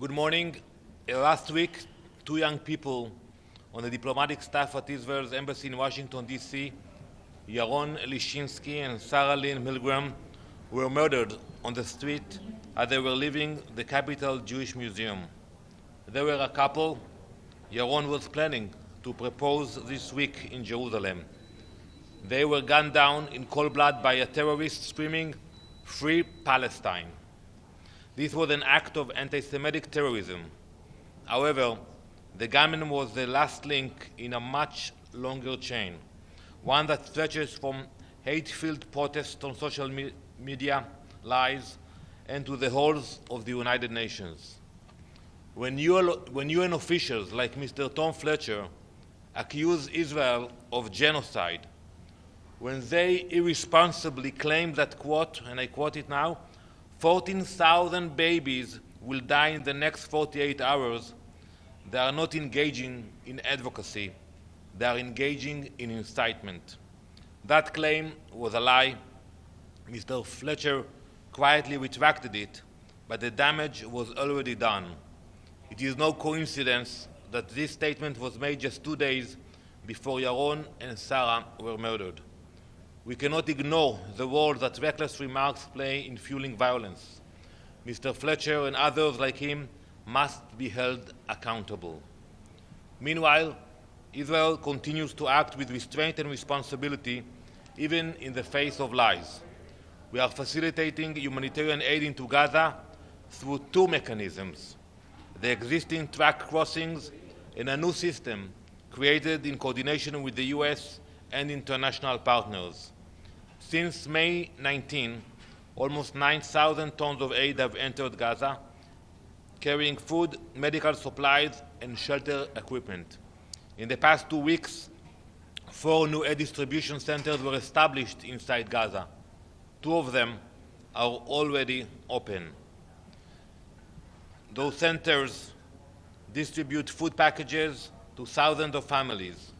Good morning. Last week, two young people on the diplomatic staff at Israel's embassy in Washington, D.C., Yaron Lishinsky and Sarah Lynn Milgram, were murdered on the street as they were leaving the Capital Jewish Museum. They were a couple. Yaron was planning to propose this week in Jerusalem. They were gunned down in cold blood by a terrorist screaming, "Free Palestine." This was an act of anti-Semitic terrorism. However, the gunman was the last link in a much longer chain, one that stretches from hate-filled protests on social media, lies, and to the halls of the United Nations. When UN officials like Mr. Tom Fletcher accuse Israel of genocide, when they irresponsibly claim that, quote, and I quote it now, 14,000 babies will die in the next 48 hours, they are not engaging in advocacy, they are engaging in incitement. That claim was a lie. Mr. Fletcher quietly retracted it, but the damage was already done. It is no coincidence that this statement was made just 2 days before Yaron and Sarah were murdered. We cannot ignore the role that reckless remarks play in fueling violence. Mr. Fletcher and others like him must be held accountable. Meanwhile, Israel continues to act with restraint and responsibility, even in the face of lies. We are facilitating humanitarian aid into Gaza through two mechanisms: the existing track crossings and a new system created in coordination with the US and international partners. Since May 19, almost 9,000 tons of aid have entered Gaza, carrying food, medical supplies, and shelter equipment. In the past 2 weeks, 4 new aid distribution centers were established inside Gaza. 2 of them are already open. Those centers distribute food packages to thousands of families,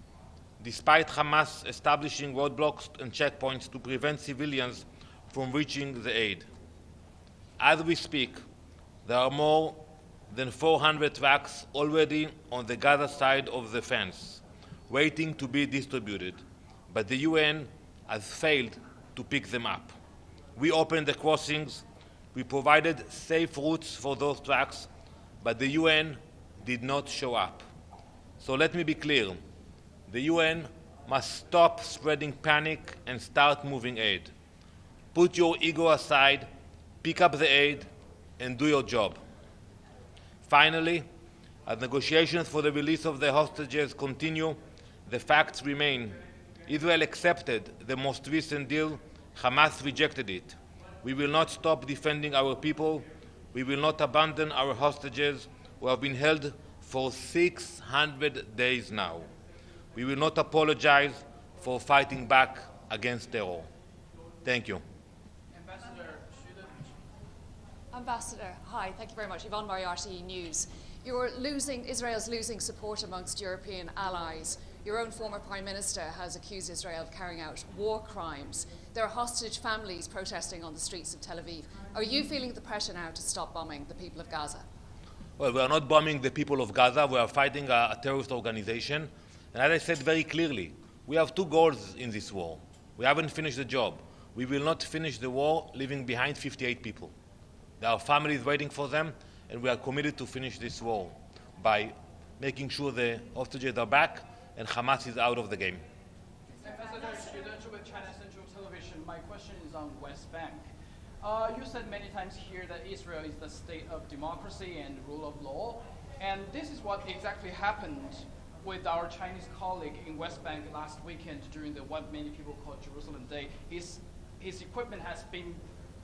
despite Hamas establishing roadblocks and checkpoints to prevent civilians from reaching the aid. As we speak, there are more than 400 trucks already on the Gaza side of the fence, waiting to be distributed, but the UN has failed to pick them up. We opened the crossings, we provided safe routes for those trucks, but the UN did not show up. So let me be clear. The UN must stop spreading panic and start moving aid. Put your ego aside, pick up the aid, and do your job. Finally, as negotiations for the release of the hostages continue, the facts remain. Israel accepted the most recent deal, Hamas rejected it. We will not stop defending our people. We will not abandon our hostages who have been held for 600 days now. We will not apologize for fighting back against terror. Thank you. Ambassador, hi, thank you very much. Yvonne Moriarty, News. Israel's losing support amongst European allies. Your own former Prime Minister has accused Israel of carrying out war crimes. There are hostage families protesting on the streets of Tel Aviv. Are you feeling the pressure now to stop bombing the people of Gaza? Well, we are not bombing the people of Gaza. We are fighting a terrorist organization. And as I said very clearly, we have 2 goals in this war. We haven't finished the job. We will not finish the war leaving behind 58 people. There are families waiting for them, and we are committed to finish this war by making sure the hostages are back and Hamas is out of the game. Ambassador Sidhwa with China Central Television. My question is on West Bank. You said many times here that Israel is the state of democracy and rule of law, and this is what exactly happened with our Chinese colleague in West Bank last weekend during what many people call Jerusalem Day. His equipment has been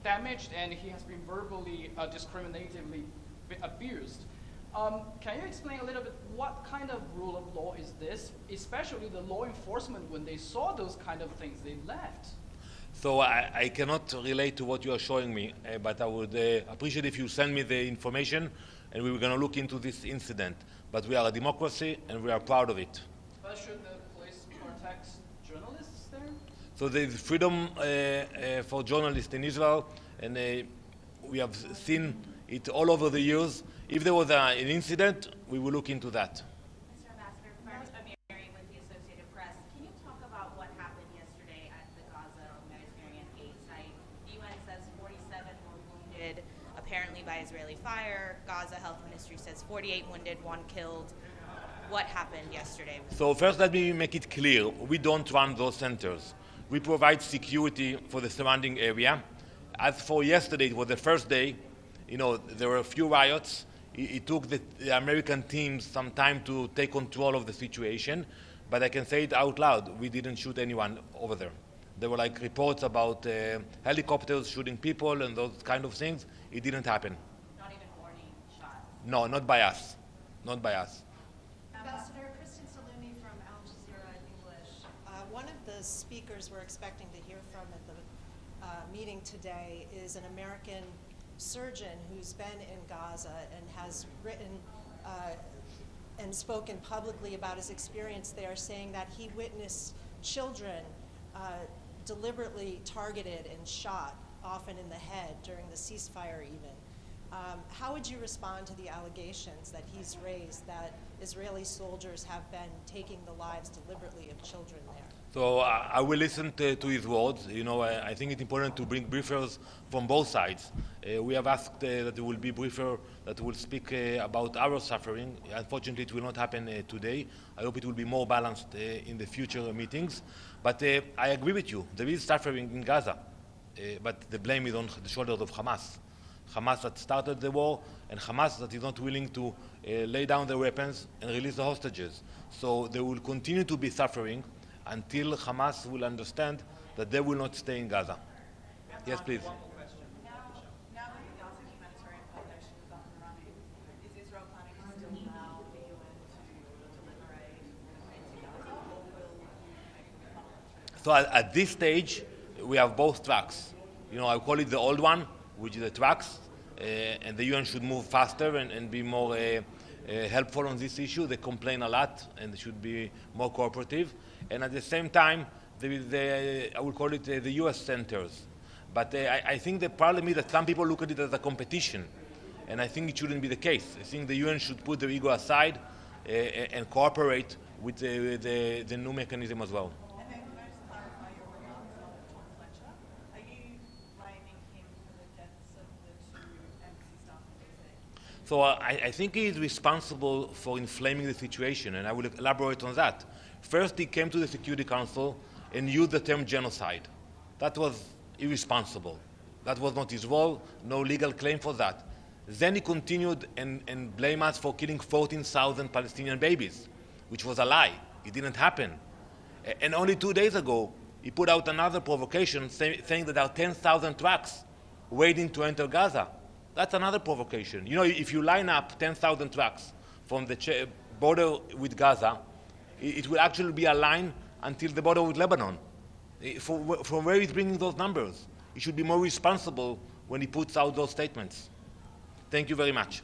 damaged and he has been verbally discriminatively abused. Can you explain a little bit what kind of rule of law is this, especially the law enforcement, when they saw those kind of things, they left? So I cannot relate to what you are showing me, but I would appreciate if you send me the information, and we were going to look into this incident. But we are a democracy, and we are proud of it. But should the police protect journalists there? So there is freedom for journalists in Israel, and we have seen It's all over the years. If there was an incident, we will look into that. Mr. Ambassador, Mary with the Associated Press. Can you talk about what happened yesterday at the Gaza humanitarian aid site? The UN says 47 were wounded, apparently by Israeli fire. Gaza Health Ministry says 48 wounded, 1 killed. What happened yesterday? So first, let me make it clear. We don't run those centers. We provide security for the surrounding area. As for yesterday, it was the first day. There were a few riots. It took the American teams some time to take control of the situation, but I can say it out loud, we didn't shoot anyone over there. There were reports about helicopters shooting people and those kind of things. It didn't happen. Not even warning shots? No, not by us. Not by us. Ambassador Kristen Salumi from Al Jazeera in English. One of the speakers we're expecting to hear from at the meeting today is an American surgeon who's been in Gaza and has written and spoken publicly about his experience there, saying that he witnessed children deliberately targeted and shot, often in the head, during the ceasefire even. How would you respond to the allegations that he's raised that Israeli soldiers have been taking the lives deliberately of children there? So I will listen to his words. I think it's important to bring briefers from both sides. We have asked that there will be briefer that will speak about our suffering. Unfortunately, it will not happen today. I hope it will be more balanced in the future meetings. But I agree with you. There is suffering in Gaza, but the blame is on the shoulders of Hamas. Hamas that started the war, and Hamas that is not willing to lay down their weapons and release the hostages. So there will continue to be suffering until Hamas will understand that they will not stay in Gaza. Yes, please. Now that the Gaza humanitarian foundation is up and running, is Israel planning to still allow the UN to deliver aid into Gaza, or will you make them parliamentary? So at this stage, we have both tracks. I call it the old one, which is the tracks, and the UN should move faster and be more helpful on this issue. They complain a lot, and they should be more cooperative. And at the same time, there is I would call it the US centers. But I think the problem is that some people look at it as a competition, and I think it shouldn't be the case. I think the UN should put their ego aside and cooperate with the new mechanism as well. And then can I just clarify your remarks on Tom Fletcher? Are you blaming him for the deaths of the 2 embassy staff in DC? So I think he is responsible for inflaming the situation, and I will elaborate on that. First, he came to the Security Council and used the term genocide. That was irresponsible. That was not his role, no legal claim for that. Then he continued and blamed us for killing 14,000 Palestinian babies, which was a lie. It didn't happen. And only 2 days ago, he put out another provocation saying that there are 10,000 trucks waiting to enter Gaza. That's another provocation. If you line up 10,000 trucks from the border with Gaza, it will actually be a line until the border with Lebanon. From where he's bringing those numbers? He should be more responsible when he puts out those statements. Thank you very much.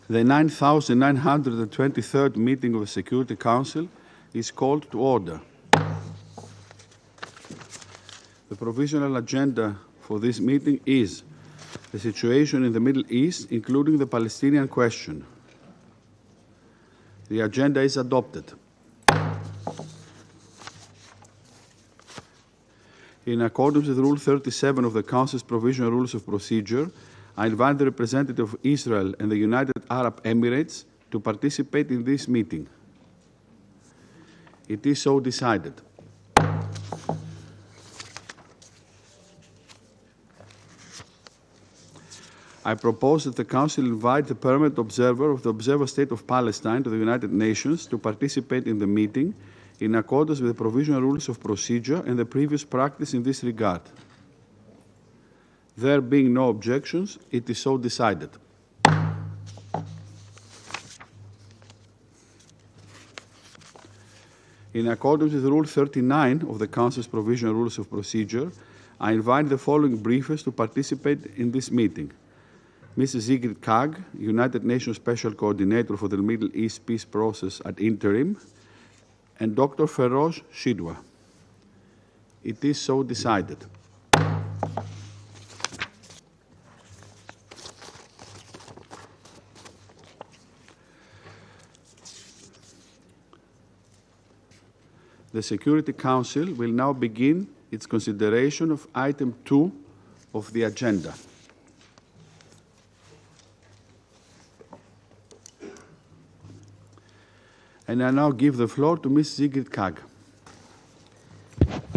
The 9,923rd meeting of the Security Council is called to order. The provisional agenda for this meeting is the situation in the Middle East, including the Palestinian question. The agenda is adopted. In accordance with Rule 37 of the Council's Provisional Rules of Procedure, I invite the representative of Israel and the United Arab Emirates to participate in this meeting. It is so decided. I propose that the Council invite the permanent observer of the Observer State of Palestine to the United Nations to participate in the meeting in accordance with the Provisional Rules of Procedure and the previous practice in this regard. There being no objections, it is so decided. In accordance with Rule 39 of the Council's Provisional Rules of Procedure, I invite the following briefers to participate in this meeting. Mrs. Sigrid Kaag, United Nations Special Coordinator for the Middle East Peace Process at Interim, and Dr. Feroze Sidhwa. It is so decided. The Security Council will now begin its consideration of item 2 of the agenda. And I now give the floor to Ms. Sigrid Kaag.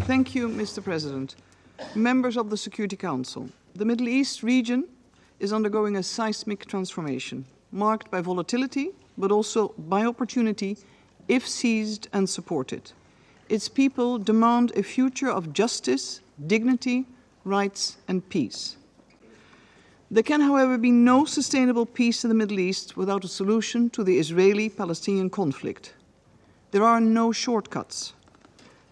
Thank you, Mr. President. Members of the Security Council, the Middle East region is undergoing a seismic transformation, marked by volatility, but also by opportunity if seized and supported. Its people demand a future of justice, dignity, rights, and peace. There can, however, be no sustainable peace in the Middle East without a solution to the Israeli-Palestinian conflict. There are no shortcuts.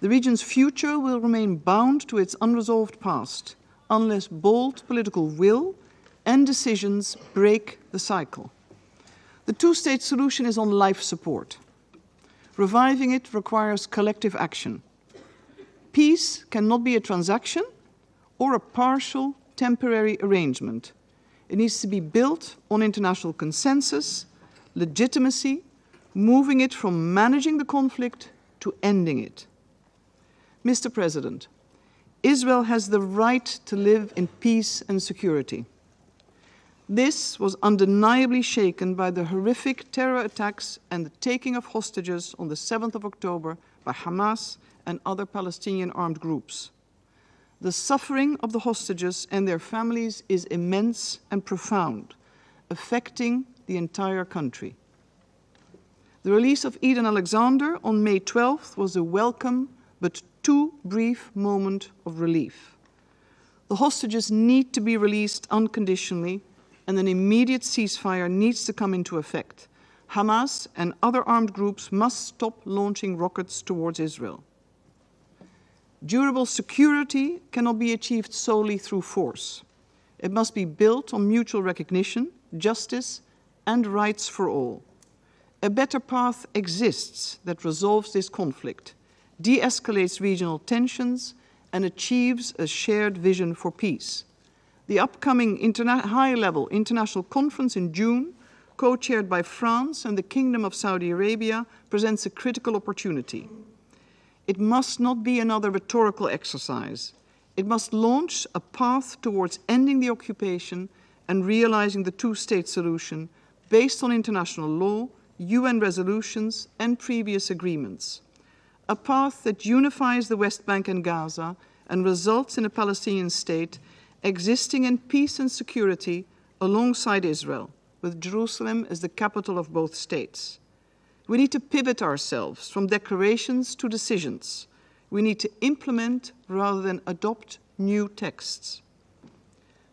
The region's future will remain bound to its unresolved past unless bold political will and decisions break the cycle. The two-state solution is on life support. Reviving it requires collective action. Peace cannot be a transaction or a partial, temporary arrangement. It needs to be built on international consensus, legitimacy, moving it from managing the conflict to ending it. Mr. President, Israel has the right to live in peace and security. This was undeniably shaken by the horrific terror attacks and the taking of hostages on the 7th of October by Hamas and other Palestinian armed groups. The suffering of the hostages and their families is immense and profound, affecting the entire country. The release of Eden Alexander on May 12th was a welcome but too brief moment of relief. The hostages need to be released unconditionally, and an immediate ceasefire needs to come into effect. Hamas and other armed groups must stop launching rockets towards Israel. Durable security cannot be achieved solely through force. It must be built on mutual recognition, justice, and rights for all. A better path exists that resolves this conflict, de-escalates regional tensions, and achieves a shared vision for peace. The upcoming high-level international conference in June, co-chaired by France and the Kingdom of Saudi Arabia, presents a critical opportunity. It must not be another rhetorical exercise. It must launch a path towards ending the occupation and realizing the two-state solution based on international law, UN resolutions, and previous agreements. A path that unifies the West Bank and Gaza and results in a Palestinian state existing in peace and security alongside Israel, with Jerusalem as the capital of both states. We need to pivot ourselves from declarations to decisions. We need to implement rather than adopt new texts.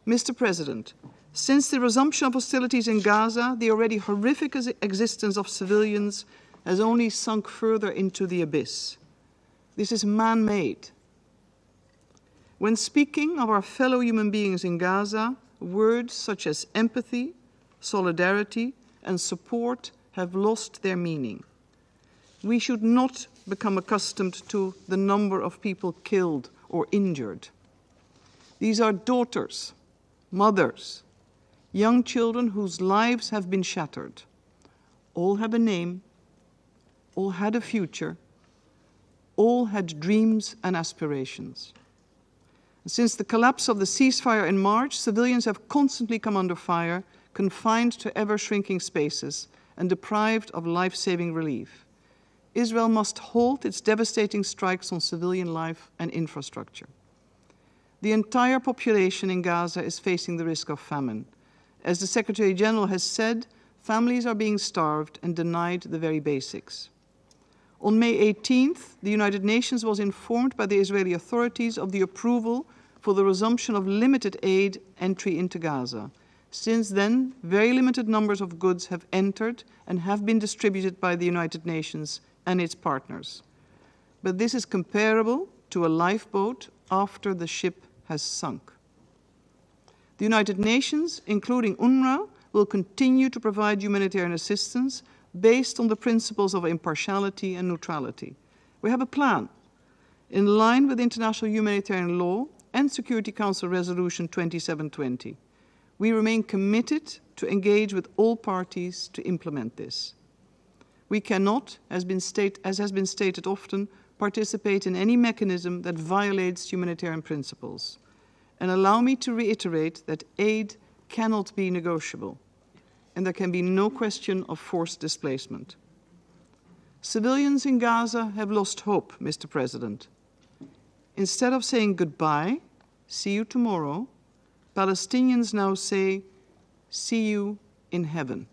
Mr. President, since the resumption of hostilities in Gaza, the already horrific existence of civilians has only sunk further into the abyss. This is man-made. When speaking of our fellow human beings in Gaza, words such as empathy, solidarity, and support have lost their meaning. We should not become accustomed to the number of people killed or injured. These are daughters, mothers, young children whose lives have been shattered. All have a name, all had a future, all had dreams and aspirations. Since the collapse of the ceasefire in March, civilians have constantly come under fire, confined to ever-shrinking spaces and deprived of life-saving relief. Israel must halt its devastating strikes on civilian life and infrastructure. The entire population in Gaza is facing the risk of famine. As the Secretary General has said, families are being starved and denied the very basics. On May 18th, the United Nations was informed by the Israeli authorities of the approval for the resumption of limited aid entry into Gaza. Since then, very limited numbers of goods have entered and have been distributed by the United Nations and its partners. But this is comparable to a lifeboat after the ship has sunk. The United Nations, including UNRWA, will continue to provide humanitarian assistance based on the principles of impartiality and neutrality. We have a plan in line with international humanitarian law and Security Council Resolution 2720. We remain committed to engage with all parties to implement this. We cannot, as has been stated often, participate in any mechanism that violates humanitarian principles. And allow me to reiterate that aid cannot be negotiable, and there can be no question of forced displacement. Civilians in Gaza have lost hope, Mr. President. Instead of saying goodbye, see you tomorrow, Palestinians now say, see you in heaven.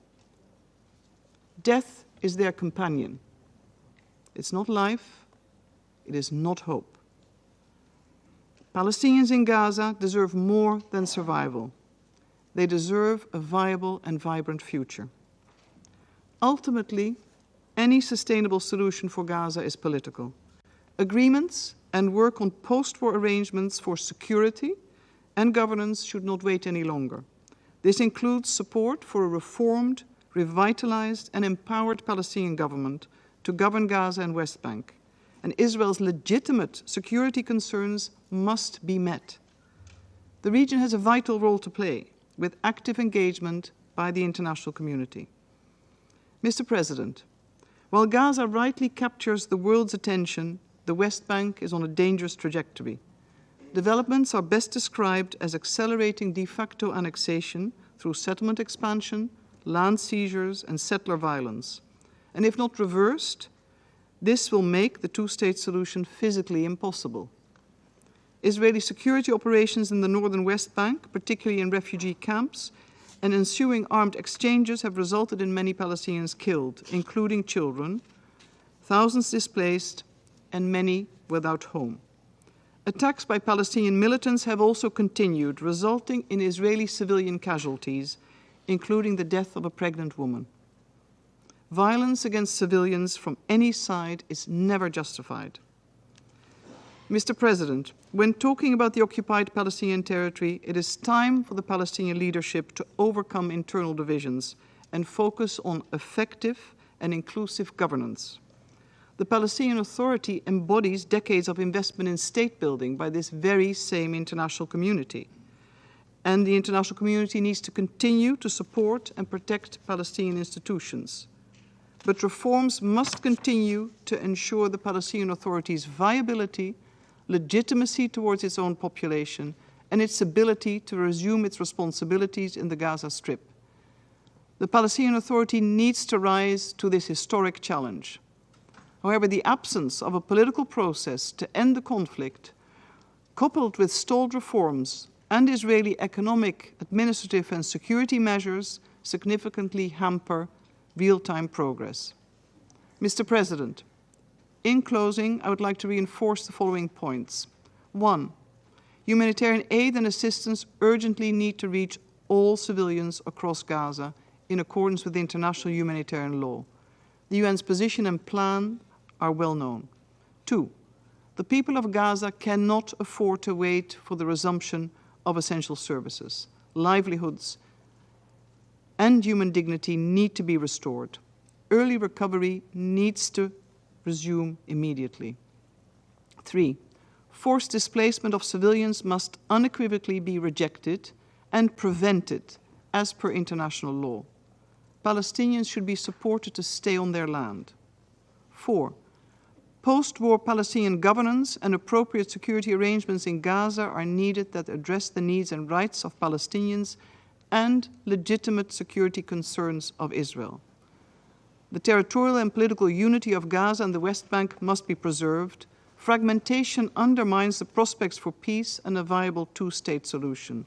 Death is their companion. It's not life, it is not hope. Palestinians in Gaza deserve more than survival. They deserve a viable and vibrant future. Ultimately, any sustainable solution for Gaza is political. Agreements and work on post-war arrangements for security and governance should not wait any longer. This includes support for a reformed, revitalized and empowered Palestinian government to govern Gaza and West Bank. And Israel's legitimate security concerns must be met. The region has a vital role to play, with active engagement by the international community. Mr. President, while Gaza rightly captures the world's attention, the West Bank is on a dangerous trajectory. Developments are best described as accelerating de facto annexation through settlement expansion, land seizures, and settler violence. And if not reversed, this will make the two-state solution physically impossible. Israeli security operations in the northern West Bank, particularly in refugee camps, and ensuing armed exchanges have resulted in many Palestinians killed, including children, thousands displaced, and many without home. Attacks by Palestinian militants have also continued, resulting in Israeli civilian casualties, including the death of a pregnant woman. Violence against civilians from any side is never justified. Mr. President, when talking about the occupied Palestinian territory, it is time for the Palestinian leadership to overcome internal divisions and focus on effective and inclusive governance. The Palestinian Authority embodies decades of investment in state building by this very same international community. And the international community needs to continue to support and protect Palestinian institutions. But reforms must continue to ensure the Palestinian Authority's viability, legitimacy towards its own population, and its ability to resume its responsibilities in the Gaza Strip. The Palestinian Authority needs to rise to this historic challenge. However, the absence of a political process to end the conflict, coupled with stalled reforms and Israeli economic, administrative, and security measures, significantly hamper real-time progress. Mr. President, in closing, I would like to reinforce the following points. 1. Humanitarian aid and assistance urgently need to reach all civilians across Gaza in accordance with international humanitarian law. The UN's position and plan are well known. 2. The people of Gaza cannot afford to wait for the resumption of essential services, livelihoods, and human dignity need to be restored. Early recovery needs to resume immediately. 3. Forced displacement of civilians must unequivocally be rejected and prevented as per international law. Palestinians should be supported to stay on their land. 4. Post-war Palestinian governance and appropriate security arrangements in Gaza are needed that address the needs and rights of Palestinians and legitimate security concerns of Israel. The territorial and political unity of Gaza and the West Bank must be preserved. Fragmentation undermines the prospects for peace and a viable two-state solution.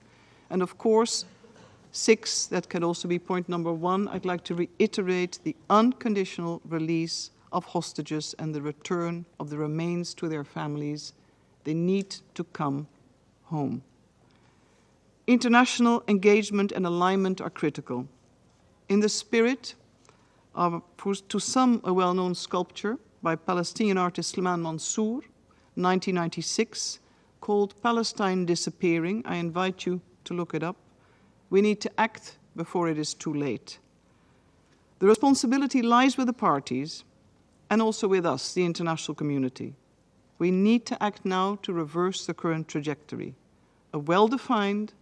And of course, 6, that can also be point number 1, I'd like to reiterate the unconditional release of hostages and the return of the remains to their families. They need to come home. International engagement and alignment are critical. In the spirit of, to some, a well-known sculpture by Palestinian artist Salman Mansour, 1996, called Palestine Disappearing. I invite you to look it up. We need to act before it is too late. The responsibility lies with the parties and also with us, the international community. We need to act now to reverse the current trajectory. A well-defined,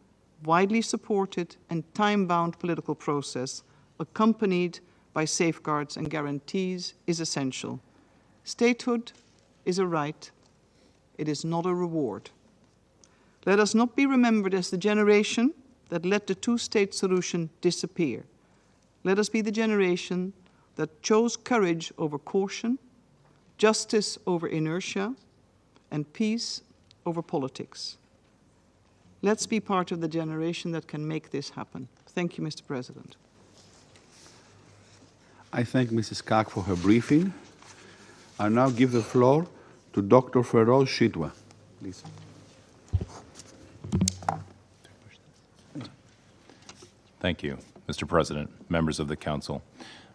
widely supported, and time-bound political process accompanied by safeguards and guarantees is essential. Statehood is a right. It is not a reward. Let us not be remembered as the generation that let the two-state solution disappear. Let us be the generation that chose courage over caution, justice over inertia, and peace over politics. Let's be part of the generation that can make this happen. Thank you, Mr. President. I thank Mrs. Kaag for her briefing. I now give the floor to Dr. Feroze Sidhwa. Please. Thank you, Mr. President, members of the Council.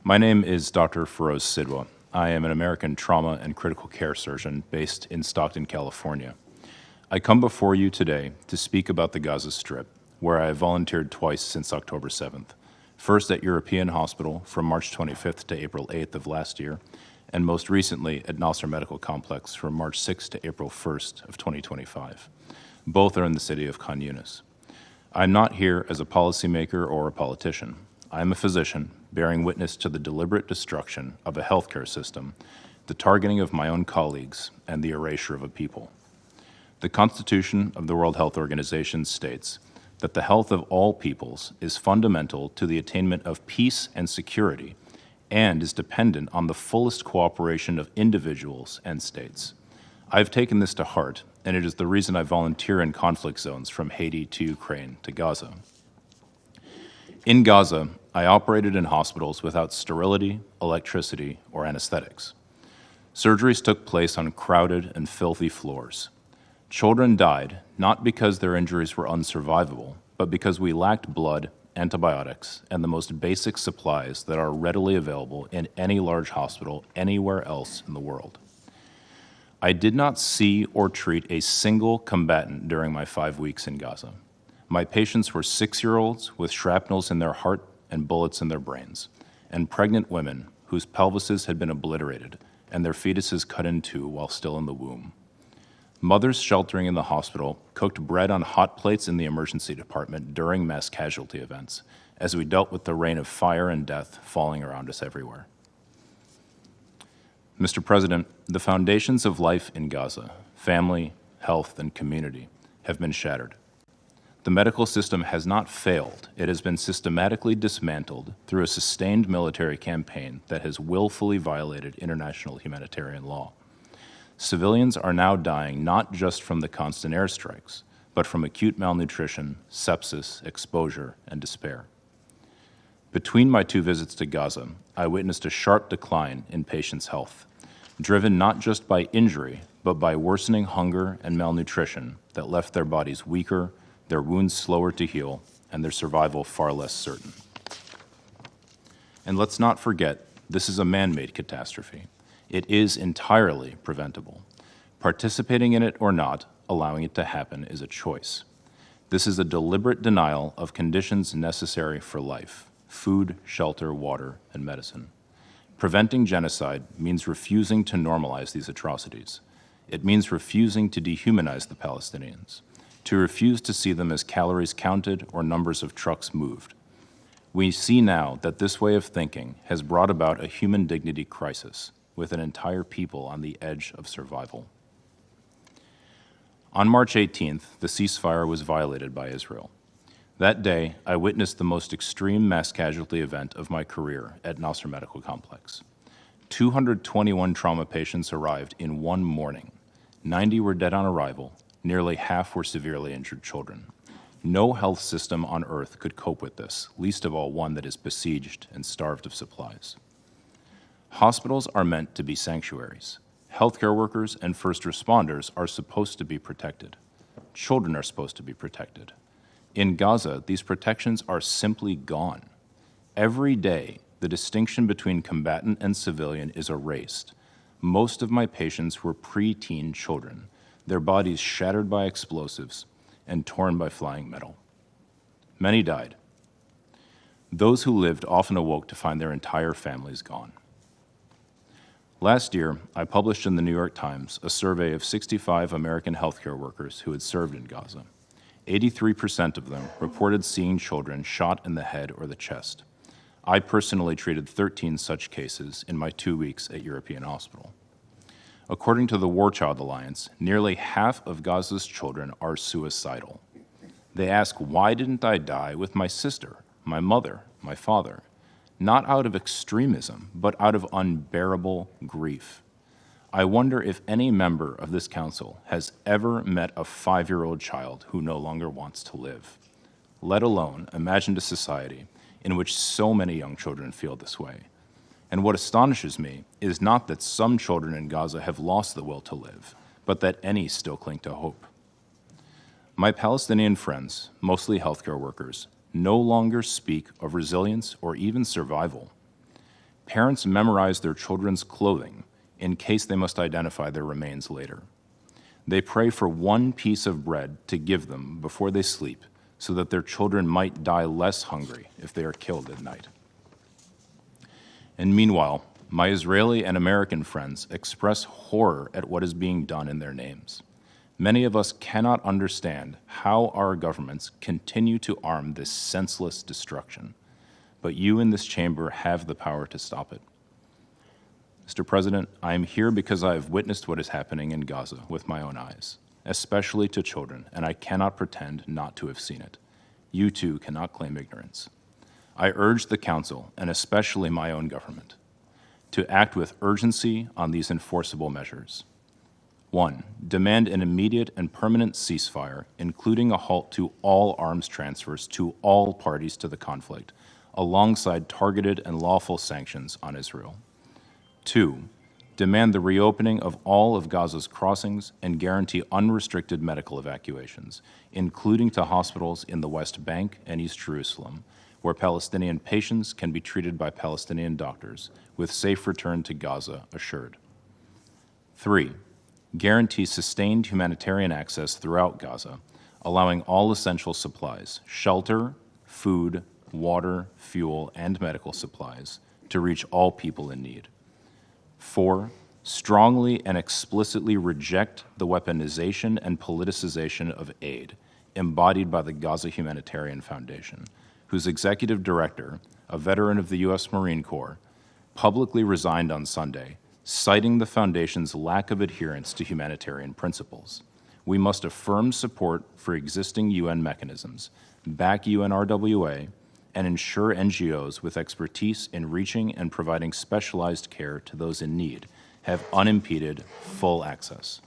My name is Dr. Feroze Sidhwa. I am an American trauma and critical care surgeon based in Stockton, California. I come before you today to speak about the Gaza Strip, where I have volunteered twice since October 7th. First at European Hospital from March 25th to April 8th of last year, and most recently at Nasser Medical Complex from March 6th to April 1st of 2025. Both are in the city of Khan Yunis. I'm not here as a policymaker or a politician. I'm a physician bearing witness to the deliberate destruction of a healthcare system, the targeting of my own colleagues, and the erasure of a people. The Constitution of the World Health Organization states that the health of all peoples is fundamental to the attainment of peace and security and is dependent on the fullest cooperation of individuals and states. I've taken this to heart, and it is the reason I volunteer in conflict zones from Haiti to Ukraine to Gaza. In Gaza, I operated in hospitals without sterility, electricity, or anesthetics. Surgeries took place on crowded and filthy floors. Children died not because their injuries were unsurvivable, but because we lacked blood, antibiotics, and the most basic supplies that are readily available in any large hospital anywhere else in the world. I did not see or treat a single combatant during my 5 weeks in Gaza. My patients were 6-year-olds with shrapnels in their heart and bullets in their brains, and pregnant women whose pelvises had been obliterated and their fetuses cut in two while still in the womb. Mothers sheltering in the hospital cooked bread on hot plates in the emergency department during mass casualty events, as we dealt with the rain of fire and death falling around us everywhere. Mr. President, the foundations of life in Gaza, family, health, and community, have been shattered. The medical system has not failed. It has been systematically dismantled through a sustained military campaign that has willfully violated international humanitarian law. Civilians are now dying not just from the constant airstrikes, but from acute malnutrition, sepsis, exposure, and despair. Between my 2 visits to Gaza, I witnessed a sharp decline in patients' health, driven not just by injury, but by worsening hunger and malnutrition that left their bodies weaker, their wounds slower to heal, and their survival far less certain. And let's not forget, this is a man-made catastrophe. It is entirely preventable. Participating in it or not, allowing it to happen is a choice. This is a deliberate denial of conditions necessary for life, food, shelter, water, and medicine. Preventing genocide means refusing to normalize these atrocities. It means refusing to dehumanize the Palestinians, to refuse to see them as calories counted or numbers of trucks moved. We see now that this way of thinking has brought about a human dignity crisis with an entire people on the edge of survival. On March 18th, the ceasefire was violated by Israel. That day, I witnessed the most extreme mass casualty event of my career at Nasser Medical Complex. 221 trauma patients arrived in one morning. 90 were dead on arrival. Nearly half were severely injured children. No health system on earth could cope with this, least of all one that is besieged and starved of supplies. Hospitals are meant to be sanctuaries. Healthcare workers and first responders are supposed to be protected. Children are supposed to be protected. In Gaza, these protections are simply gone. Every day, the distinction between combatant and civilian is erased. Most of my patients were preteen children, their bodies shattered by explosives and torn by flying metal. Many died. Those who lived often awoke to find their entire families gone. Last year, I published in the New York Times a survey of 65 American healthcare workers who had served in Gaza. 83% of them reported seeing children shot in the head or the chest. I personally treated 13 such cases in my 2 weeks at European Hospital. According to the War Child Alliance, nearly half of Gaza's children are suicidal. They ask, why didn't I die with my sister, my mother, my father? Not out of extremism, but out of unbearable grief. I wonder if any member of this council has ever met a 5-year-old child who no longer wants to live, let alone imagined a society in which so many young children feel this way. And what astonishes me is not that some children in Gaza have lost the will to live, but that any still cling to hope. My Palestinian friends, mostly healthcare workers, no longer speak of resilience or even survival. Parents memorize their children's clothing in case they must identify their remains later. They pray for one piece of bread to give them before they sleep so that their children might die less hungry if they are killed at night. And meanwhile, my Israeli and American friends express horror at what is being done in their names. Many of us cannot understand how our governments continue to arm this senseless destruction, but you in this chamber have the power to stop it. Mr. President, I am here because I have witnessed what is happening in Gaza with my own eyes, especially to children, and I cannot pretend not to have seen it. You too cannot claim ignorance. I urge the Council, and especially my own government, to act with urgency on these enforceable measures. 1, demand an immediate and permanent ceasefire, including a halt to all arms transfers to all parties to the conflict, alongside targeted and lawful sanctions on Israel. 2, demand the reopening of all of Gaza's crossings and guarantee unrestricted medical evacuations, including to hospitals in the West Bank and East Jerusalem, where Palestinian patients can be treated by Palestinian doctors, with safe return to Gaza assured. 3, guarantee sustained humanitarian access throughout Gaza, allowing all essential supplies, shelter, food, water, fuel, and medical supplies, to reach all people in need. 4, strongly and explicitly reject the weaponization and politicization of aid embodied by the Gaza Humanitarian Foundation, whose executive director, a veteran of the U.S. Marine Corps, publicly resigned on Sunday, citing the Foundation's lack of adherence to humanitarian principles. We must affirm support for existing UN mechanisms, back UNRWA, and ensure NGOs with expertise in reaching and providing specialized care to those in need have unimpeded, full access.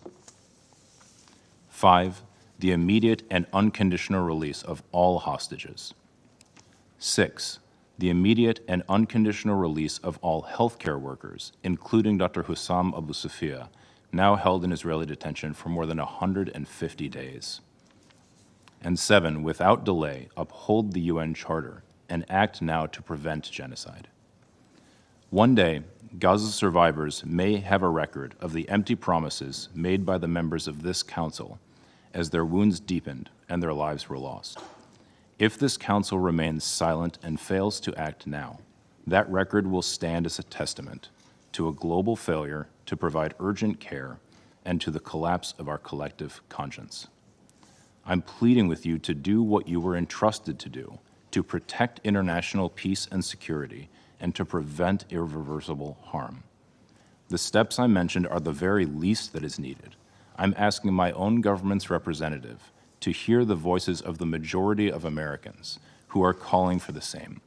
5, the immediate and unconditional release of all hostages. 6, the immediate and unconditional release of all healthcare workers, including Dr. Hussam Abu Sufia, now held in Israeli detention for more than 150 days. And 7, without delay, uphold the UN Charter and act now to prevent genocide. One day, Gaza's survivors may have a record of the empty promises made by the members of this council as their wounds deepened and their lives were lost. If this Council remains silent and fails to act now, that record will stand as a testament to a global failure to provide urgent care and to the collapse of our collective conscience. I'm pleading with you to do what you were entrusted to do, to protect international peace and security, and to prevent irreversible harm. The steps I mentioned are the very least that is needed. I'm asking my own government's representative to hear the voices of the majority of Americans who are calling for the same.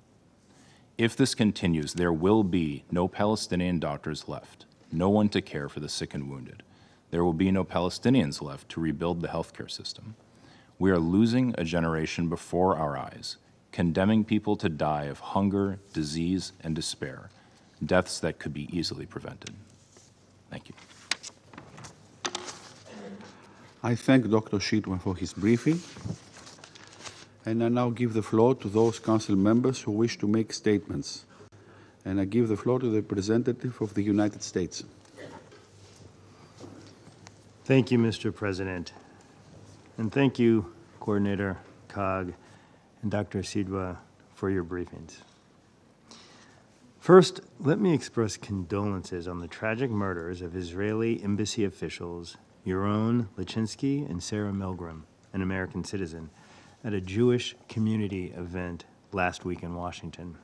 If this continues, there will be no Palestinian doctors left, no one to care for the sick and wounded. There will be no Palestinians left to rebuild the healthcare system. We are losing a generation before our eyes, condemning people to die of hunger, disease, and despair, deaths that could be easily prevented. Thank you. I thank Dr. Sidhwa for his briefing, and I now give the floor to those council members who wish to make statements. And I give the floor to the representative of the United States. Thank you, Mr. President. And thank you, Coordinator Kaag and Dr. Sidhwa, for your briefings. First, let me express condolences on the tragic murders of Israeli embassy officials Yaron Lichinsky and Sarah Milgram, an American citizen, at a Jewish community event last week in Washington.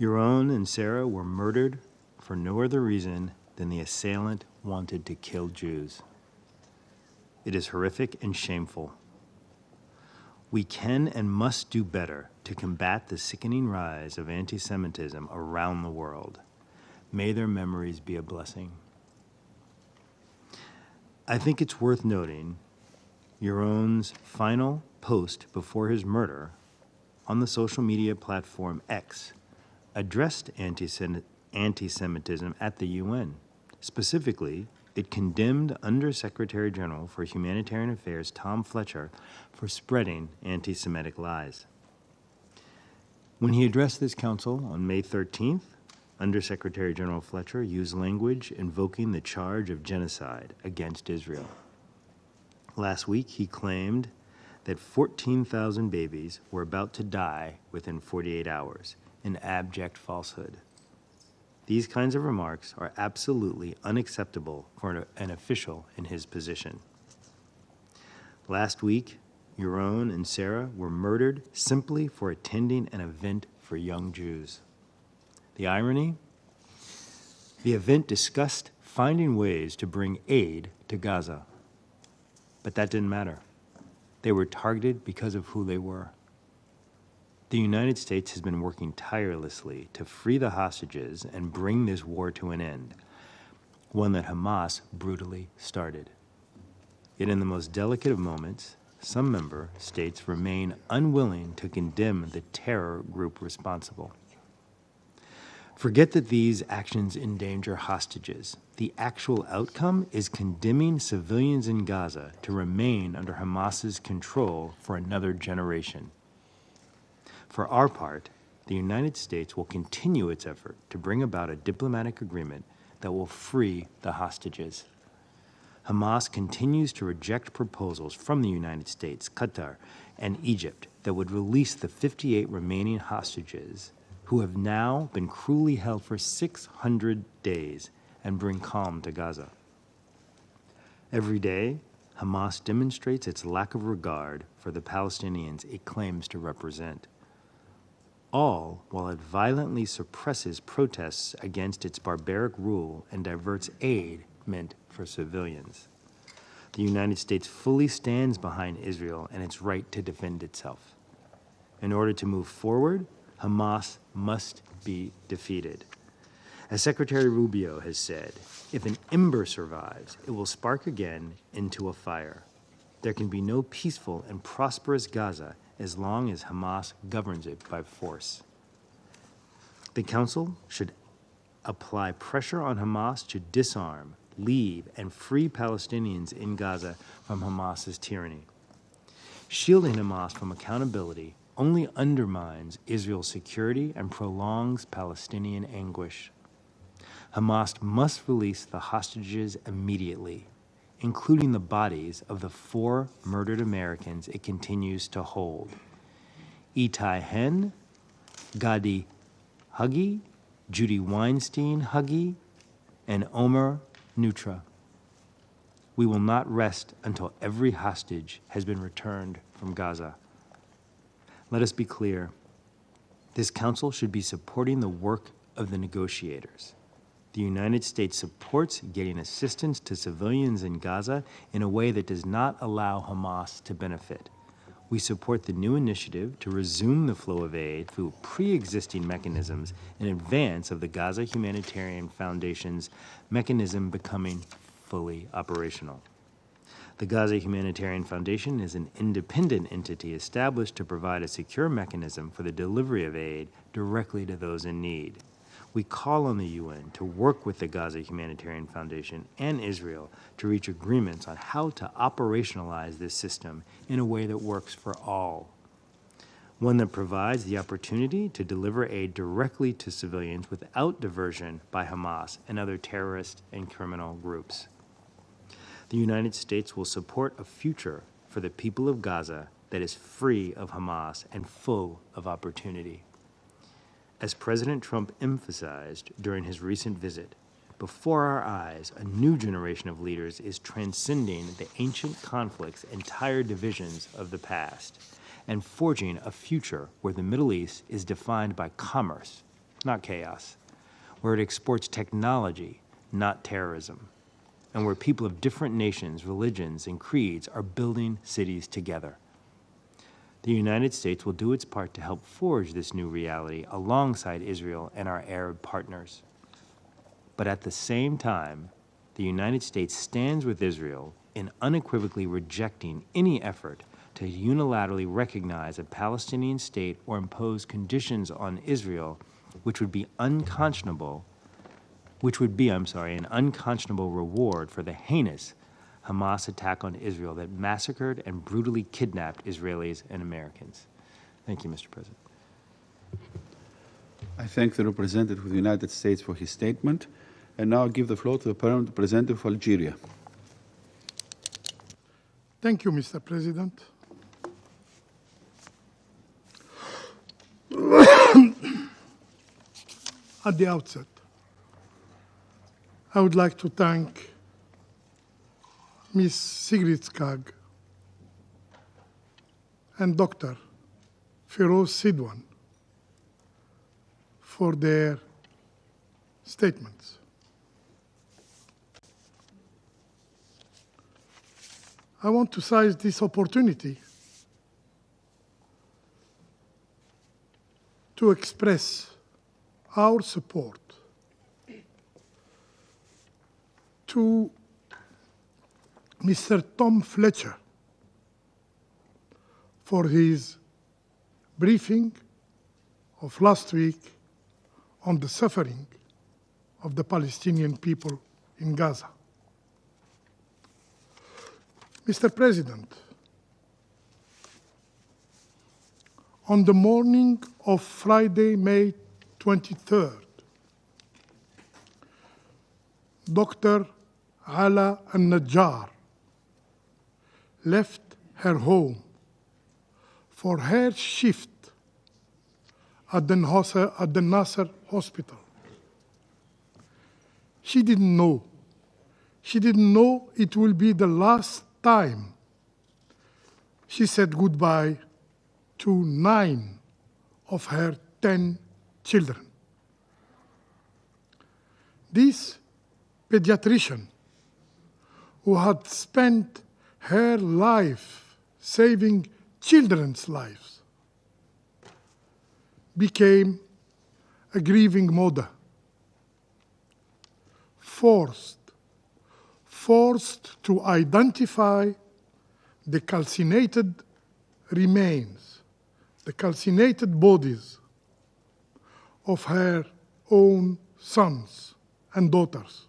Yaron and Sarah were murdered for no other reason than the assailant wanted to kill Jews. It is horrific and shameful. We can and must do better to combat the sickening rise of anti-Semitism around the world. May their memories be a blessing. I think it's worth noting Yaron's final post before his murder on the social media platform X addressed anti-Semitism at the UN. Specifically, it condemned Under-Secretary General for Humanitarian Affairs Tom Fletcher for spreading anti-Semitic lies. When he addressed this council on May 13th, Under-Secretary General Fletcher used language invoking the charge of genocide against Israel. Last week, he claimed that 14,000 babies were about to die within 48 hours, an abject falsehood. These kinds of remarks are absolutely unacceptable for an official in his position. Last week, Yaron and Sarah were murdered simply for attending an event for young Jews. The irony? The event discussed finding ways to bring aid to Gaza. But that didn't matter. They were targeted because of who they were. The United States has been working tirelessly to free the hostages and bring this war to an end, one that Hamas brutally started. Yet in the most delicate of moments, some member states remain unwilling to condemn the terror group responsible. Forget that these actions endanger hostages. The actual outcome is condemning civilians in Gaza to remain under Hamas's control for another generation. For our part, the United States will continue its effort to bring about a diplomatic agreement that will free the hostages. Hamas continues to reject proposals from the United States, Qatar, and Egypt that would release the 58 remaining hostages who have now been cruelly held for 600 days and bring calm to Gaza. Every day, Hamas demonstrates its lack of regard for the Palestinians it claims to represent, all while it violently suppresses protests against its barbaric rule and diverts aid meant for civilians. The United States fully stands behind Israel and its right to defend itself. In order to move forward, Hamas must be defeated. As Secretary Rubio has said, if an ember survives, it will spark again into a fire. There can be no peaceful and prosperous Gaza as long as Hamas governs it by force. The Council should apply pressure on Hamas to disarm, leave, and free Palestinians in Gaza from Hamas's tyranny. Shielding Hamas from accountability only undermines Israel's security and prolongs Palestinian anguish. Hamas must release the hostages immediately. including the bodies of the 4 murdered Americans it continues to hold: Itai Hen, Gadi Huggy, Judy Weinstein Huggy, and Omer Nutra. We will not rest until every hostage has been returned from Gaza. Let us be clear. This council should be supporting the work of the negotiators. The United States supports getting assistance to civilians in Gaza in a way that does not allow Hamas to benefit. We support the new initiative to resume the flow of aid through pre-existing mechanisms in advance of the Gaza Humanitarian Foundation's mechanism becoming fully operational. The Gaza Humanitarian Foundation is an independent entity established to provide a secure mechanism for the delivery of aid directly to those in need. We call on the UN to work with the Gaza Humanitarian Foundation and Israel to reach agreements on how to operationalize this system in a way that works for all. One that provides the opportunity to deliver aid directly to civilians without diversion by Hamas and other terrorist and criminal groups. The United States will support a future for the people of Gaza that is free of Hamas and full of opportunity. As President Trump emphasized during his recent visit, before our eyes, a new generation of leaders is transcending the ancient conflicts and tired divisions of the past and forging a future where the Middle East is defined by commerce, not chaos, where it exports technology, not terrorism, and where people of different nations, religions, and creeds are building cities together. The United States will do its part to help forge this new reality alongside Israel and our Arab partners. But at the same time, the United States stands with Israel in unequivocally rejecting any effort to unilaterally recognize a Palestinian state or impose conditions on Israel which would be an unconscionable reward for the heinous Hamas attack on Israel that massacred and brutally kidnapped Israelis and Americans. Thank you, Mr. President. I thank the representative of the United States for his statement, and now I give the floor to the permanent representative of Algeria. Thank you, Mr. President. At the outset, I would like to thank Ms. Sigrid Kaag and Dr. Feroze Sidhwa for their statements. I want to seize this opportunity to express our support to Mr. Tom Fletcher for his briefing of last week on the suffering of the Palestinian people in Gaza. Mr. President, on the morning of Friday, May 23rd, Dr. Ala al-Najjar left her home for her shift at the Nasser Hospital. She didn't know it will be the last time she said goodbye to 9 of her 10 children. This pediatrician, who had spent her life saving children's lives, became a grieving mother, forced to identify the calcinated remains, the calcinated bodies of her own sons and daughters.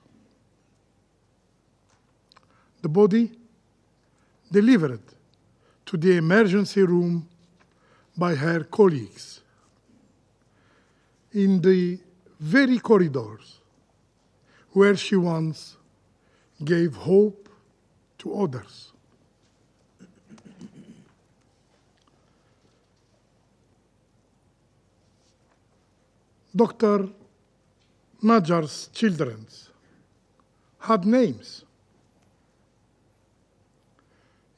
The body delivered to the emergency room by her colleagues in the very corridors where she once gave hope to others. Dr. Najjar's children had names.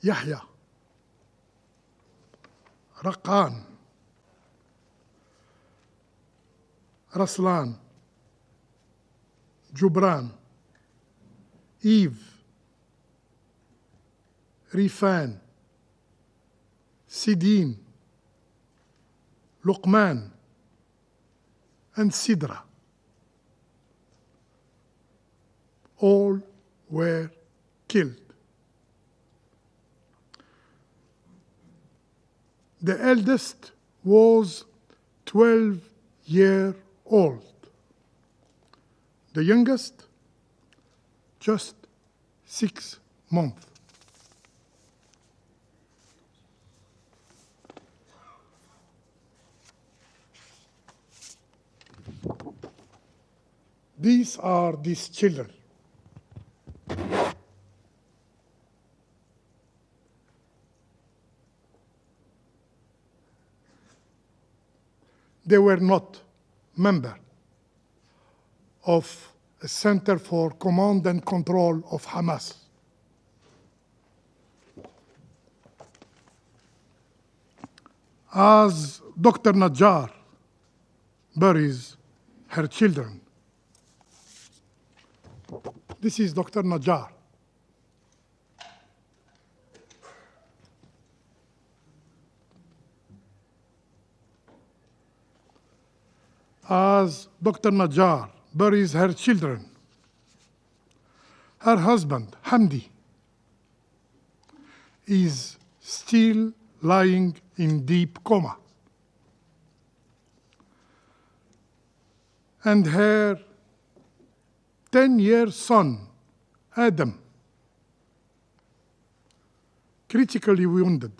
Yahya, Raqan, Raslan, Jubran, Eve, Rifan, Sidin, Luqman, and Sidra. All were killed. The eldest was 12-year-old. The youngest, just 6 months. These are these children. They were not members of a Center for Command and Control of Hamas. As Dr. Najjar buries her children, this is Dr. Najjar. As Dr. Najjar buries her children, her husband, Hamdi, is still lying in deep coma. And her 10-year son, Adam, critically wounded,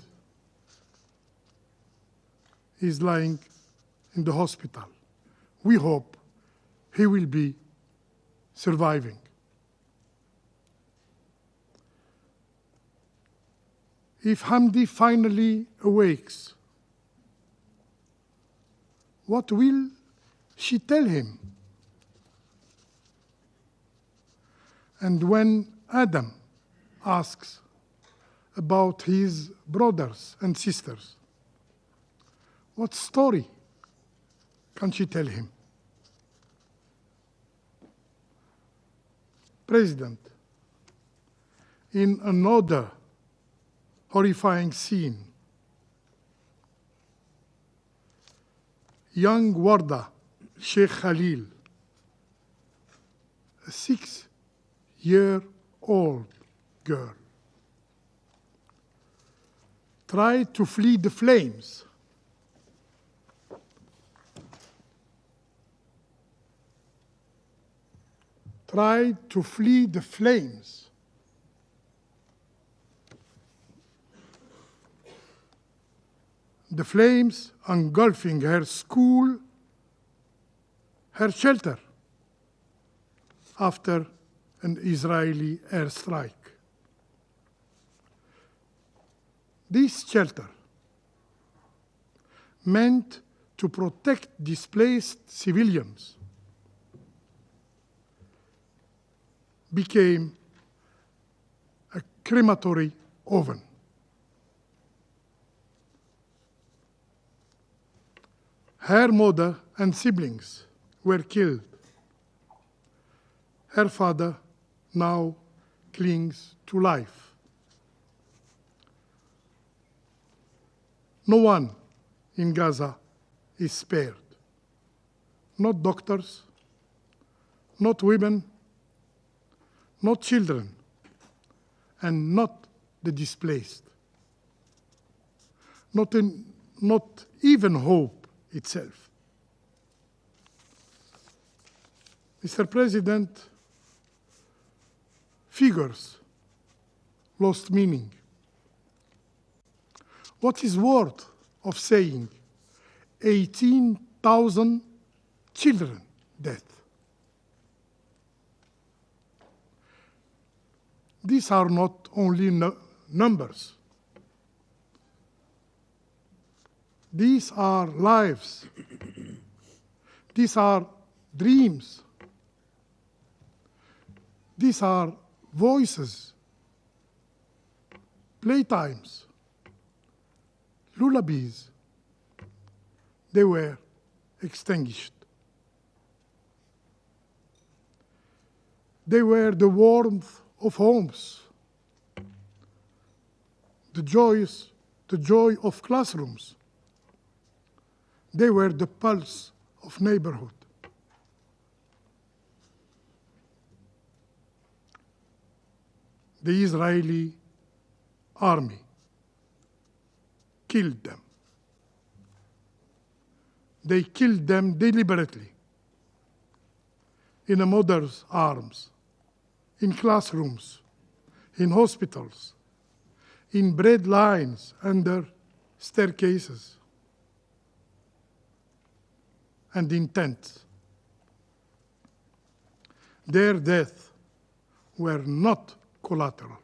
is lying in the hospital. We hope he will be surviving. If Hamdi finally awakes, what will she tell him? And when Adam asks about his brothers and sisters, what story can she tell him? President, in another horrifying scene, young Warda Sheikh Khalil, a 6-year-old girl, tried to flee the flames. Tried to flee the flames. The flames engulfing her school, her shelter, after an Israeli airstrike. This shelter, meant to protect displaced civilians, became a crematory oven. Her mother and siblings were killed. Her father now clings to life. No one in Gaza is spared. Not doctors, not women, not children, and not the displaced. Not even hope itself. Mr. President, figures lost meaning. What is worth of saying 18,000 children dead? These are not only numbers. These are lives. These are dreams. These are voices, playtimes, lullabies. They were extinguished. They were the warmth of homes, the joy of classrooms. They were the pulse of neighborhood. The Israeli army killed them. They killed them deliberately in a mother's arms, in classrooms, in hospitals, in bread lines under staircases, and in tents. Their deaths were not collateral.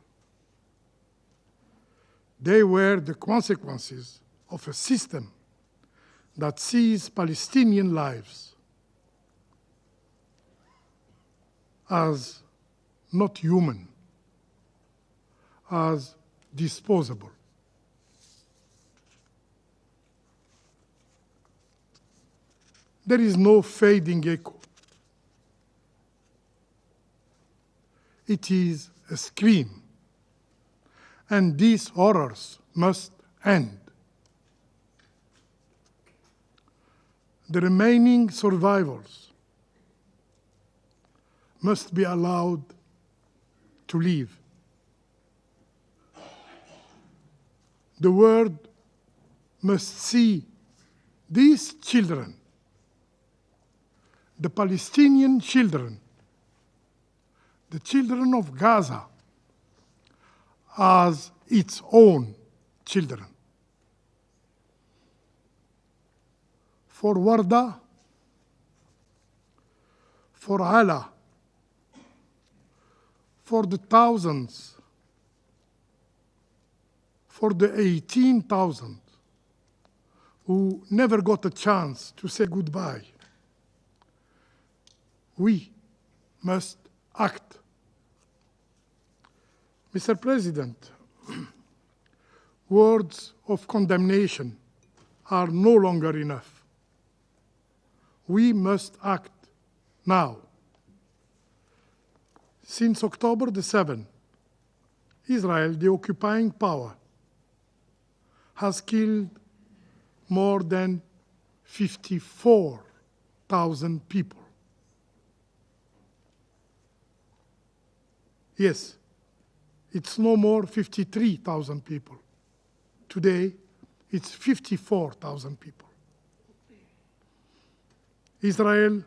They were the consequences of a system that sees Palestinian lives as not human, as disposable. There is no fading echo. It is a scream, and these horrors must end. The remaining survivors must be allowed to live. The world must see these children, the Palestinian children, the children of Gaza, as its own children. For Warda, for Ala, for the thousands, for the 18,000 who never got a chance to say goodbye, we must act. Mr. President, words of condemnation are no longer enough. We must act now. Since October the 7th, Israel, the occupying power, has killed more than 54,000 people. Yes, it's no more 53,000 people. Today, it's 54,000 people. Israel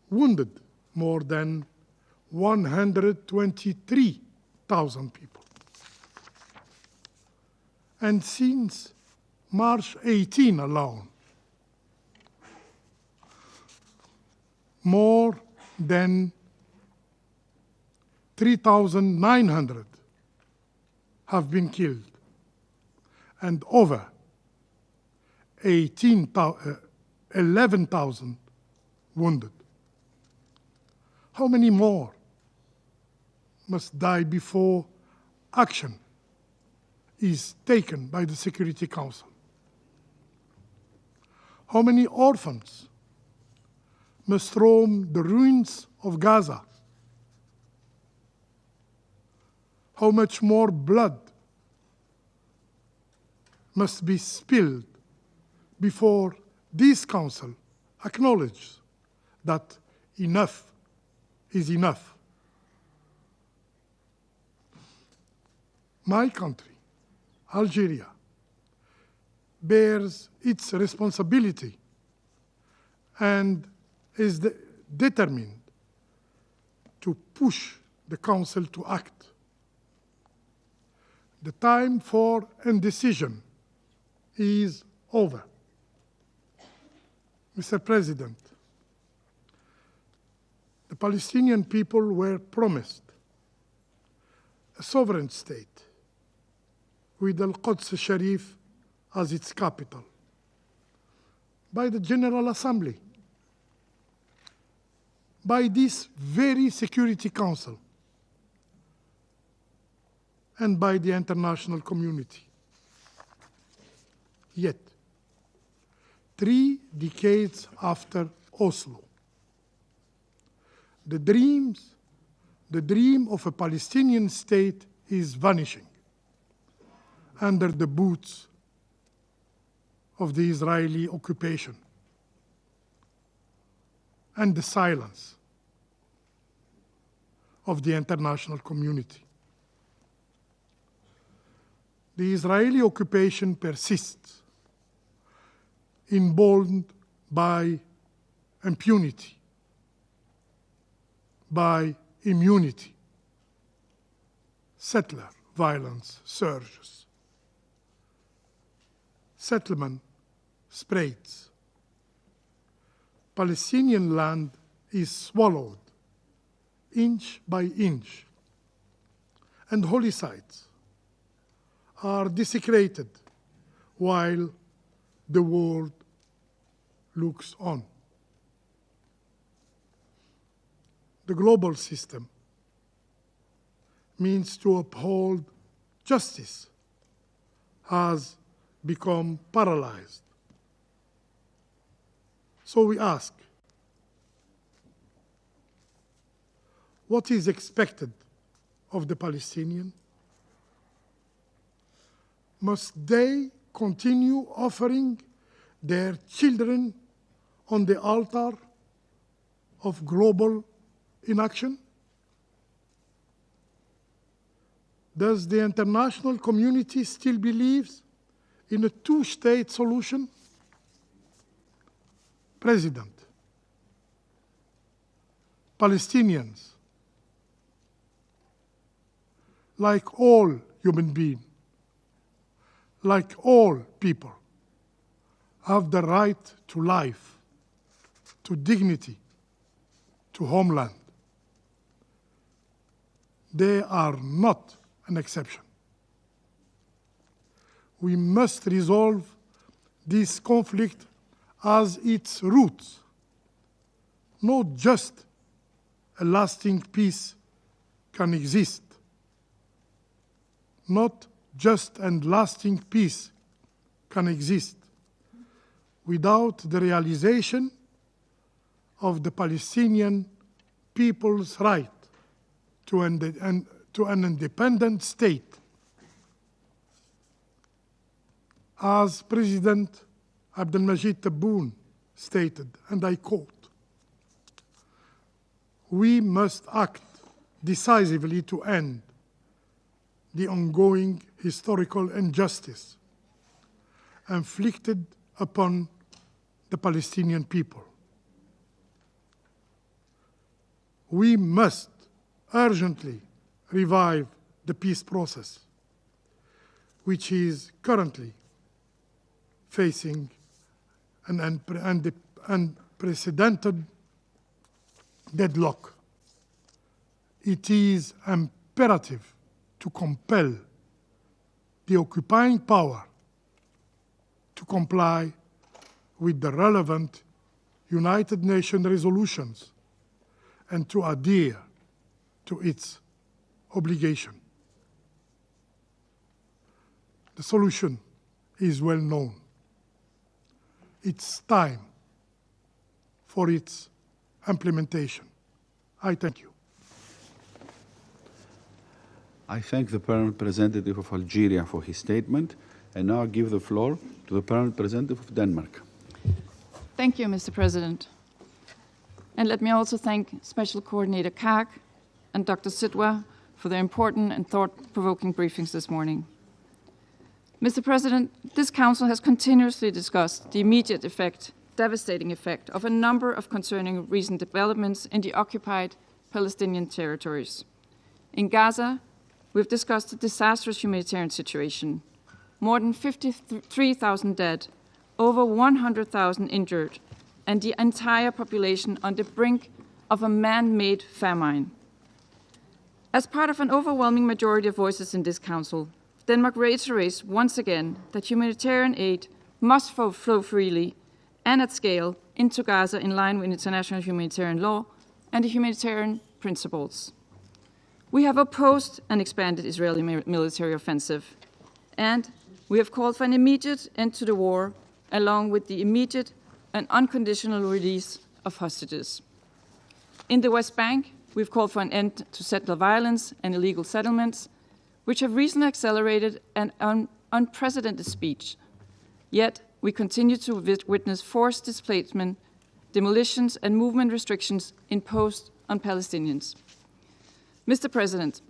wounded more than 123,000 people. And since March 18 alone, more than 3,900 have been killed and over 11,000 wounded. How many more must die before action is taken by the Security Council? How many orphans must roam the ruins of Gaza? How much more blood must be spilled before this Council acknowledges that enough is enough? My country, Algeria, bears its responsibility and is determined to push the Council to act. The time for indecision is over. Mr. President, the Palestinian people were promised a sovereign state with Al-Quds Sharif as its capital by the General Assembly, by this very Security Council, and by the international community. Yet, 3 decades after Oslo, the dream of a Palestinian state is vanishing under the boots of the Israeli occupation and the silence of the international community. The Israeli occupation persists, emboldened by impunity, by immunity. Settler violence surges. Settlement spreads. Palestinian land is swallowed inch by inch, and holy sites are desecrated while the world looks on. The global system means to uphold justice has become paralyzed. So we ask, what is expected of the Palestinians? Must they continue offering their children on the altar of global inaction? Does the international community still believe in a two-state solution? President, Palestinians, like all human beings, like all people, have the right to life, to dignity, to homeland. They are not an exception. We must resolve this conflict as its roots. Not just a lasting peace can exist. Not just and lasting peace can exist without the realization of the Palestinian people's right to an independent state. As President Abdelmajid Tebboune stated, and I quote, "We must act decisively to end the ongoing historical injustice inflicted upon the Palestinian people. We must urgently revive the peace process, which is currently facing an unprecedented deadlock. It is imperative to compel the occupying power to comply with the relevant United Nations resolutions and to adhere to its obligation. The solution is well known. It's time for its implementation. I thank you. I thank the Permanent Representative of Algeria for his statement, and now I give the floor to the Permanent Representative of Denmark. Thank you, Mr. President. And let me also thank Special Coordinator Kaag and Dr. Sidhwa for their important and thought-provoking briefings this morning. Mr. President, this Council has continuously discussed the immediate effect, devastating effect, of a number of concerning recent developments in the occupied Palestinian territories. In Gaza, we've discussed the disastrous humanitarian situation, more than 53,000 dead, over 100,000 injured, and the entire population on the brink of a man-made famine. As part of an overwhelming majority of voices in this Council, Denmark reiterates once again that humanitarian aid must flow freely and at scale into Gaza in line with international humanitarian law and the humanitarian principles. We have opposed an expanded Israeli military offensive, and we have called for an immediate end to the war, along with the immediate and unconditional release of hostages. In the West Bank, we've called for an end to settler violence and illegal settlements, which have recently accelerated at an unprecedented speed. Yet, we continue to witness forced displacement, demolitions, and movement restrictions imposed on Palestinians. Mr. President,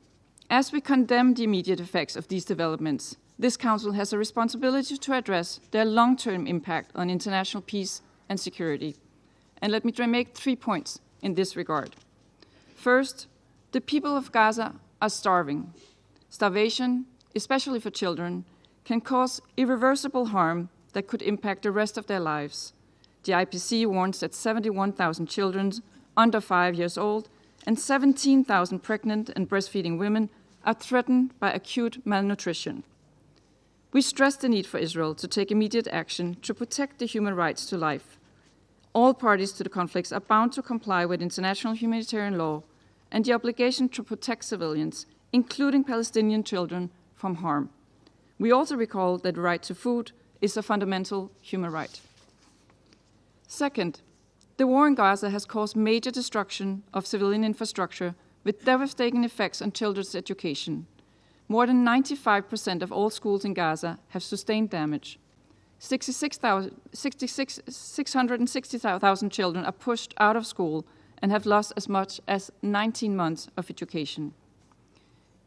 as we condemn the immediate effects of these developments, this Council has a responsibility to address their long-term impact on international peace and security. And let me make 3 points in this regard. First, the people of Gaza are starving. Starvation, especially for children, can cause irreversible harm that could impact the rest of their lives. The IPC warns that 71,000 children under 5 years old and 17,000 pregnant and breastfeeding women are threatened by acute malnutrition. We stress the need for Israel to take immediate action to protect the human rights to life. All parties to the conflicts are bound to comply with international humanitarian law and the obligation to protect civilians, including Palestinian children, from harm. We also recall that the right to food is a fundamental human right. Second, the war in Gaza has caused major destruction of civilian infrastructure with devastating effects on children's education. More than 95% of all schools in Gaza have sustained damage. 660,000 children are pushed out of school and have lost as much as 19 months of education.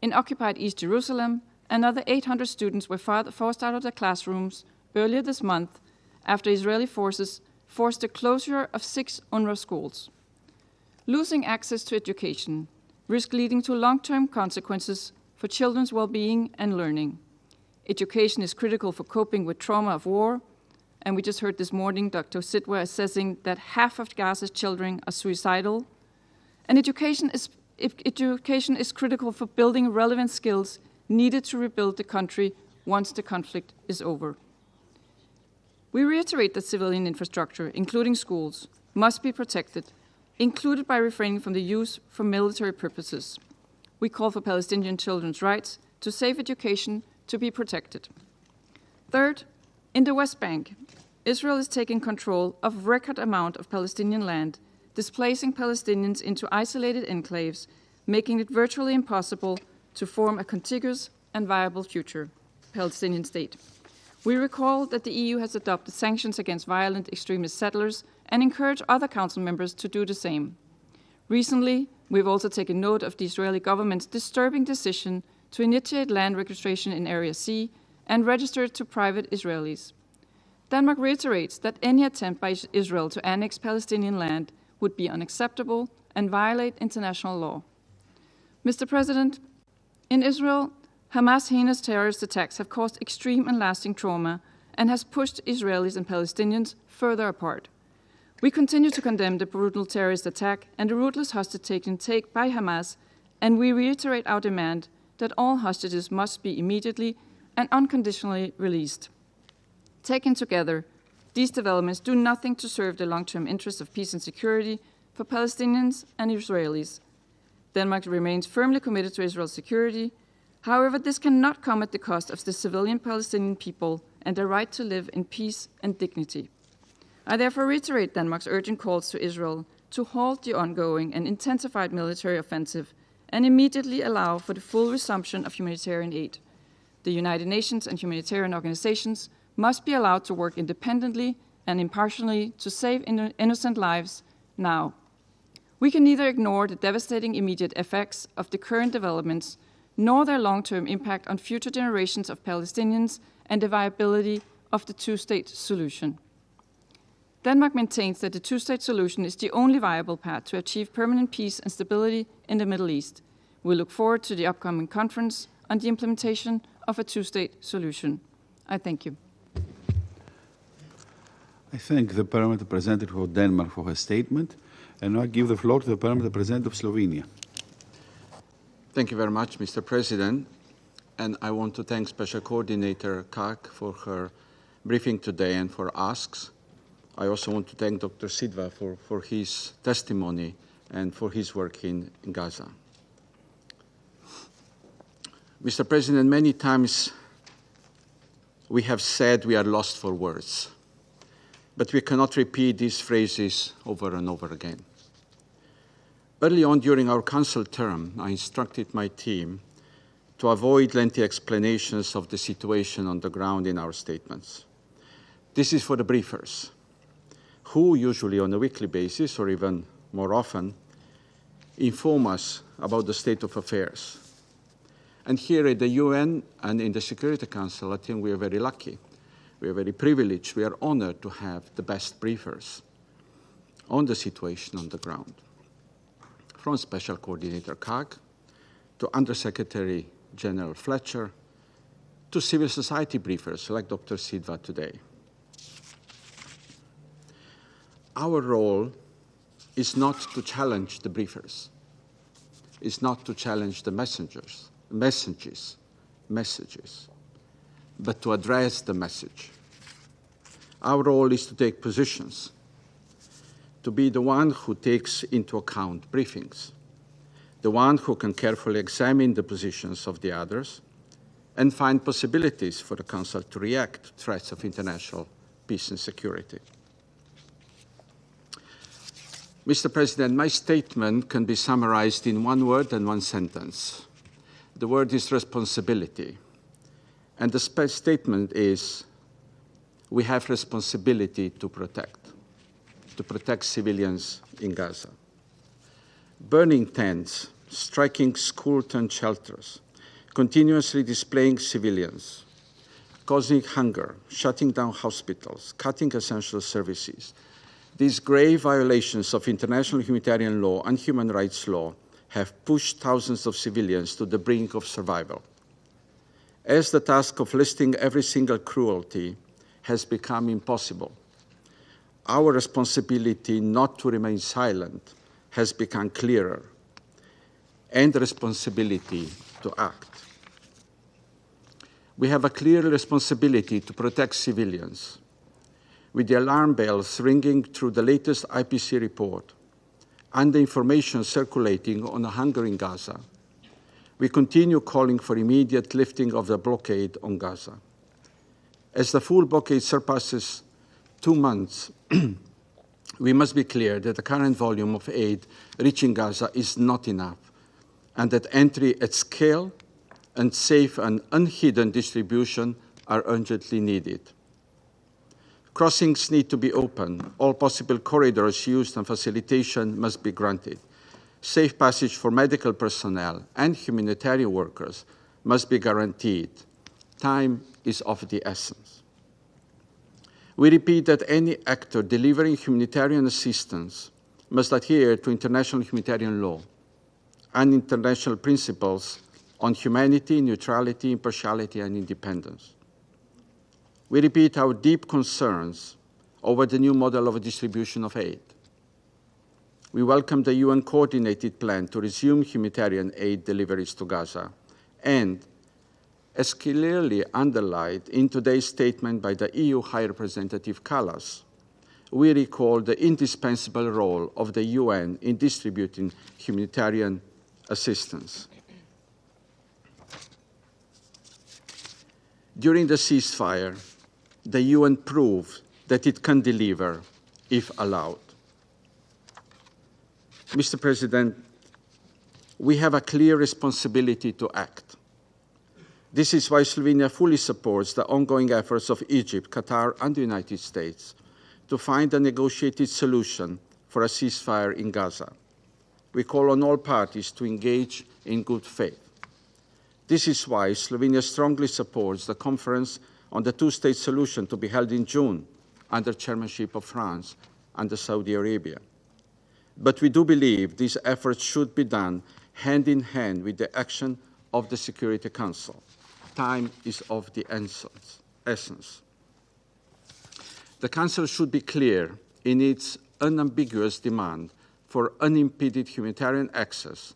In occupied East Jerusalem, another 800 students were forced out of their classrooms earlier this month after Israeli forces forced the closure of 6 UNRWA schools. Losing access to education risks leading to long-term consequences for children's well-being and learning. Education is critical for coping with trauma of war, and we just heard this morning Dr. Sidhwa assessing that half of Gaza's children are suicidal. And education is critical for building relevant skills needed to rebuild the country once the conflict is over. We reiterate that civilian infrastructure, including schools, must be protected, included by refraining from the use for military purposes. We call for Palestinian children's rights to safe education to be protected. Third, in the West Bank, Israel is taking control of record amount of Palestinian land, displacing Palestinians into isolated enclaves, making it virtually impossible to form a contiguous and viable future Palestinian state. We recall that the EU has adopted sanctions against violent extremist settlers and encourage other Council members to do the same. Recently, we've also taken note of the Israeli government's disturbing decision to initiate land registration in Area C and register it to private Israelis. Denmark reiterates that any attempt by Israel to annex Palestinian land would be unacceptable and violate international law. Mr. President, in Israel, Hamas' heinous terrorist attacks have caused extreme and lasting trauma and has pushed Israelis and Palestinians further apart. We continue to condemn the brutal terrorist attack and the ruthless hostage-taking by Hamas, and we reiterate our demand that all hostages must be immediately and unconditionally released. Taken together, these developments do nothing to serve the long-term interests of peace and security for Palestinians and Israelis. Denmark remains firmly committed to Israel's security. However, this cannot come at the cost of the civilian Palestinian people and their right to live in peace and dignity. I therefore reiterate Denmark's urgent calls to Israel to halt the ongoing and intensified military offensive and immediately allow for the full resumption of humanitarian aid. The United Nations and humanitarian organizations must be allowed to work independently and impartially to save innocent lives now. We can neither ignore the devastating immediate effects of the current developments nor their long-term impact on future generations of Palestinians and the viability of the two-state solution. Denmark maintains that the two-state solution is the only viable path to achieve permanent peace and stability in the Middle East. We look forward to the upcoming conference on the implementation of a two-state solution. I thank you. I thank the Permanent Representative of Denmark for her statement, and now I give the floor to the Permanent Representative of Slovenia. Thank you very much, Mr. President. And I want to thank Special Coordinator Kaag for her briefing today and for asks. I also want to thank Dr. Sidhwa for his testimony and for his work in Gaza. Mr. President, many times we have said we are lost for words, but we cannot repeat these phrases over and over again. Early on during our council term, I instructed my team to avoid lengthy explanations of the situation on the ground in our statements. This is for the briefers, who usually on a weekly basis, or even more often, inform us about the state of affairs. And here at the UN and in the Security Council, I think we are very lucky. We are very privileged. We are honored to have the best briefers on the situation on the ground. From Special Coordinator Kaag to Undersecretary General Fletcher to civil society briefers like Dr. Sidhwa today. Our role is not to challenge the briefers, is not to challenge the messages, but to address the message. Our role is to take positions, to be the one who takes into account briefings, the one who can carefully examine the positions of the others and find possibilities for the Council to react to threats of international peace and security. Mr. President, my statement can be summarized in one word and one sentence. The word is responsibility. And the statement is, we have responsibility to protect civilians in Gaza. Burning tents, striking school-turned shelters, continuously displacing civilians, causing hunger, shutting down hospitals, cutting essential services. These grave violations of international humanitarian law and human rights law have pushed thousands of civilians to the brink of survival. As the task of listing every single cruelty has become impossible, our responsibility not to remain silent has become clearer, and the responsibility to act. We have a clear responsibility to protect civilians. With the alarm bells ringing through the latest IPC report and the information circulating on the hunger in Gaza, we continue calling for immediate lifting of the blockade on Gaza. As the full blockade surpasses 2 months, we must be clear that the current volume of aid reaching Gaza is not enough, and that entry at scale and safe and unhidden distribution are urgently needed. Crossings need to be open. All possible corridors used and facilitation must be granted. Safe passage for medical personnel and humanitarian workers must be guaranteed. Time is of the essence. We repeat that any actor delivering humanitarian assistance must adhere to international humanitarian law and international principles on humanity, neutrality, impartiality, and independence. We repeat our deep concerns over the new model of distribution of aid. We welcome the UN coordinated plan to resume humanitarian aid deliveries to Gaza, and as clearly underlined in today's statement by the EU High Representative Kallas, we recall the indispensable role of the UN in distributing humanitarian assistance. During the ceasefire, the UN proved that it can deliver if allowed. Mr. President, we have a clear responsibility to act. This is why Slovenia fully supports the ongoing efforts of Egypt, Qatar, and the United States to find a negotiated solution for a ceasefire in Gaza. We call on all parties to engage in good faith. This is why Slovenia strongly supports the conference on the two-state solution to be held in June under chairmanship of France and Saudi Arabia. But we do believe these efforts should be done hand in hand with the action of the Security Council. Time is of the essence. The Council should be clear in its unambiguous demand for unimpeded humanitarian access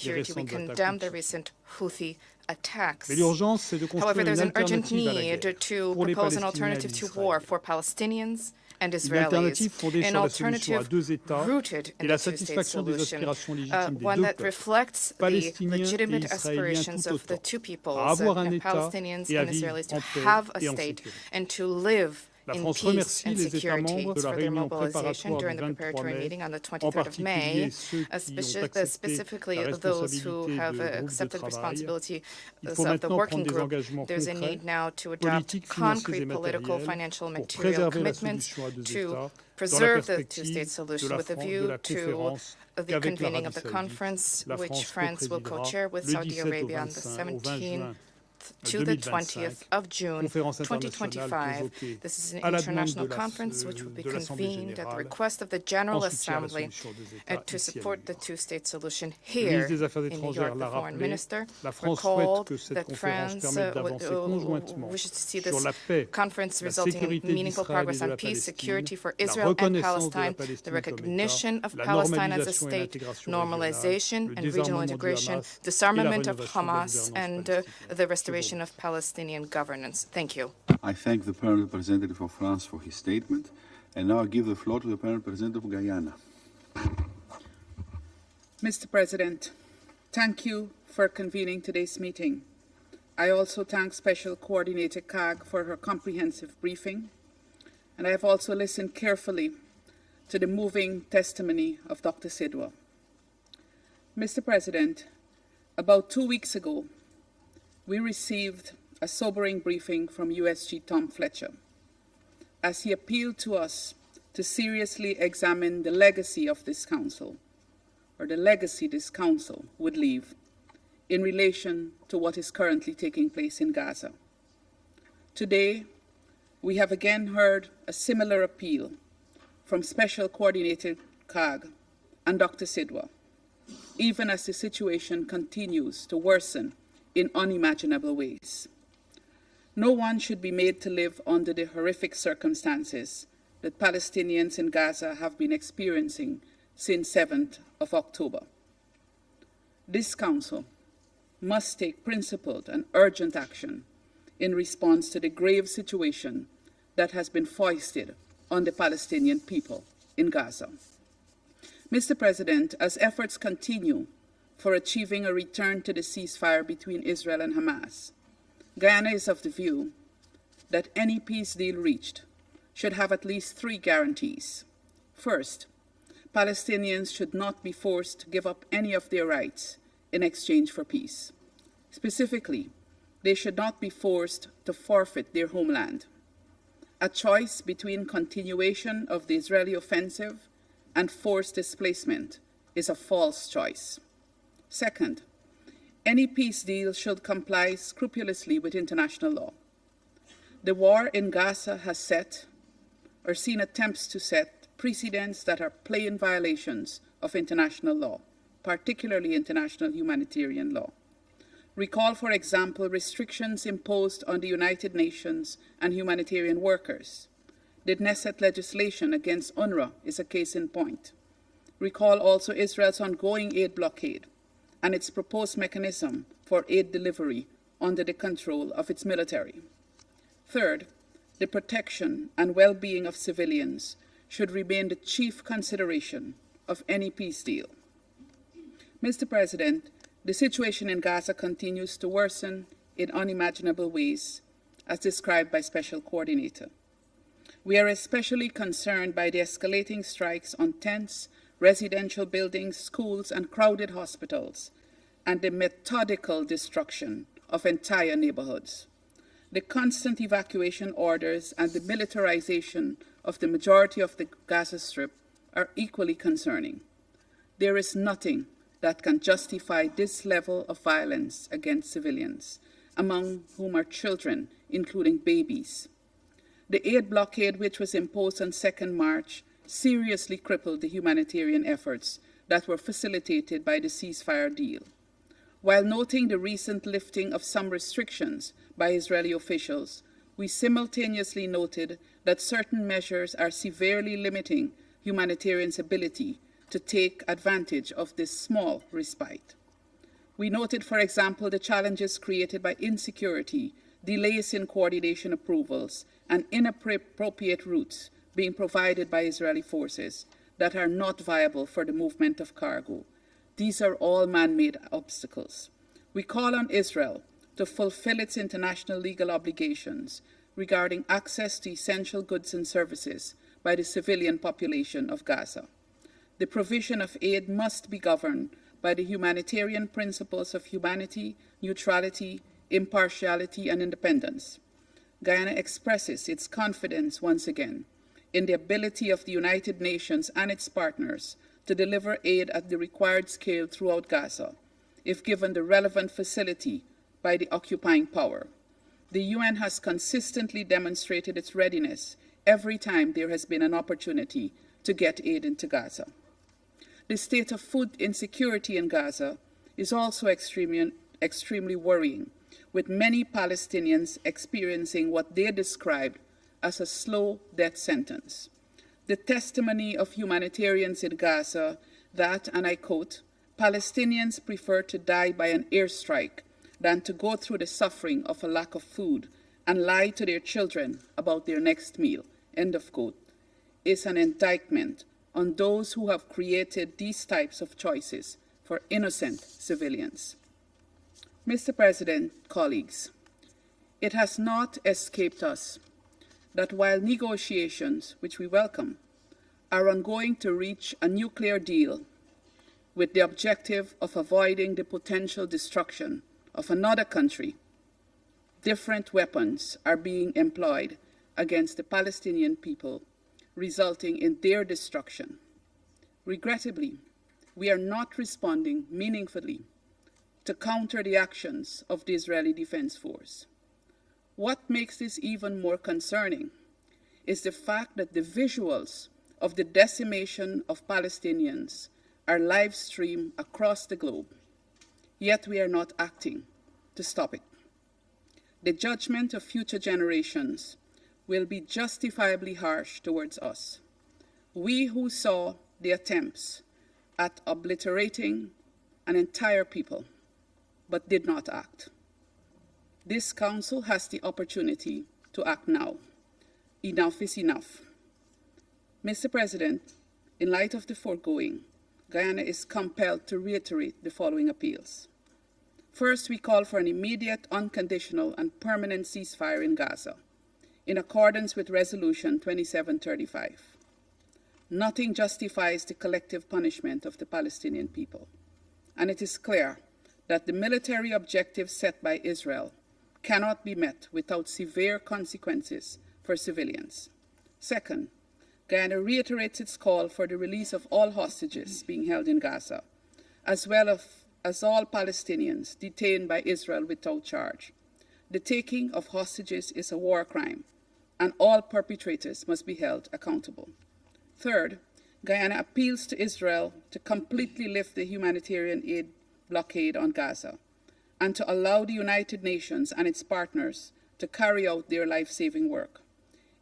security. We récentes condemn the attaques. recent Houthi attacks. Mais l'urgence, c'est de However, construire there's une an urgent alternative à la need guerre to pour les propose an Palestiniens et alternative to war l'Israël. for Palestinians and Une alternative Israelis, fondée an sur la solution à alternative deux États rooted et in la the two-state satisfaction des solution, aspirations légitimes des one deux that peuples, reflects the palestiniens et legitimate israéliens aspirations tout of the autant, two à peoples, avoir un État Palestinians et à and vivre Israelis, to en paix have a et en state sécurité. and to live La in France peace remercie and les États security membres de la for their réunion mobilization préparatoire during du the 23 preparatory mai, meeting on the en 23rd of May, particulier ceux qui ont accepté specifically la those who responsabilité have de groupe de accepted travail. responsibility Il faut of the maintenant working prendre des group. engagements There's a concrets, need now to adopt politiques, financiers et concrete political, matériels financial, pour material préserver la commitments solution à deux to États dans la preserve the perspective two-state de solution la, with a de view la to conférence the qu'avec convening l'Arabie of the saoudite, conference la which France France will co-présidera co-chair with le Saudi 17 au Arabia on the 25 au 20 17th juin to the 2025, 20th of June conférence internationale 2025. convoquée This is an à la demande international de conference which will be l'Assemblée convened at the générale request of the General en soutien à la Assembly solution aux deux États to ici à New support the York. two-state solution Le here ministre des Affaires in New étrangères York. The l'a foreign rappelé, minister la France souhaite recalled que cette that conférence France permette d'avancer conjointement wishes to see sur this la paix, conference la resulting in sécurité meaningful d'Israël et progress de on la peace, Palestine, security for la Israel and reconnaissance de la Palestine, the Palestine comme État, recognition of la Palestine as a normalisation et state, l'intégration normalization régionale, le and regional désarmement du integration, Hamas et la disarmament of rénovation de la Hamas, gouvernance and palestinienne. the restoration of Palestinian governance. Thank you. I thank the Permanent Representative of France for his statement, and now I give the floor to the Permanent Representative of Guyana. Mr. President, thank you for convening today's meeting. I also thank Special Coordinator Kaag for her comprehensive briefing, and I have also listened carefully to the moving testimony of Dr. Sidhwa. Mr. President, about 2 weeks ago, we received a sobering briefing from USG Tom Fletcher as he appealed to us to seriously examine the legacy of this council, or the legacy this council would leave in relation to what is currently taking place in Gaza. Today, we have again heard a similar appeal from Special Coordinator Kaag and Dr. Sidhwa, even as the situation continues to worsen in unimaginable ways. No one should be made to live under the horrific circumstances that Palestinians in Gaza have been experiencing since 7th of October. This Council must take principled and urgent action in response to the grave situation that has been foisted on the Palestinian people in Gaza. Mr. President, as efforts continue for achieving a return to the ceasefire between Israel and Hamas, Guyana is of the view that any peace deal reached should have at least 3 guarantees. First, Palestinians should not be forced to give up any of their rights in exchange for peace. Specifically, they should not be forced to forfeit their homeland. A choice between continuation of the Israeli offensive and forced displacement is a false choice. Second, any peace deal should comply scrupulously with international law. The war in Gaza has set, or seen attempts to set, precedents that are plain violations of international law, particularly international humanitarian law. Recall, for example, restrictions imposed on the United Nations and humanitarian workers. The Knesset legislation against UNRWA is a case in point. Recall also Israel's ongoing aid blockade and its proposed mechanism for aid delivery under the control of its military. Third, the protection and well-being of civilians should remain the chief consideration of any peace deal. Mr. President, the situation in Gaza continues to worsen in unimaginable ways, as described by Special Coordinator. We are especially concerned by the escalating strikes on tents, residential buildings, schools, and crowded hospitals, and the methodical destruction of entire neighborhoods. The constant evacuation orders and the militarization of the majority of the Gaza Strip are equally concerning. There is nothing that can justify this level of violence against civilians, among whom are children, including babies. The aid blockade, which was imposed on 2nd March, seriously crippled the humanitarian efforts that were facilitated by the ceasefire deal. While noting the recent lifting of some restrictions by Israeli officials, we simultaneously noted that certain measures are severely limiting humanitarians' ability to take advantage of this small respite. We noted, for example, the challenges created by insecurity, delays in coordination approvals, and inappropriate routes being provided by Israeli forces that are not viable for the movement of cargo. These are all man-made obstacles. We call on Israel to fulfill its international legal obligations regarding access to essential goods and services by the civilian population of Gaza. The provision of aid must be governed by the humanitarian principles of humanity, neutrality, impartiality, and independence. Guyana expresses its confidence once again in the ability of the United Nations and its partners to deliver aid at the required scale throughout Gaza, if given the relevant facility by the occupying power. The UN has consistently demonstrated its readiness every time there has been an opportunity to get aid into Gaza. The state of food insecurity in Gaza is also extremely worrying, with many Palestinians experiencing what they described as a slow death sentence. The testimony of humanitarians in Gaza that, and I quote, Palestinians prefer to die by an airstrike than to go through the suffering of a lack of food and lie to their children about their next meal, end of quote, is an indictment on those who have created these types of choices for innocent civilians. Mr. President, colleagues, it has not escaped us that while negotiations, which we welcome, are ongoing to reach a nuclear deal with the objective of avoiding the potential destruction of another country, different weapons are being employed against the Palestinian people, resulting in their destruction. Regrettably, we are not responding meaningfully to counter the actions of the Israeli Defense Force. What makes this even more concerning is the fact that the visuals of the decimation of Palestinians are live streamed across the globe, yet we are not acting to stop it. The judgment of future generations will be justifiably harsh towards us. We who saw the attempts at obliterating an entire people, but did not act. This Council has the opportunity to act now. Enough is enough. Mr. President, in light of the foregoing, Guyana is compelled to reiterate the following appeals. First, we call for an immediate, unconditional, and permanent ceasefire in Gaza, in accordance with Resolution 2735. Nothing justifies the collective punishment of the Palestinian people, and it is clear that the military objectives set by Israel cannot be met without severe consequences for civilians. Second, Guyana reiterates its call for the release of all hostages being held in Gaza, as well as all Palestinians detained by Israel without charge. The taking of hostages is a war crime, and all perpetrators must be held accountable. Third, Guyana appeals to Israel to completely lift the humanitarian aid blockade on Gaza and to allow the United Nations and its partners to carry out their life-saving work.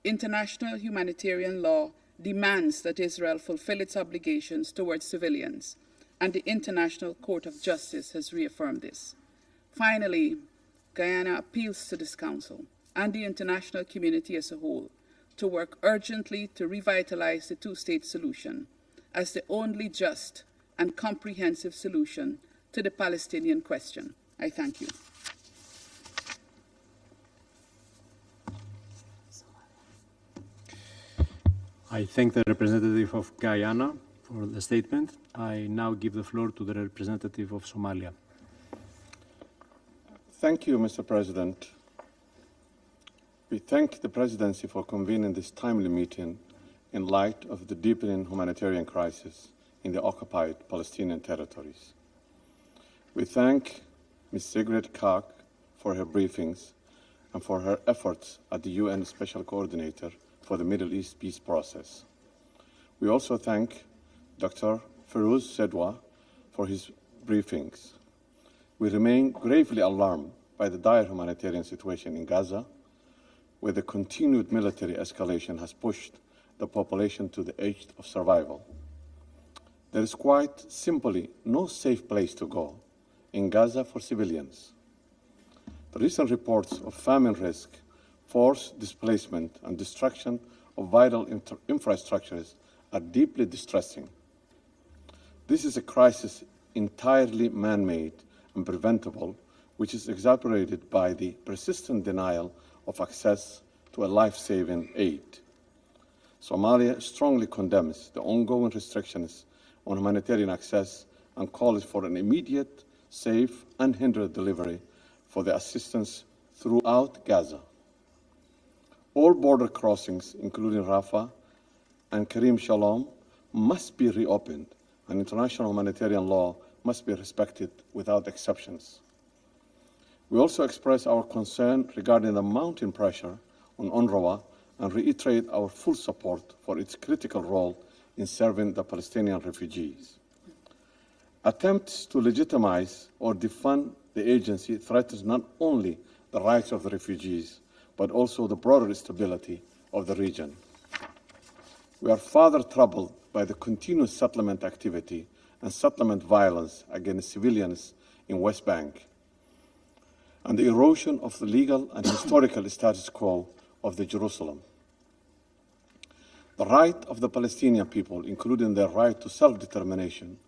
International humanitarian law demands that Israel fulfill its obligations towards civilians, and the International Court of Justice has reaffirmed this. Finally, Guyana appeals to this Council and the international community as a whole to work urgently to revitalize the two-state solution as the only just and comprehensive solution to the Palestinian question. I thank you. I thank the representative of Guyana for the statement. I now give the floor to the representative of Somalia. Thank you, Mr. President. We thank the Presidency for convening this timely meeting in light of the deepening humanitarian crisis in the occupied Palestinian territories. We thank Ms. Sigrid Kaag for her briefings and for her efforts as the UN Special Coordinator for the Middle East peace process. We also thank Dr. Feroze Sidhwa for his briefings. We remain gravely alarmed by the dire humanitarian situation in Gaza, where the continued military escalation has pushed the population to the edge of survival. There is quite simply no safe place to go in Gaza for civilians. The recent reports of famine risk, forced displacement, and destruction of vital infrastructures are deeply distressing. This is a crisis entirely man-made and preventable, which is exacerbated by the persistent denial of access to a life-saving aid. Somalia strongly condemns the ongoing restrictions on humanitarian access and calls for an immediate, safe, unhindered delivery for the assistance throughout Gaza. All border crossings, including Rafah and Karim Shalom, must be reopened, and international humanitarian law must be respected without exceptions. We also express our concern regarding the mounting pressure on UNRWA and reiterate our full support for its critical role in serving the Palestinian refugees. Attempts to legitimize or defund the agency threatens not only the rights of the refugees, but also the broader stability of the region. We are further troubled by the continuous settlement activity and settlement violence against civilians in West Bank, and the erosion of the legal and historical status quo of the Jerusalem. The right of the Palestinian people, including their right to self-determination,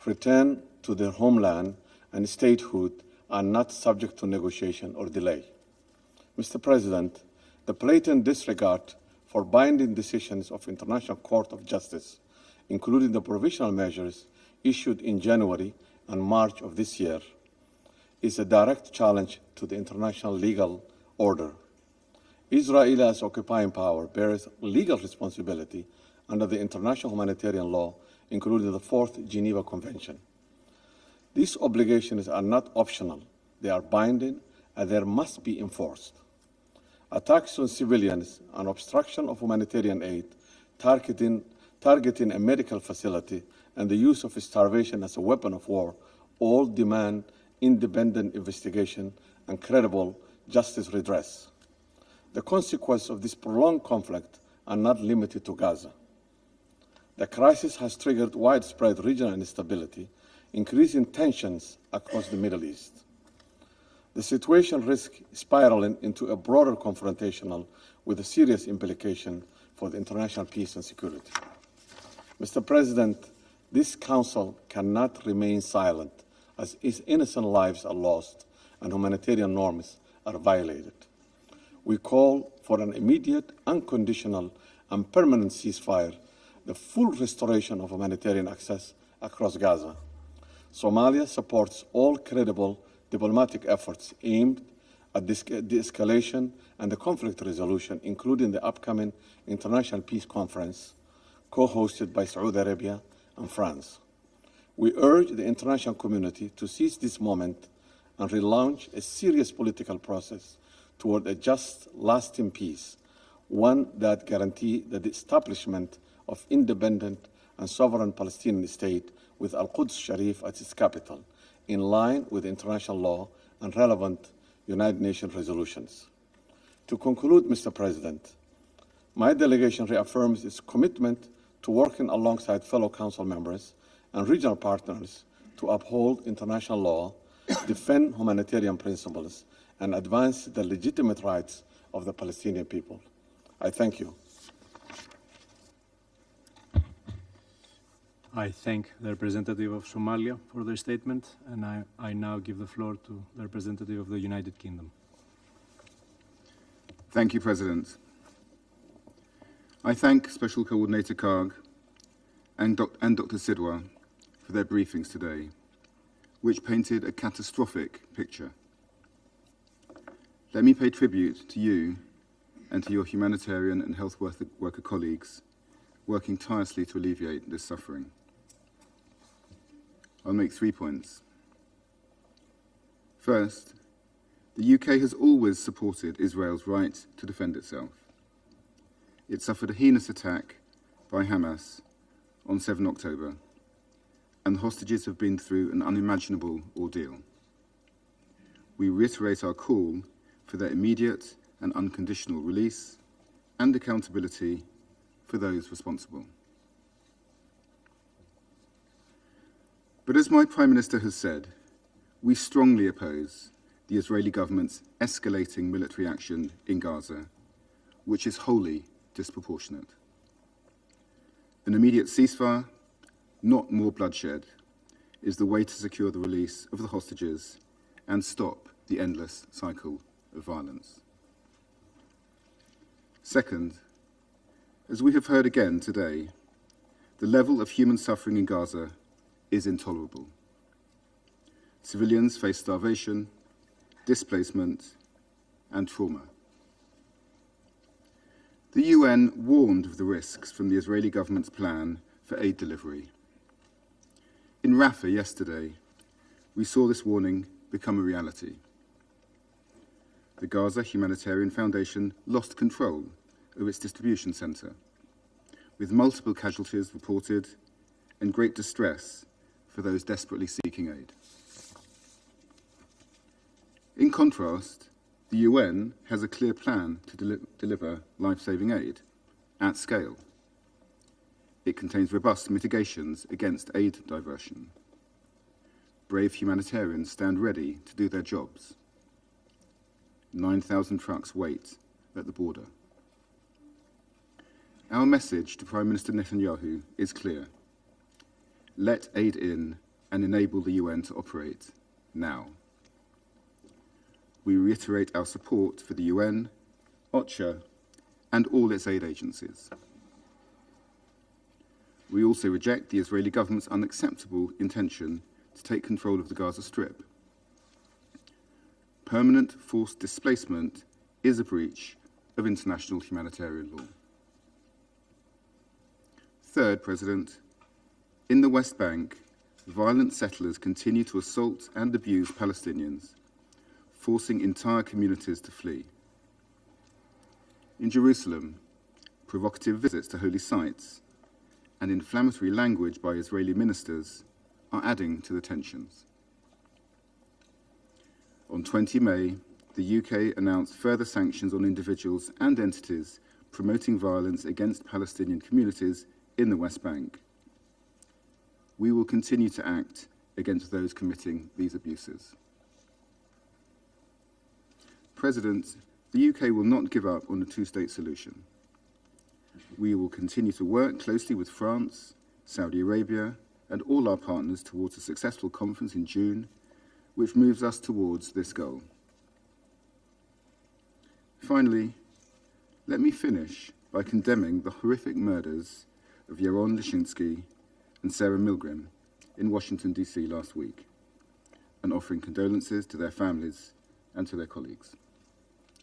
return to their homeland and statehood, are not subject to negotiation or delay. Mr. President, the blatant disregard for binding decisions of International Court of Justice, including the provisional measures issued in January and March of this year, is a direct challenge to the international legal order. Israel, as occupying power, bears legal responsibility under the international humanitarian law, including the Fourth Geneva Convention. These obligations are not optional. They are binding, and they must be enforced. Attacks on civilians and obstruction of humanitarian aid, targeting a medical facility, and the use of starvation as a weapon of war all demand independent investigation and credible justice redress. The consequences of this prolonged conflict are not limited to Gaza. The crisis has triggered widespread regional instability, increasing tensions across the Middle East. The situation risks spiraling into a broader confrontation with a serious implication for the international peace and security. Mr. President, this Council cannot remain silent as innocent lives are lost and humanitarian norms are violated. We call for an immediate, unconditional, and permanent ceasefire, the full restoration of humanitarian access across Gaza. Somalia supports all credible diplomatic efforts aimed at the escalation and the conflict resolution, including the upcoming International Peace Conference, co-hosted by Saudi Arabia and France. We urge the international community to seize this moment and relaunch a serious political process toward a just, lasting peace, one that guarantees the establishment of independent and sovereign Palestinian state with Al-Quds Sharif as its capital, in line with international law and relevant United Nations resolutions. To conclude, Mr. President, my delegation reaffirms its commitment to working alongside fellow Council members and regional partners to uphold international law, defend humanitarian principles, and advance the legitimate rights of the Palestinian people. I thank you. I thank the representative of Somalia for their statement, and I now give the floor to the representative of the United Kingdom. Thank you, President. I thank Special Coordinator Kaag and Dr. Sidhwa for their briefings today, which painted a catastrophic picture. Let me pay tribute to you and to your humanitarian and health worker colleagues working tirelessly to alleviate this suffering. I'll make 3 points. First, the UK has always supported Israel's right to defend itself. It suffered a heinous attack by Hamas on 7 October, and the hostages have been through an unimaginable ordeal. We reiterate our call for their immediate and unconditional release and accountability for those responsible. But as my Prime Minister has said, we strongly oppose the Israeli government's escalating military action in Gaza, which is wholly disproportionate. An immediate ceasefire, not more bloodshed, is the way to secure the release of the hostages and stop the endless cycle of violence. Second, as we have heard again today, the level of human suffering in Gaza is intolerable. Civilians face starvation, displacement, and trauma. The UN warned of the risks from the Israeli government's plan for aid delivery. In Rafah yesterday, we saw this warning become a reality. The Gaza Humanitarian Foundation lost control of its distribution centre, with multiple casualties reported and great distress for those desperately seeking aid. In contrast, the UN has a clear plan to deliver life-saving aid at scale. It contains robust mitigations against aid diversion. Brave humanitarians stand ready to do their jobs. 9,000 trucks wait at the border. Our message to Prime Minister Netanyahu is clear. Let aid in and enable the UN to operate now. We reiterate our support for the UN, OCHA, and all its aid agencies. We also reject the Israeli government's unacceptable intention to take control of the Gaza Strip. Permanent forced displacement is a breach of international humanitarian law. Third, President, in the West Bank, violent settlers continue to assault and abuse Palestinians, forcing entire communities to flee. In Jerusalem, provocative visits to holy sites and inflammatory language by Israeli ministers are adding to the tensions. On 20 May, the UK announced further sanctions on individuals and entities promoting violence against Palestinian communities in the West Bank. We will continue to act against those committing these abuses. President, the UK will not give up on a two-state solution. We will continue to work closely with France, Saudi Arabia, and all our partners towards a successful conference in June, which moves us towards this goal. Finally, let me finish by condemning the horrific murders of Yaron Lishinsky and Sarah Milgram in Washington, D.C. last week, and offering condolences to their families and to their colleagues.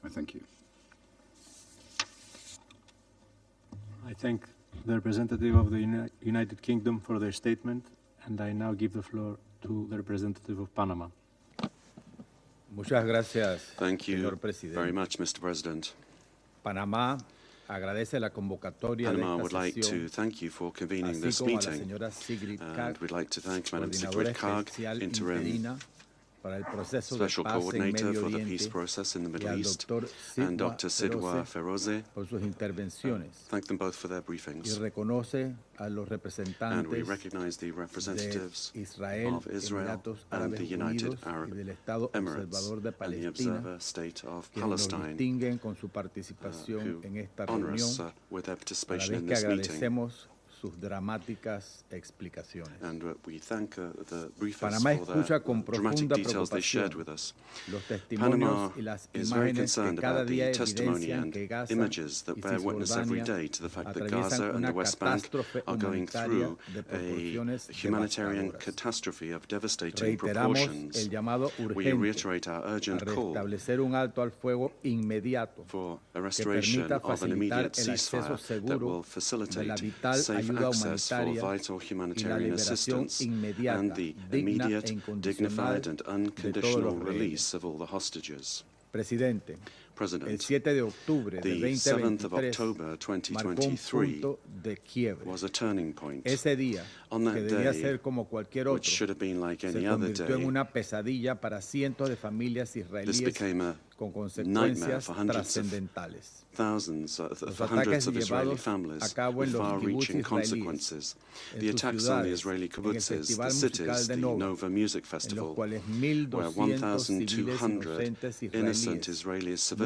I thank you. I thank the representative of the United Kingdom for their statement, and I now give the floor to the representative of Panama. Muchas gracias, Thank you señor presidente. very much, Mr. President. Panamá agradece la convocatoria de Panama esta would like to sesión, thank you for convening así this como a la meeting, señora Sigrid and Kaag, we'd like to thank Madam coordinadora Sigrid Kaag, especial interim interina para el proceso de Special paz en Coordinator Medio for the Oriente, peace process in the y Middle al East, doctor and Dr. Sidhwa Feroze. por sus intervenciones, Thank them both for their y briefings. reconoce a los And we representantes recognize the representatives de Israel, of Israel Emiratos and Árabes the United Unidos Arab y del Estado Emirates Observador de and the Palestina, Observer State of quienes nos Palestine, distinguen con su participación en esta honor us reunión, with their a la participation vez in que this meeting. agradecemos sus dramáticas explicaciones. And we thank the briefers Panamá for escucha the con dramatic profunda details they shared preocupación with us. los Panama testimonios y las is very imágenes que concerned cada about día the testimony evidencian and que Gaza images that y bear witness every Cisjordania day to the fact that Gaza atraviesan and una the West Bank catástrofe are going humanitaria through de a proporciones humanitarian devastadoras. catastrophe of devastating Reiteramos proportions. el llamado We urgente reiterate our a urgent call restablecer un alto al fuego inmediato for a que restoration permita of an facilitar immediate el acceso ceasefire that seguro will de facilitate la vital safe ayuda access for humanitaria vital y la humanitarian liberación assistance inmediata, and the digna e immediate, incondicional dignified and de todos unconditional los release of all the hostages. Presidente, el President, 7 de octubre de the 7th of 2023 October marcó un 2023 punto de quiebre. was a turning point. Ese día, On que that debía day, ser como cualquier which otro, should have been like se any other convirtió en day, una pesadilla para cientos de familias this israelíes became a con nightmare consecuencias for hundreds of trascendentales. thousands, Los for hundreds ataques of Israeli llevados a families cabo with en los far-reaching kibbutz consequences. en The sus attacks on the ciudades, Israeli en el kibbutzes, Festival the Musical cities, de the Nova, Nova Music en los Festival, cuales where 1,200 civiles 1,200 inocentes innocent israelíes Israeli murieron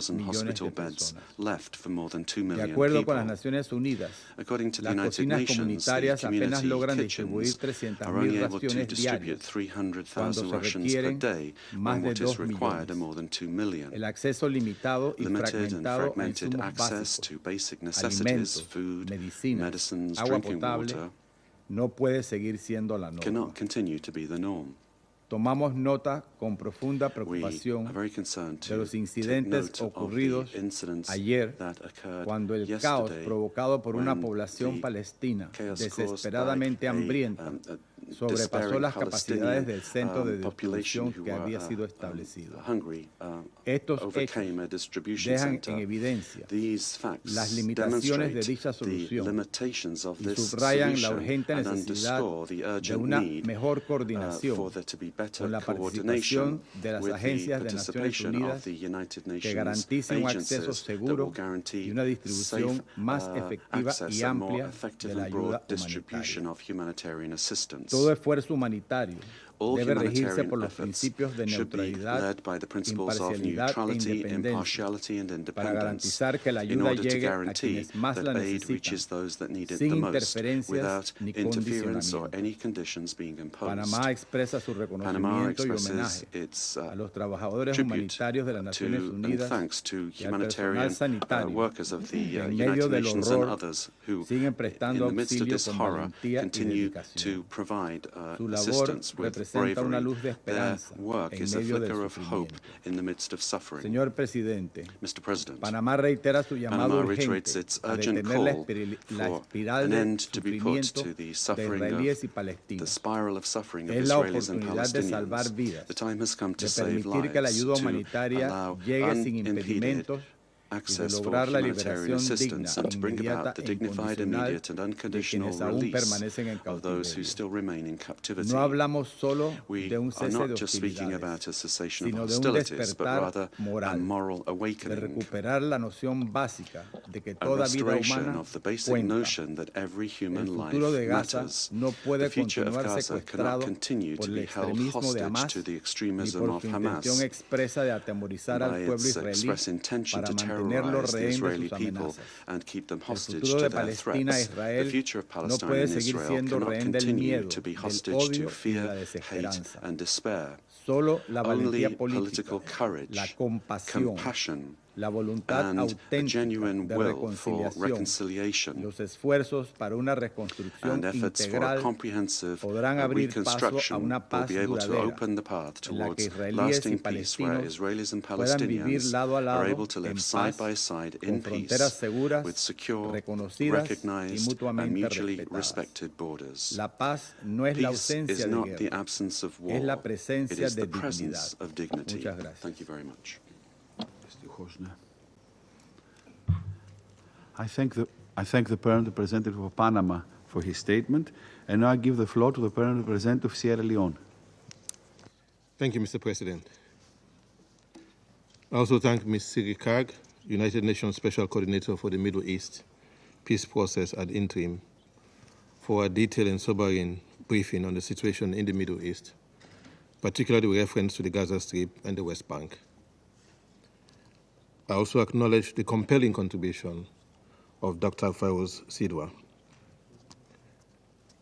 300,000 millones hospital de beds personas. left for more than 2 De million acuerdo con las people. Naciones Unidas, According to the las United cocinas Nations, the comunitarias apenas community logran distribuir kitchens are only 300.000 able to raciones distribute diarias, cuando 300,000 se rations per requieren day más when de what is 2 required are millones. more than 2 million. El acceso limitado y Limited and fragmentado a fragmented insumos access básicos, to basic necessities, alimentos, food, medicinas, medicines, agua drinking potable, water, no puede seguir siendo la norma. cannot continue to be the norm. Tomamos nota con profunda preocupación de los incidentes ocurridos ayer cuando el caos provocado por una población palestina desesperadamente hambrienta sobrepasó las capacidades del centro de distribución que había sido establecido. Estos hechos dejan en evidencia las limitaciones de dicha solución y subrayan la urgente necesidad de una mejor coordinación con la participación de las agencias de Naciones Unidas que garanticen un acceso seguro y una distribución más efectiva y amplia de la ayuda humanitaria. Todo esfuerzo humanitario debe regirse por los principios de neutralidad, imparcialidad e independencia para garantizar que la ayuda llegue a quienes más la necesitan, sin interferencias ni condicionamiento. Panamá expresa su reconocimiento y homenaje a los trabajadores humanitarios de las Naciones Unidas y al personal sanitario que en medio del horror siguen prestando auxilio con valentía y dedicación. Su labor representa una luz de esperanza en medio del sufrimiento. Señor Presidente, Panamá reitera su llamado urgente a detener la espiral de sufrimiento de israelíes y palestinos. Es la oportunidad de salvar vidas, de permitir que la ayuda humanitaria llegue sin impedimentos y de lograr la liberación digna, inmediata e incondicional de quienes aún permanecen en cautiverio. No hablamos solo de un cese de hostilidades, sino de un despertar moral, de recuperar la noción básica de que toda vida humana cuenta. El futuro de Gaza no puede continuar secuestrado por el extremismo de Hamas ni por su intención expresa de atemorizar al pueblo israelí para mantenerlo rehén de sus amenazas. El futuro de Palestina e Israel no puede seguir siendo rehén del miedo, del odio y de la desesperanza. Solo la valentía política, la compasión, la voluntad auténtica de reconciliación, los esfuerzos para una reconstrucción integral podrán abrir paso a una paz duradera en la que israelíes y palestinos puedan vivir lado a lado en paz, con fronteras seguras, reconocidas y mutuamente respetadas. La paz no es la ausencia de guerra, es la presencia de dignidad. Muchas gracias. I thank the Permanent Representative of Panama for his statement, and now I give the floor to the Permanent Representative of Sierra Leone. Thank you, Mr. President. I also thank Ms. Sigrid Kaag, United Nations Special Coordinator for the Middle East Peace Process ad interim, for a detailed and sobering briefing on the situation in the Middle East, particularly with reference to the Gaza Strip and the West Bank. I also acknowledge the compelling contribution of Dr. Feroze Sidhwa.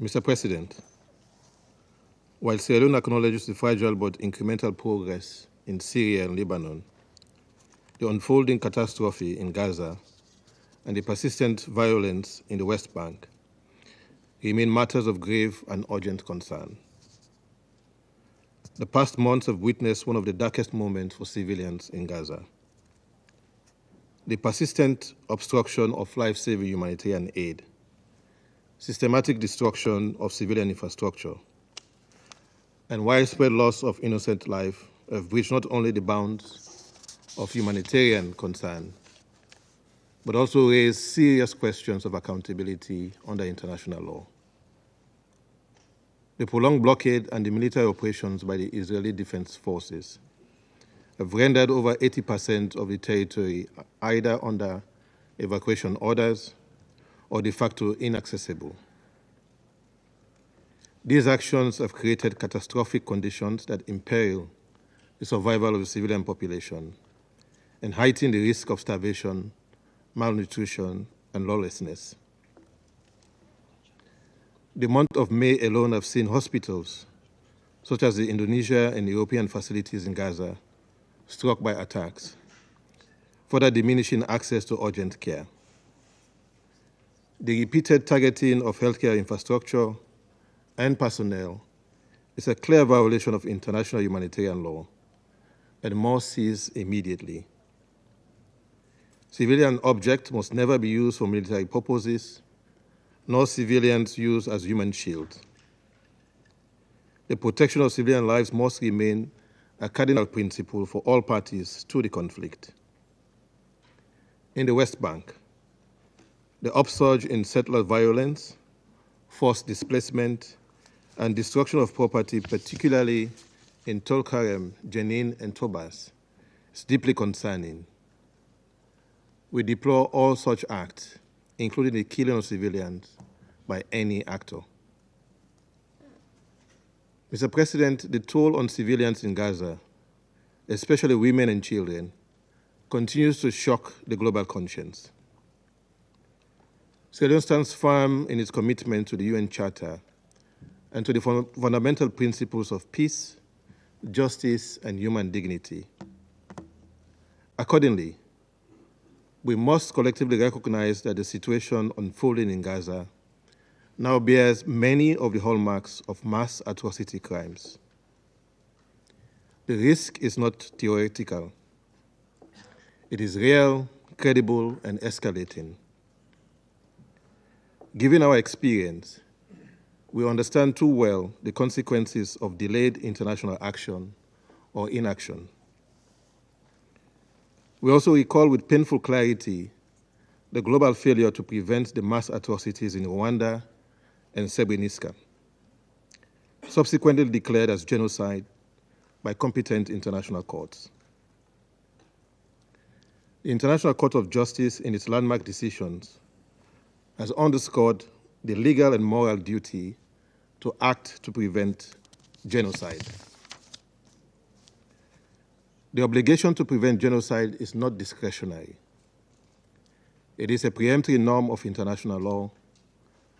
Mr. President, while Sierra Leone acknowledges the fragile but incremental progress in Syria and Lebanon, the unfolding catastrophe in Gaza and the persistent violence in the West Bank remain matters of grave and urgent concern. The past months have witnessed one of the darkest moments for civilians in Gaza. The persistent obstruction of life-saving humanitarian aid, systematic destruction of civilian infrastructure, and widespread loss of innocent life have breached not only the bounds of humanitarian concern, but also raised serious questions of accountability under international law. The prolonged blockade and the military operations by the Israeli Defense Forces have rendered over 80% of the territory either under evacuation orders or de facto inaccessible. These actions have created catastrophic conditions that imperil the survival of the civilian population and heighten the risk of starvation, malnutrition, and lawlessness. The month of May alone have seen hospitals, such as the Indonesia and European facilities in Gaza, struck by attacks, further diminishing access to urgent care. The repeated targeting of healthcare infrastructure and personnel is a clear violation of international humanitarian law and must cease immediately. Civilian objects must never be used for military purposes, nor civilians used as human shields. The protection of civilian lives must remain a cardinal principle for all parties to the conflict. In the West Bank, the upsurge in settler violence, forced displacement, and destruction of property, particularly in Tulkarem, Jenin, and Tobas, is deeply concerning. We deplore all such acts, including the killing of civilians by any actor. Mr. President, the toll on civilians in Gaza, especially women and children, continues to shock the global conscience. Sierra Leone stands firm in its commitment to the UN Charter and to the fundamental principles of peace, justice, and human dignity. Accordingly, we must collectively recognize that the situation unfolding in Gaza now bears many of the hallmarks of mass atrocity crimes. The risk is not theoretical. It is real, credible, and escalating. Given our experience, we understand too well the consequences of delayed international action or inaction. We also recall with painful clarity the global failure to prevent the mass atrocities in Rwanda and Srebrenica, subsequently declared as genocide by competent international courts. The International Court of Justice, in its landmark decisions, has underscored the legal and moral duty to act to prevent genocide. The obligation to prevent genocide is not discretionary. It is a preemptory norm of international law,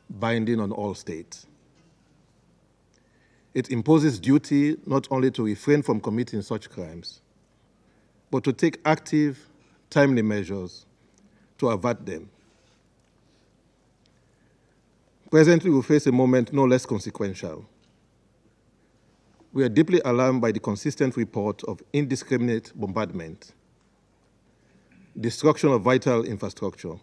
binding on all states. It imposes duty not only to refrain from committing such crimes, but to take active, timely measures to avert them. Presently, we face a moment no less consequential. We are deeply alarmed by the consistent report of indiscriminate bombardment, destruction of vital infrastructure,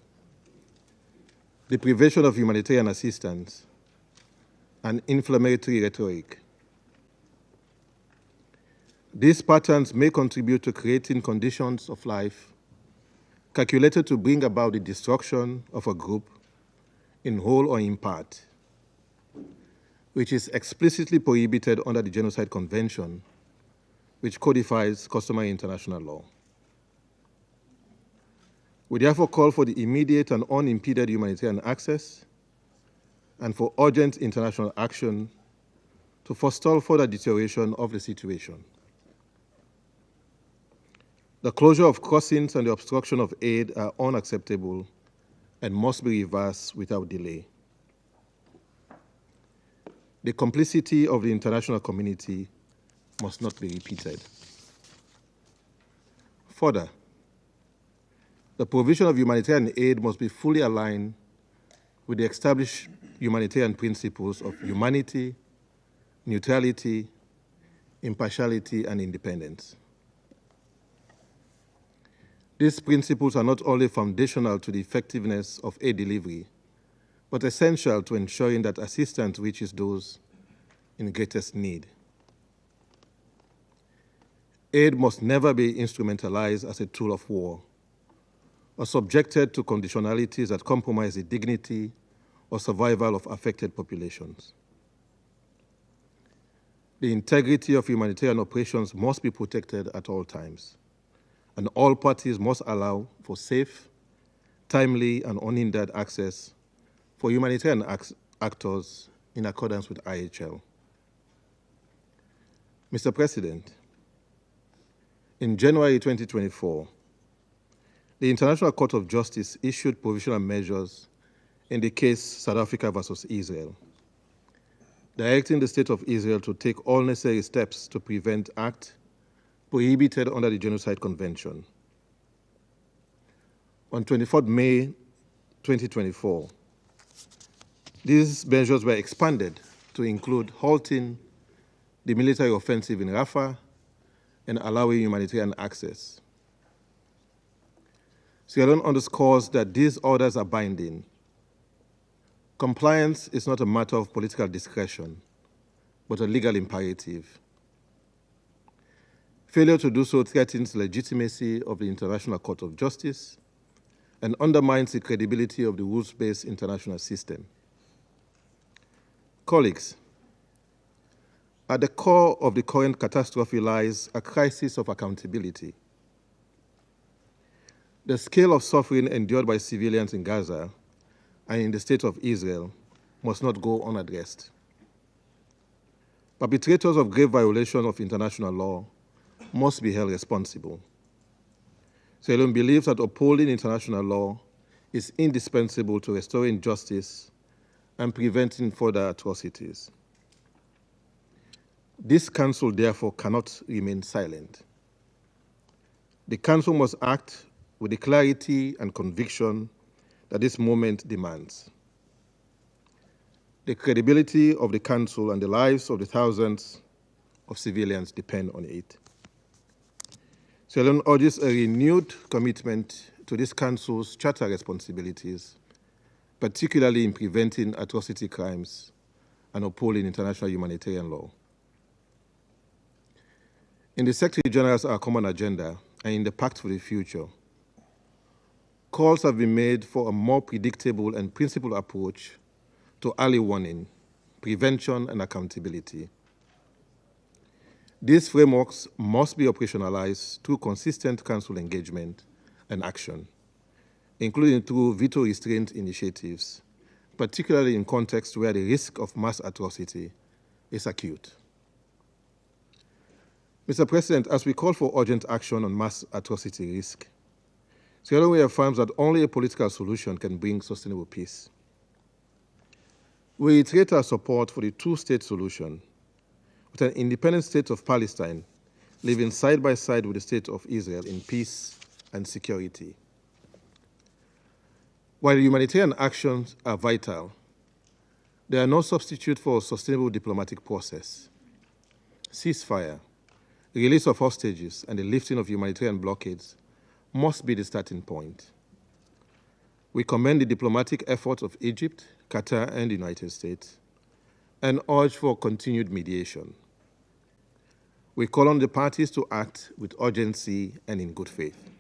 deprivation of humanitarian assistance, and inflammatory rhetoric. These patterns may contribute to creating conditions of life calculated to bring about the destruction of a group in whole or in part, which is explicitly prohibited under the Genocide Convention, which codifies customary international law. We therefore call for the immediate and unimpeded humanitarian access and for urgent international action to forestall further deterioration of the situation. The closure of crossings and the obstruction of aid are unacceptable and must be reversed without delay. The complicity of the international community must not be repeated. Further, the provision of humanitarian aid must be fully aligned with the established humanitarian principles of humanity, neutrality, impartiality, and independence. These principles are not only foundational to the effectiveness of aid delivery, but essential to ensuring that assistance reaches those in greatest need. Aid must never be instrumentalized as a tool of war or subjected to conditionalities that compromise the dignity or survival of affected populations. The integrity of humanitarian operations must be protected at all times, and all parties must allow for safe, timely, and unhindered access for humanitarian actors in accordance with IHL. Mr. President, in January 2024, the International Court of Justice issued provisional measures in the case South Africa versus Israel, directing the State of Israel to take all necessary steps to prevent acts prohibited under the Genocide Convention. On 24 May 2024, these measures were expanded to include halting the military offensive in Rafah, and allowing humanitarian access. Sierra Leone underscores that these orders are binding. Compliance is not a matter of political discretion, but a legal imperative. Failure to do so threatens the legitimacy of the International Court of Justice and undermines the credibility of the rules-based international system. Colleagues, at the core of the current catastrophe lies a crisis of accountability. The scale of suffering endured by civilians in Gaza and in the state of Israel must not go unaddressed. Perpetrators of grave violation of international law must be held responsible. Sierra Leone believes that upholding international law is indispensable to restoring justice and preventing further atrocities. This Council, therefore, cannot remain silent. The Council must act with the clarity and conviction that this moment demands. The credibility of the Council and the lives of the thousands of civilians depend on it. Sierra Leone urges a renewed commitment to this Council's charter responsibilities, particularly in preventing atrocity crimes and upholding international humanitarian law. In the Secretary General's Our Common Agenda and in the Pact for the Future, calls have been made for a more predictable and principled approach to early warning, prevention, and accountability. These frameworks must be operationalized through consistent Council engagement and action, including through veto restraint initiatives, particularly in contexts where the risk of mass atrocity is acute. Mr. President, as we call for urgent action on mass atrocity risk, Sierra Leone affirms that only a political solution can bring sustainable peace. We reiterate our support for the two-state solution, with an independent state of Palestine living side by side with the state of Israel in peace and security. While humanitarian actions are vital, they are no substitute for a sustainable diplomatic process. Ceasefire, release of hostages, and the lifting of humanitarian blockades must be the starting point. We commend the diplomatic efforts of Egypt, Qatar, and the United States, and urge for continued mediation. We call on the parties to act with urgency and in good faith.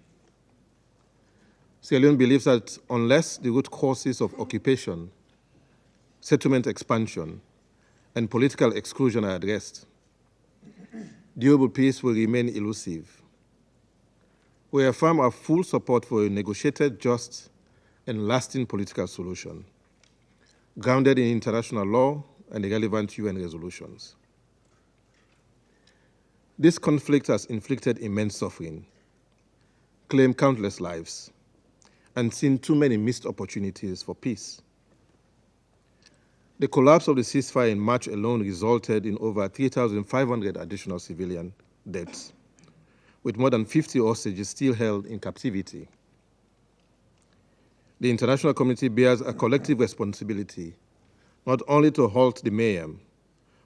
Sierra Leone believes that unless the root causes of occupation, settlement expansion, and political exclusion are addressed, durable peace will remain elusive. We affirm our full support for a negotiated, just, and lasting political solution, grounded in international law and the relevant UN resolutions. This conflict has inflicted immense suffering, claimed countless lives, and seen too many missed opportunities for peace. The collapse of the ceasefire in March alone resulted in over 3,500 additional civilian deaths, with more than 50 hostages still held in captivity. The international community bears a collective responsibility not only to halt the mayhem,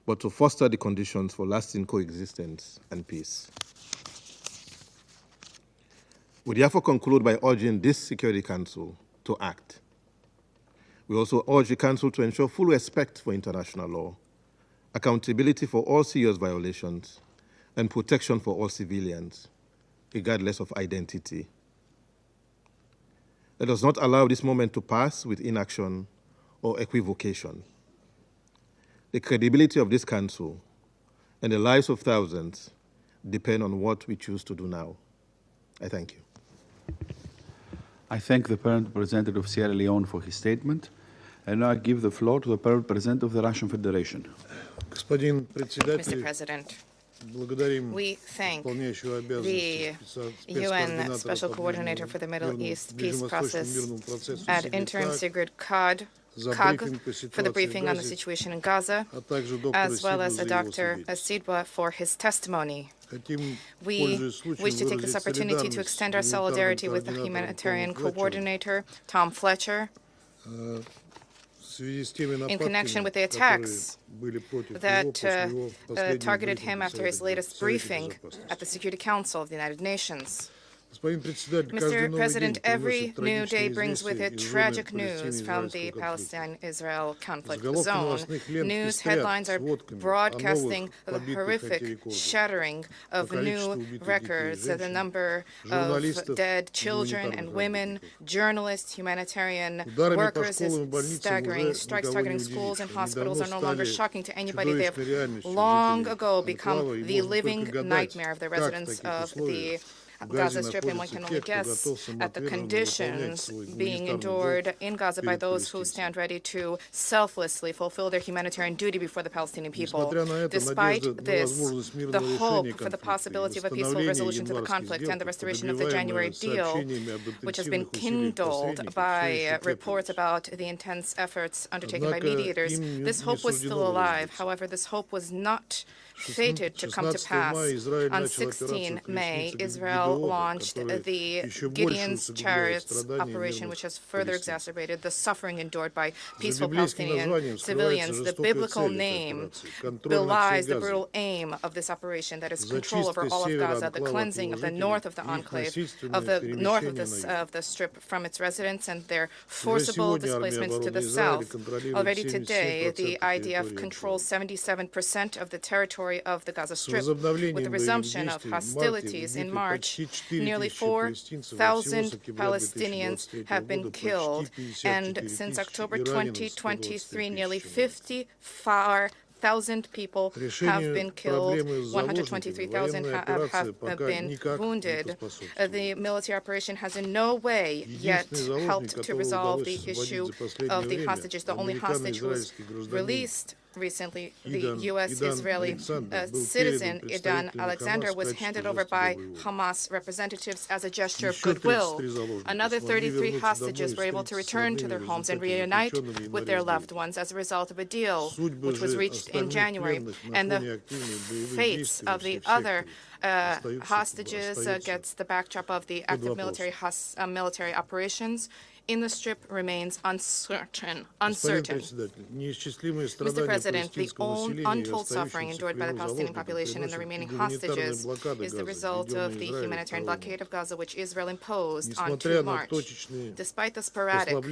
but to foster the conditions for lasting coexistence and peace. We therefore conclude by urging this Security Council to act. We also urge the Council to ensure full respect for international law, accountability for all serious violations, and protection for all civilians, regardless of identity. Let us not allow this moment to pass with inaction or equivocation. The credibility of this Council and the lives of thousands depend on what we choose to do now. I thank you. I thank the Permanent Representative of Sierra Leone for his statement, and now I give the floor to the Permanent Representative of the Russian Federation. Mr. President, we thank the UN Special Coordinator for the Middle East Peace Process ad interim Sigrid Kaag for the briefing on the situation in Gaza, as well as Dr. Sidhwa for his testimony. We wish to take this opportunity to extend our solidarity with the humanitarian coordinator, Tom Fletcher, in connection with the attacks that targeted him after his latest briefing at the Security Council of the United Nations. Mr. President, every new day brings with it tragic news from the Palestine-Israel conflict zone. News headlines are broadcasting the horrific shattering of new records, the number of dead children and women, journalists, humanitarian workers is staggering. Strikes targeting schools and hospitals are no longer shocking to anybody. They have long ago become the living nightmare of the residents of the Gaza Strip, and one can only guess at the conditions being endured in Gaza by those who stand ready to selflessly fulfill their humanitarian duty before the Palestinian people. Despite this, the hope for the possibility of a peaceful resolution to the conflict and the restoration of the January deal, which has been kindled by reports about the intense efforts undertaken by mediators, this hope was still alive. However, this hope was not fated to come to pass. On 16 May, Israel launched the Gideon's Chariots operation, which has further exacerbated the suffering endured by peaceful Palestinian civilians. The biblical name belies the brutal aim of this operation, that is control over all of Gaza, the cleansing of the north of the enclave, of the north of the Strip from its residents, and their forcible displacements to the south. Already today, the IDF controls 77% of the territory of the Gaza Strip. With the resumption of hostilities in March, nearly 4,000 Palestinians have been killed, and since October 2023, nearly 54,000 people have been killed, 123,000 have been wounded. The military operation has in no way yet helped to resolve the issue of the hostages. The only hostage who was released recently, the U.S.-Israeli citizen Idan Alexander, was handed over by Hamas representatives as a gesture of goodwill. Another 33 hostages were able to return to their homes and reunite with their loved ones as a result of a deal which was reached in January. And the fates of the other hostages gets the backdrop of the active military operations in the Strip remains uncertain. Mr. President, the untold suffering endured by the Palestinian population and the remaining hostages is the result of the humanitarian blockade of Gaza, which Israel imposed on 2 March. Despite the sporadic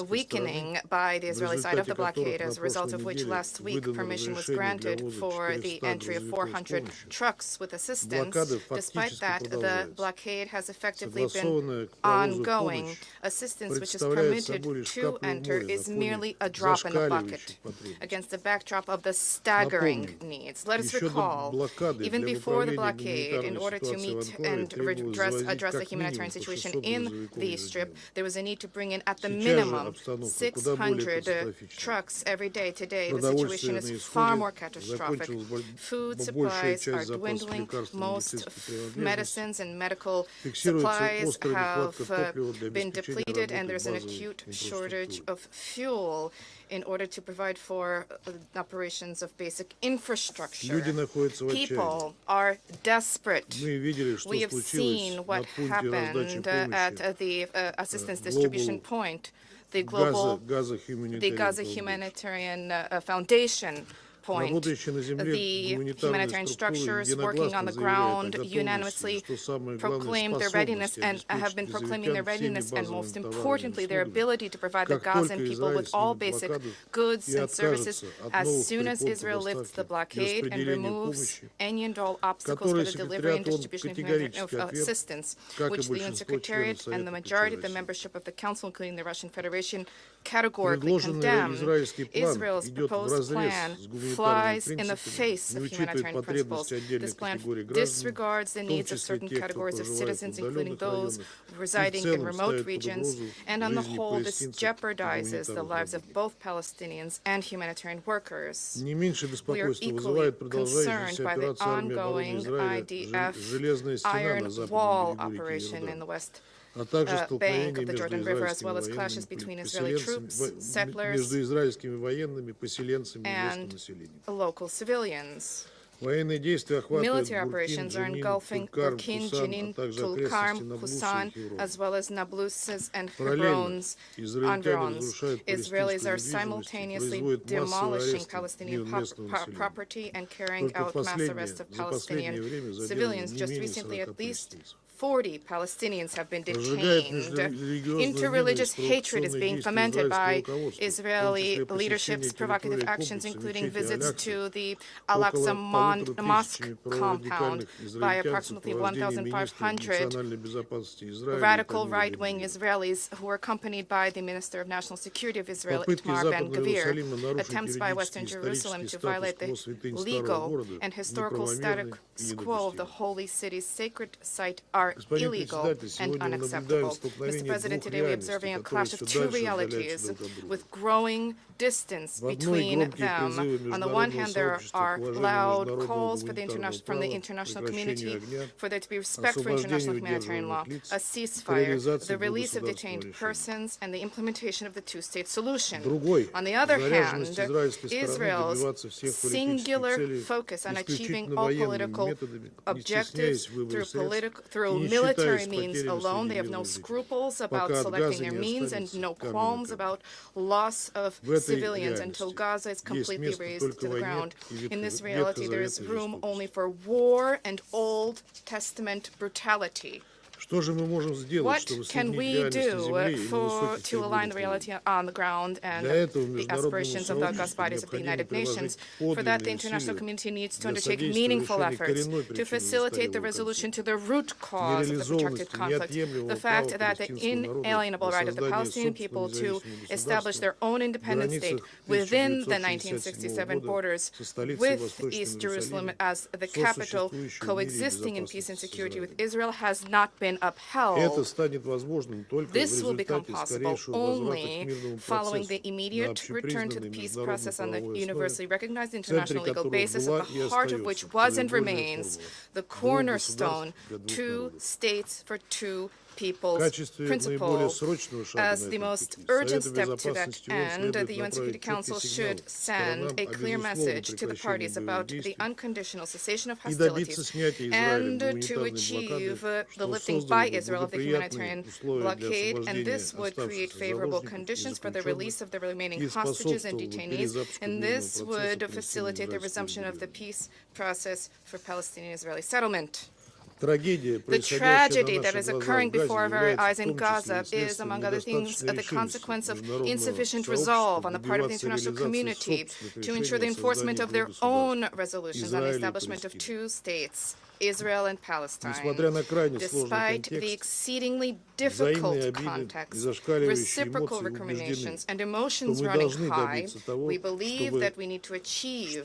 weakening by the Israeli side of the blockade, as a result of which last week permission was granted for the entry of 400 trucks with assistance, despite that, the blockade has effectively been ongoing. Assistance which is permitted to enter is merely a drop in the bucket against the backdrop of the staggering needs. Let us recall, even before the blockade, in order to meet and address the humanitarian situation in the Strip, there was a need to bring in at the minimum 600 trucks every day. Today, the situation is far more catastrophic. Food supplies are dwindling. Most medicines and medical supplies have been depleted, and there's an acute shortage of fuel in order to provide for operations of basic infrastructure. People are desperate. We have seen what happened at the assistance distribution point, the Gaza Humanitarian Foundation point. The humanitarian structures working on the ground unanimously proclaimed their readiness and have been proclaiming their readiness, and most importantly, their ability to provide the Gazan people with all basic goods and services as soon as Israel lifts the blockade and removes any and all obstacles for the delivery and distribution of humanitarian assistance, which the UN Secretariat and the majority of the membership of the Council, including the Russian Federation, categorically condemn. Israel's proposed plan flies in the face of humanitarian principles. This plan disregards the needs of certain categories of citizens, including those residing in remote regions, and on the whole, this jeopardizes the lives of both Palestinians and humanitarian workers. We are equally concerned by the ongoing IDF Iron Wall operation in the West bank of the Jordan River, as well as clashes between Israeli troops, settlers, and local civilians. Military operations are engulfing Burkina, Jenin, Tulkarm, Husan, as well as Nablus's and Hebron's environs. Israelis are simultaneously demolishing Palestinian property and carrying out mass arrests of Palestinian civilians. Just recently, at least 40 Palestinians have been detained. Interreligious hatred is being fomented by Israeli leadership's provocative actions, including visits to the Al-Aqsa Mosque compound by approximately 1,500 radical right-wing Israelis who were accompanied by the Minister of National Security of Israel, Itamar Ben-Gvir. Attempts by Western Jerusalem to violate the legal and historical status quo of the holy city's sacred site are illegal and unacceptable. Mr. President, today we are observing a clash of two realities with growing distance between them. On the one hand, there are loud calls for from the international community for there to be respect for international humanitarian law, a ceasefire, the release of detained persons, and the implementation of the two-state solution. On the other hand, Israel's singular focus on achieving all political objectives through military means alone. They have no scruples about selecting their means and no qualms about loss of civilians until Gaza is completely razed to the ground. In this reality, there is room only for war and Old Testament brutality. What can we do to align the reality on the ground and the aspirations of the august bodies of the United Nations? For that, the international community needs to undertake meaningful efforts to facilitate the resolution to the root cause of the protracted conflict, the fact that the inalienable right of the Palestinian people to establish their own independent state within the 1967 borders with East Jerusalem as the capital, coexisting in peace and security with Israel, has not been upheld. This will become possible only following the immediate return to the peace process on the universally recognized international legal basis, at the heart of which was and remains the cornerstone, 2 states for 2 people's principle. As the most urgent step to that end, the UN Security Council should send a clear message to the parties about the unconditional cessation of hostilities and to achieve the lifting by Israel of the humanitarian blockade, and this would create favorable conditions for the release of the remaining hostages and detainees, and this would facilitate the resumption of the peace process for Palestinian-Israeli settlement. The tragedy that is occurring before our very eyes in Gaza is, among other things, the consequence of insufficient resolve on the part of the international community to ensure the enforcement of their own resolutions on the establishment of 2 states, Israel and Palestine. Despite the exceedingly difficult context, reciprocal recriminations, and emotions running high, we believe that we need to achieve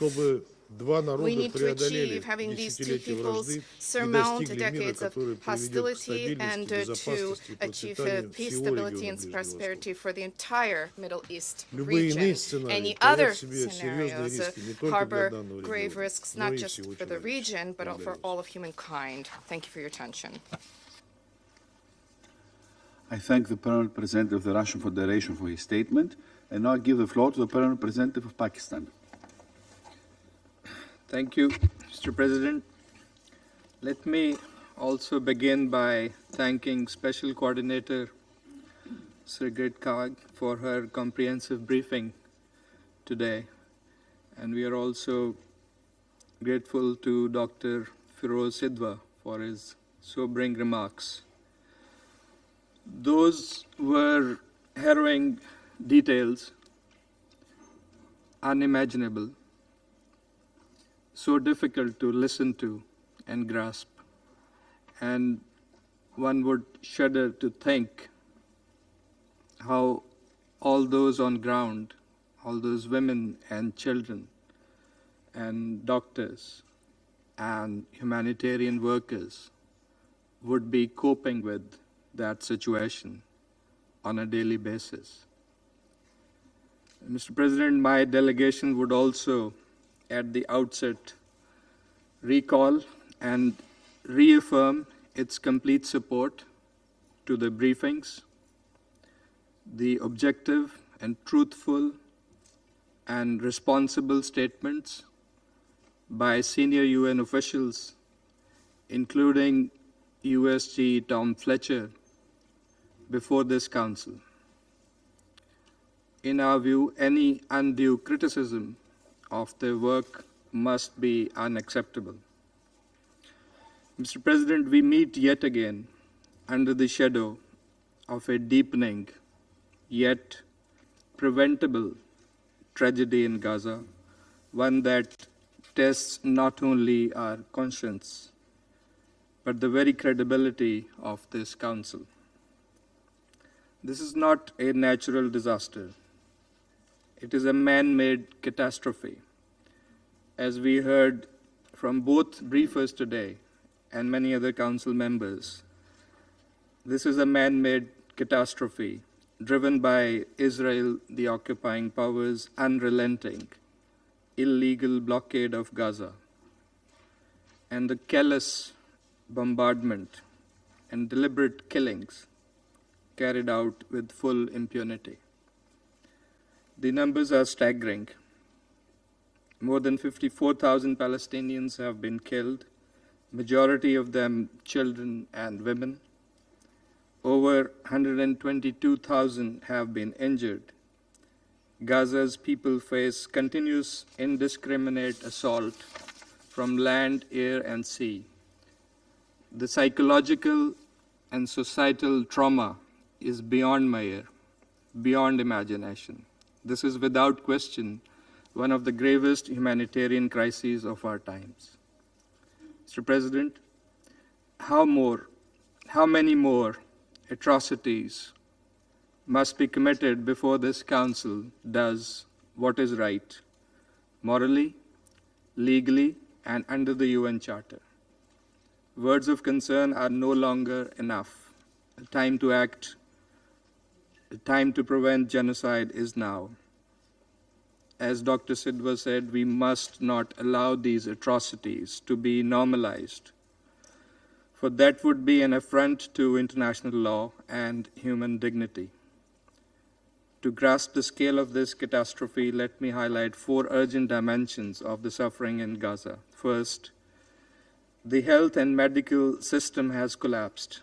having these 2 peoples surmount decades of hostility and to achieve peace, stability, and prosperity for the entire Middle East region. Any other scenarios harbor grave risks, not just for the region, but for all of humankind. Thank you for your attention. I thank the Permanent Representative of the Russian Federation for his statement, and now I give the floor to the Permanent Representative of Pakistan. Thank you, Mr. President. Let me also begin by thanking Special Coordinator Sigrid Kaag for her comprehensive briefing today. And we are also grateful to Dr. Feroze Sidhwa for his sobering remarks. Those were harrowing details, unimaginable, so difficult to listen to and grasp, and one would shudder to think how all those on ground, all those women and children and doctors and humanitarian workers would be coping with that situation on a daily basis. Mr. President, my delegation would also at the outset recall and reaffirm its complete support to the briefings, the objective and truthful and responsible statements by senior UN officials, including USG Tom Fletcher, before this Council. In our view, any undue criticism of their work must be unacceptable. Mr. President, we meet yet again under the shadow of a deepening yet preventable tragedy in Gaza, one that tests not only our conscience, but the very credibility of this Council. This is not a natural disaster. It is a man-made catastrophe. As we heard from both briefers today and many other Council members, this is a man-made catastrophe driven by Israel, the occupying powers' unrelenting, illegal blockade of Gaza, and the callous bombardment and deliberate killings carried out with full impunity. The numbers are staggering. More than 54,000 Palestinians have been killed, majority of them children and women. Over 122,000 have been injured. Gaza's people face continuous indiscriminate assault from land, air, and sea. The psychological and societal trauma is beyond measure, beyond imagination. This is without question one of the gravest humanitarian crises of our times. Mr. President, how many more atrocities must be committed before this Council does what is right, morally, legally, and under the UN Charter? Words of concern are no longer enough. The time to act, the time to prevent genocide is now. As Dr. Sidhwa said, we must not allow these atrocities to be normalized, for that would be an affront to international law and human dignity. To grasp the scale of this catastrophe, let me highlight 4 urgent dimensions of the suffering in Gaza. First, the health and medical system has collapsed.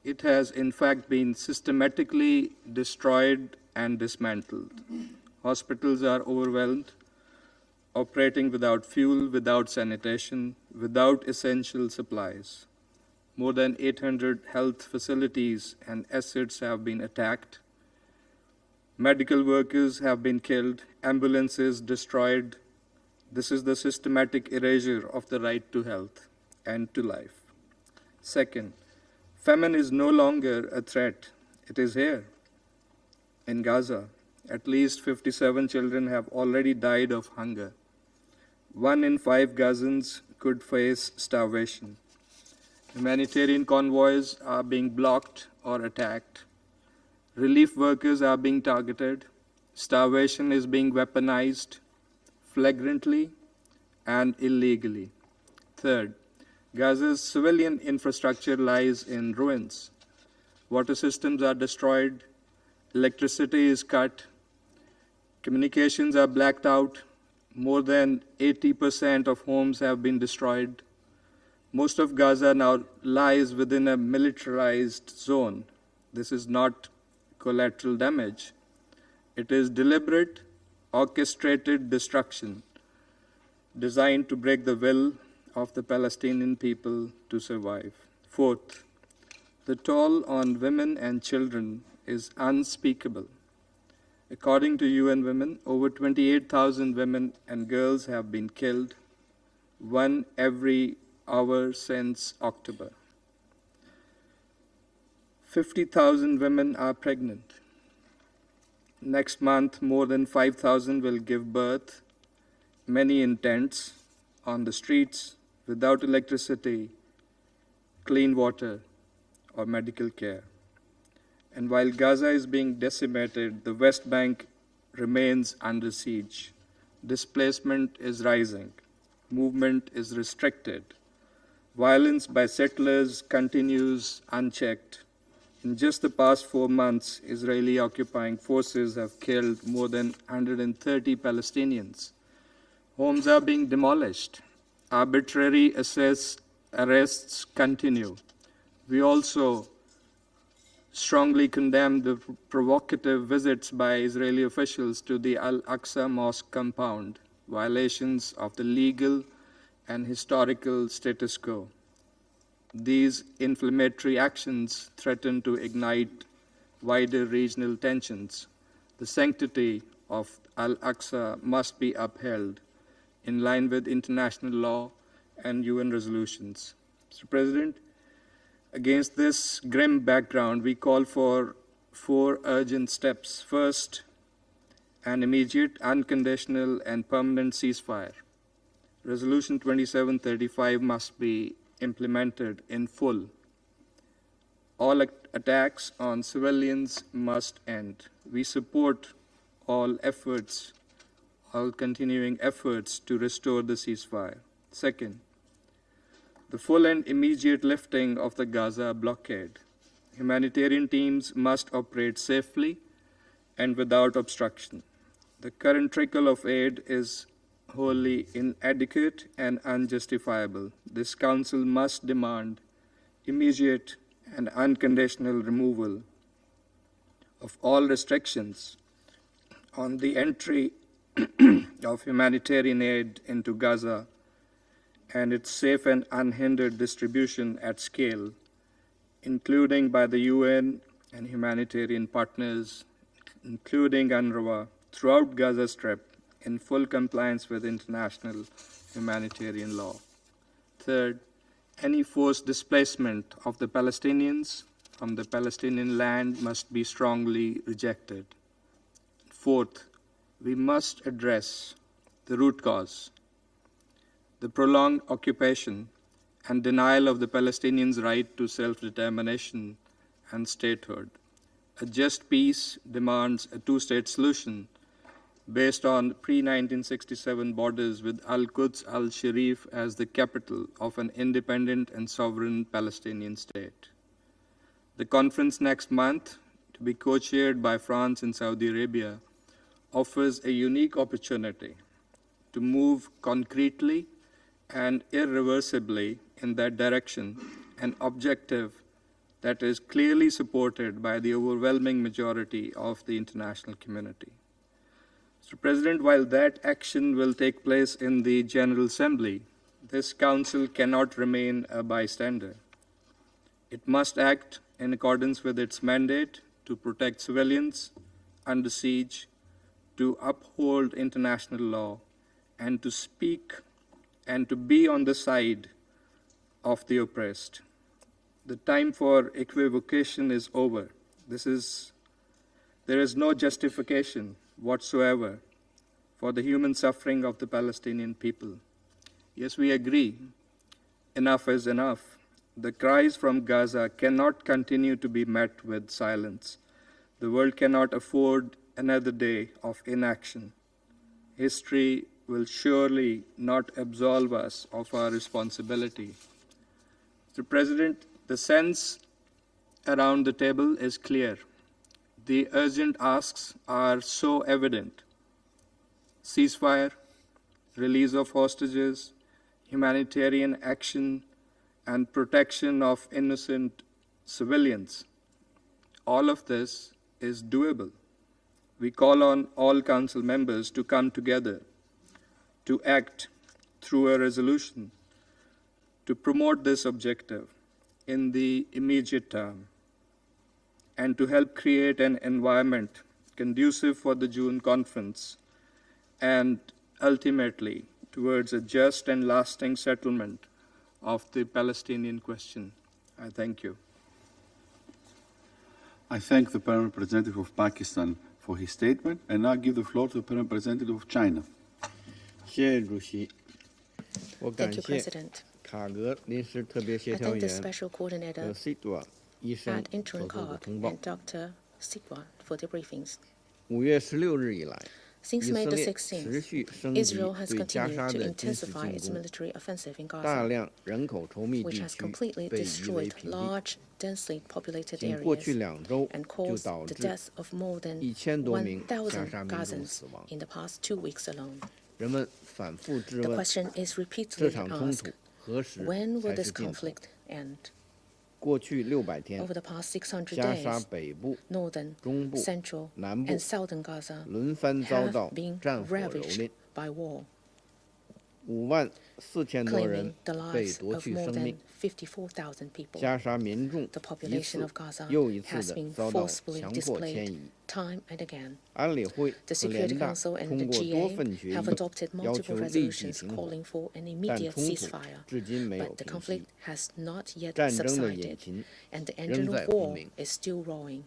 It has, in fact, been systematically destroyed and dismantled. Hospitals are overwhelmed, operating without fuel, without sanitation, without essential supplies. More than 800 health facilities and assets have been attacked. Medical workers have been killed, ambulances destroyed. This is the systematic erasure of the right to health and to life. Second, famine is no longer a threat. It is here. In Gaza, at least 57 children have already died of hunger. 1 in 5 Gazans could face starvation. Humanitarian convoys are being blocked or attacked. Relief workers are being targeted. Starvation is being weaponized flagrantly and illegally. Third, Gaza's civilian infrastructure lies in ruins. Water systems are destroyed. Electricity is cut. Communications are blacked out. More than 80% of homes have been destroyed. Most of Gaza now lies within a militarized zone. This is not collateral damage. It is deliberate, orchestrated destruction designed to break the will of the Palestinian people to survive. Fourth, the toll on women and children is unspeakable. According to UN Women, over 28,000 women and girls have been killed, 1 every hour since October. 50,000 women are pregnant. Next month, more than 5,000 will give birth, many in tents, on the streets, without electricity, clean water, or medical care. And while Gaza is being decimated, the West Bank remains under siege. Displacement is rising. Movement is restricted. Violence by settlers continues unchecked. In just the past 4 months, Israeli occupying forces have killed more than 130 Palestinians. Homes are being demolished. arbitrary arrests continue. We also strongly condemn the provocative visits by Israeli officials to the Al-Aqsa Mosque compound, violations of the legal and historical status quo. These inflammatory actions threaten to ignite wider regional tensions. The sanctity of Al-Aqsa must be upheld in line with international law and UN resolutions. Mr. President, against this grim background, we call for 4 urgent steps. First, an immediate, unconditional, and permanent ceasefire. Resolution 2735 must be implemented in full. All attacks on civilians must end. We support all continuing efforts to restore the ceasefire. Second, the full and immediate lifting of the Gaza blockade. Humanitarian teams must operate safely and without obstruction. The current trickle of aid is wholly inadequate and unjustifiable. This Council must demand immediate and unconditional removal of all restrictions on the entry of humanitarian aid into Gaza and its safe and unhindered distribution at scale, including by the UN and humanitarian partners, including UNRWA, throughout Gaza Strip, in full compliance with international humanitarian law. Third, any forced displacement of the Palestinians from the Palestinian land must be strongly rejected. Fourth, we must address the root cause, the prolonged occupation and denial of the Palestinians' right to self-determination and statehood. A just peace demands a 2-state solution based on pre-1967 borders with Al-Quds al-Sharif as the capital of an independent and sovereign Palestinian state. The conference next month, to be co-chaired by France and Saudi Arabia, offers a unique opportunity to move concretely and irreversibly in that direction, an objective that is clearly supported by the overwhelming majority of the international community. Mr. President, while that action will take place in the General Assembly, this Council cannot remain a bystander. It must act in accordance with its mandate to protect civilians under siege, to uphold international law, and to speak and to be on the side of the oppressed. The time for equivocation is over. There is no justification whatsoever for the human suffering of the Palestinian people. Yes, we agree. Enough is enough. The cries from Gaza cannot continue to be met with silence. The world cannot afford another day of inaction. History will surely not absolve us of our responsibility. Mr. President, the sense around the table is clear. The urgent asks are so evident. Ceasefire, release of hostages, humanitarian action, and protection of innocent civilians. All of this is doable. We call on all Council members to come together, to act through a resolution, to promote this objective in the immediate term, and to help create an environment conducive for the June conference and ultimately towards a just and lasting settlement of the Palestinian question. I thank you. I thank the Permanent Representative of Pakistan for his statement, and now give the floor to the Permanent Representative of China. Thank you, President. I thank the Special Coordinator and Interim Kaag and Dr. Sidhwa for their briefings. Since May the 16th, Israel has continued to intensify its military offensive in Gaza, which has completely destroyed large, densely populated areas and caused the death of more than 1,000 Gazans in the past 2 weeks alone. The question is repeatedly asked, when will this conflict end? Over the past 600 days, northern, central, and southern Gaza have been ravaged by war, claiming the lives of more than 54,000 people. The population of Gaza has been forcibly displaced time and again. The Security Council and the GA have adopted multiple resolutions calling for an immediate ceasefire, but the conflict has not yet subsided, and the engine of war is still roaring.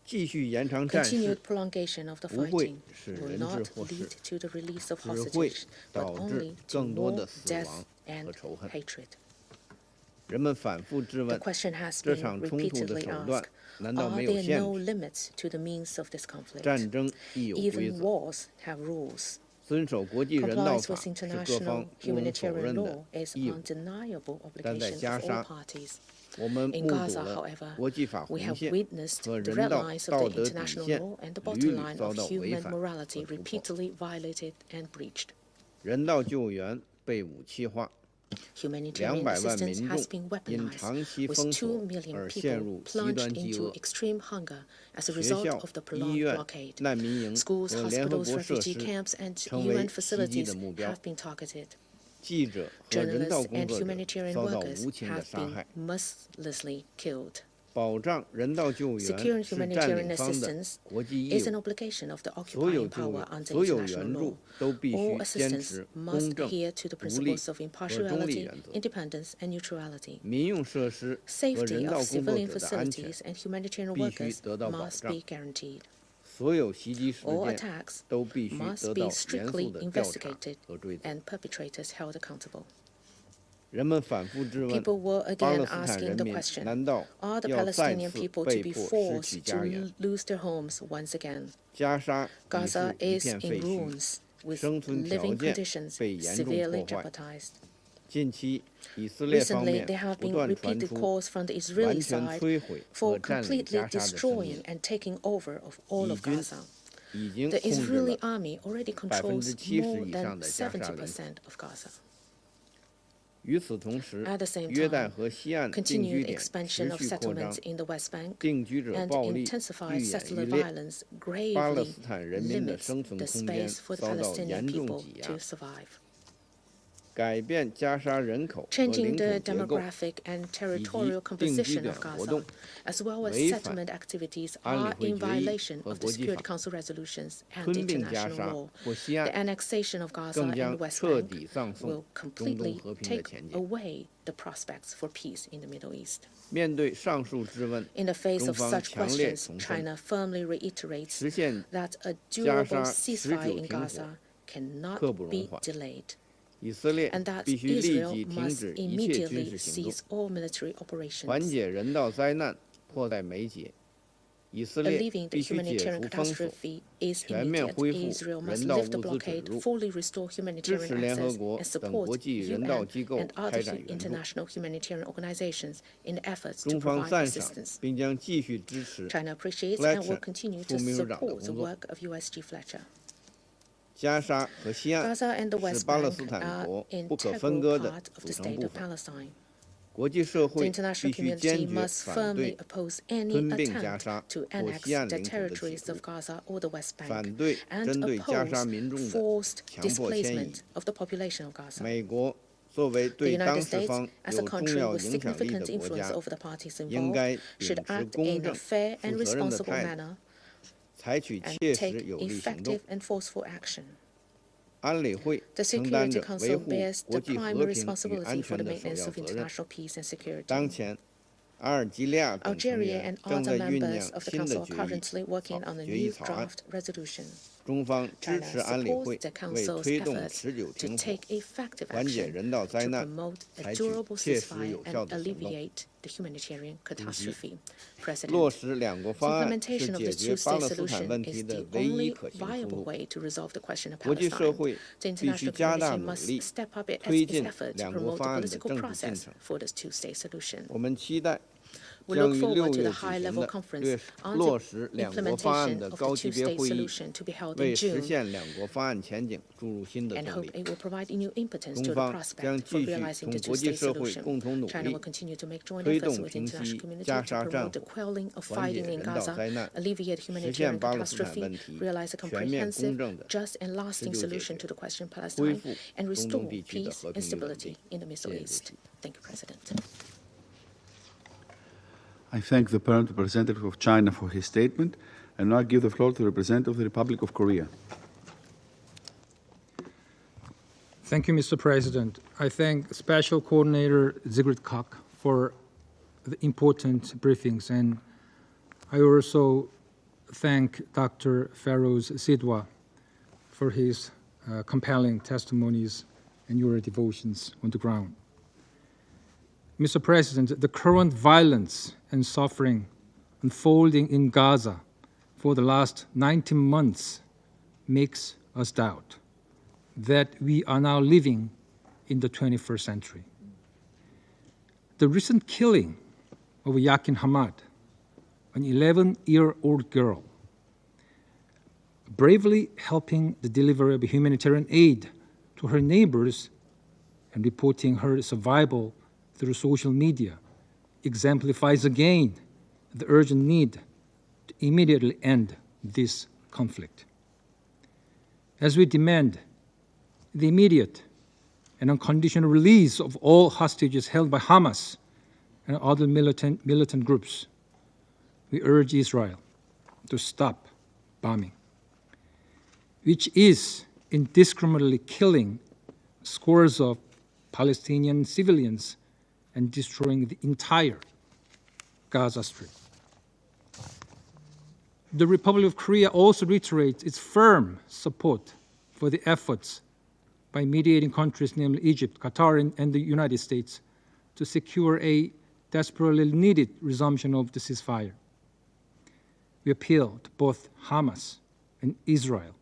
Continued prolongation of the fighting will not lead to the release of hostages, but only to more death and hatred. The question has been repeatedly asked, are there no limits to the means of this conflict? Even wars have rules. Compliance with international humanitarian law is an undeniable obligation of all parties. In Gaza, however, we have witnessed the red lines of the international law and the bottom line of human morality repeatedly violated and breached. Humanitarian assistance has been weaponized, with 2 million people plunged into extreme hunger as a result of the prolonged blockade. Schools, hospitals, refugee camps, and UN facilities have been targeted. Journalists and humanitarian workers have been mercilessly killed. Securing humanitarian assistance is an obligation of the occupying power under international law. All assistance must adhere to the principles of impartiality, independence, and neutrality. Safety of civilian facilities and humanitarian workers must be guaranteed. All attacks must be strictly investigated and perpetrators held accountable. People were again asking the question, are the Palestinian people to be forced to lose their homes once again? Gaza is in ruins, with living conditions severely jeopardized. Recently, there have been repeated calls from the Israeli side for completely destroying and taking over of all of Gaza. The Israeli army already controls more than 70% of Gaza. At the same time, continued expansion of settlements in the West Bank and intensified settler violence gravely limits the space for the Palestinian people to survive. Changing the demographic and territorial composition of Gaza, as well as settlement activities, are in violation of the Security Council resolutions and international law. The annexation of Gaza and the West Bank will completely take away the prospects for peace in the Middle East. In the face of such questions, China firmly reiterates that a durable ceasefire in Gaza cannot be delayed, and that Israel must immediately cease all military operations. Alleviating the humanitarian catastrophe is immediate. Israel must lift the blockade, fully restore humanitarian access, and support UN and other international humanitarian organizations in efforts to provide assistance. China appreciates and will continue to support the work of USG Fletcher. Gaza and the West Bank are an integral part of the state of Palestine. The international community must firmly oppose any attempt to annex the territories of Gaza or the West Bank and oppose forced displacement of the population of Gaza. The United States, as a country with significant influence over the parties involved, should act in a fair and responsible manner and take effective and forceful action. The Security Council bears the primary responsibility for the maintenance of international peace and security. Algeria and other members of the Council are currently working on a new draft resolution. China supports the Council's efforts to take effective action to promote a durable ceasefire and alleviate the humanitarian catastrophe. President, the implementation of the two-state solution is the only viable way to resolve the question of Palestine. The international community must step up its efforts to promote the political process for this two-state solution. We look forward to the high-level conference on the implementation of the two-state solution to be held in June, and hope it will provide new impetus to the prospect for realizing the two-state solution. China will continue to make joint efforts with the international community to promote the quelling of fighting in Gaza, alleviate humanitarian catastrophe, realize a comprehensive, just and lasting solution to the question of Palestine, and restore peace and stability in the Middle East. Thank you, President. I thank the Permanent Representative of China for his statement, and now I give the floor to the Representative of the Republic of Korea. Thank you, Mr. President. I thank Special Coordinator Sigrid Kaag for the important briefings, and I also thank Dr. Feroze Sidhwa for his compelling testimonies and your devotions on the ground. Mr. President, the current violence and suffering unfolding in Gaza for the last 19 months makes us doubt that we are now living in the 21st century. The recent killing of Yakin Hamad, an 11-year-old girl, bravely helping the delivery of humanitarian aid to her neighbors and reporting her survival through social media, exemplifies again the urgent need to immediately end this conflict. As we demand the immediate and unconditional release of all hostages held by Hamas and other militant groups, we urge Israel to stop bombing, which is indiscriminately killing scores of Palestinian civilians and destroying the entire Gaza Strip. The Republic of Korea also reiterates its firm support for the efforts by mediating countries, namely Egypt, Qatar, and the United States, to secure a desperately needed resumption of the ceasefire. We appeal to both Hamas and Israel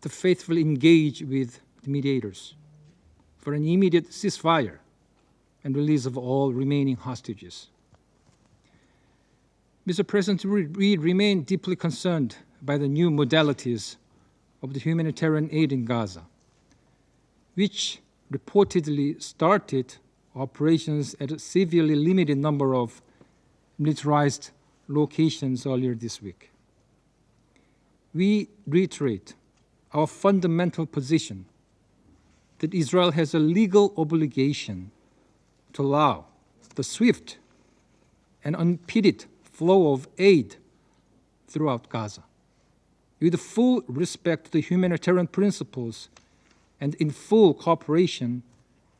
to faithfully engage with the mediators for an immediate ceasefire and release of all remaining hostages. Mr. President, we remain deeply concerned by the new modalities of the humanitarian aid in Gaza, which reportedly started operations at a severely limited number of militarized locations earlier this week. We reiterate our fundamental position that Israel has a legal obligation to allow the swift and unimpeded flow of aid throughout Gaza, with full respect to the humanitarian principles and in full cooperation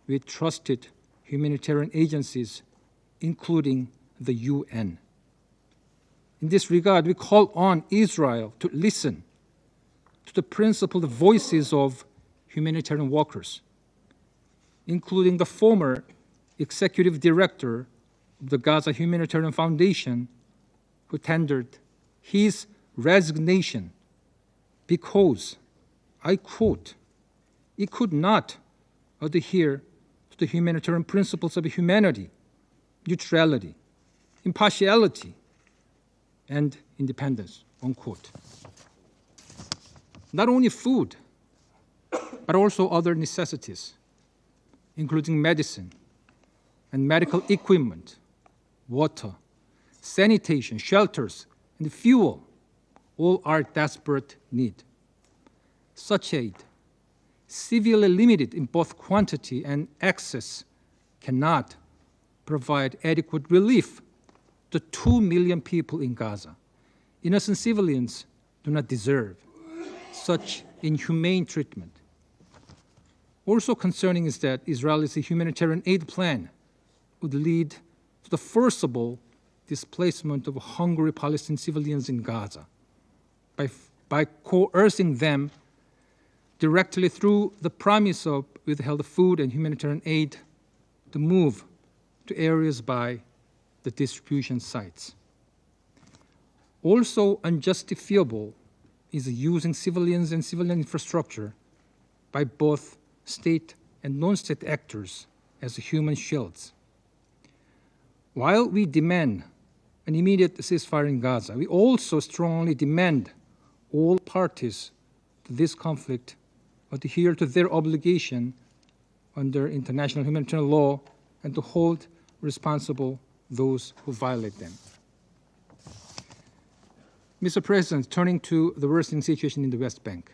with trusted humanitarian agencies, including the UN. In this regard, we call on Israel to listen to the principled voices of humanitarian workers, including the former executive director of the Gaza Humanitarian Foundation, who tendered his resignation because, I quote, "he could not adhere to the humanitarian principles of humanity, neutrality, impartiality, and independence," unquote. Not only food, but also other necessities, including medicine and medical equipment, water, sanitation, shelters, and fuel, all are desperate need. Such aid, severely limited in both quantity and access, cannot provide adequate relief to 2 million people in Gaza. Innocent civilians do not deserve such inhumane treatment. Also concerning is that Israel's humanitarian aid plan would lead to the forcible displacement of hungry Palestinian civilians in Gaza by coercing them directly through the promise of withheld food and humanitarian aid to move to areas by the distribution sites. Also unjustifiable is using civilians and civilian infrastructure by both state and non-state actors as human shields. While we demand an immediate ceasefire in Gaza, we also strongly demand all parties to this conflict adhere to their obligation under international humanitarian law and to hold responsible those who violate them. Mr. President, turning to the worsening situation in the West Bank,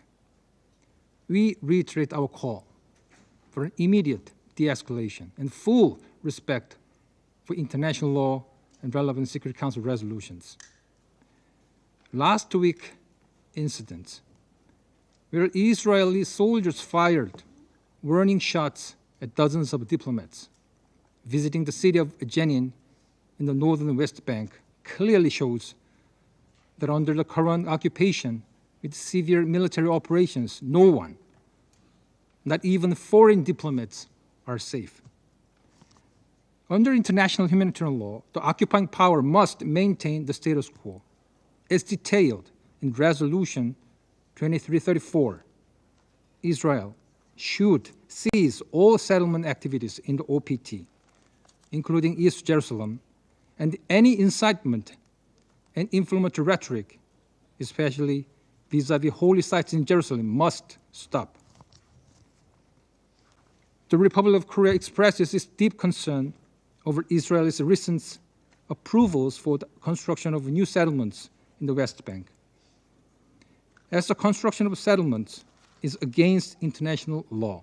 we reiterate our call for an immediate de-escalation and full respect for international law and relevant Security Council resolutions. Last week's incidents where Israeli soldiers fired warning shots at dozens of diplomats visiting the city of Jenin in the northern West Bank clearly shows that under the current occupation with severe military operations, no one, not even foreign diplomats, are safe. Under international humanitarian law, the occupying power must maintain the status quo, as detailed in Resolution 2334. Israel should cease all settlement activities in the OPT, including East Jerusalem, and any incitement and inflammatory rhetoric, especially vis-à-vis holy sites in Jerusalem, must stop. The Republic of Korea expresses its deep concern over Israel's recent approvals for the construction of new settlements in the West Bank. As the construction of settlements is against international law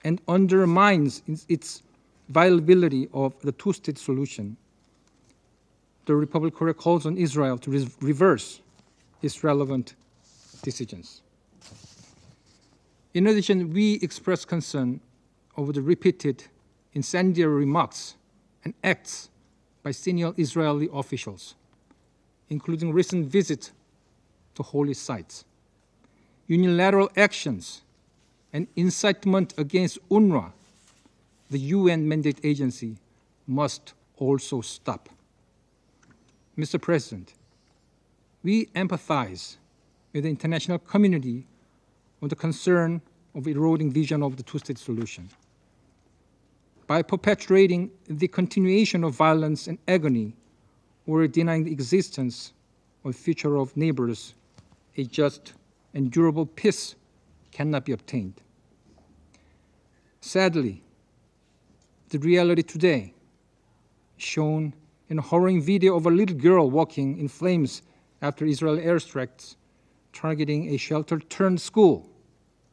and undermines its viability of the two-state solution, the Republic of Korea calls on Israel to reverse its relevant decisions. In addition, we express concern over the repeated incendiary remarks and acts by senior Israeli officials, including recent visits to holy sites. Unilateral actions and incitement against UNRWA, the UN mandate agency, must also stop. Mr. President, we empathize with the international community on the concern of eroding vision of the two-state solution. By perpetuating the continuation of violence and agony or denying the existence of the future of neighbors, a just and durable peace cannot be obtained. Sadly, the reality today, shown in a harrowing video of a little girl walking in flames after Israeli airstrikes targeting a shelter-turned school,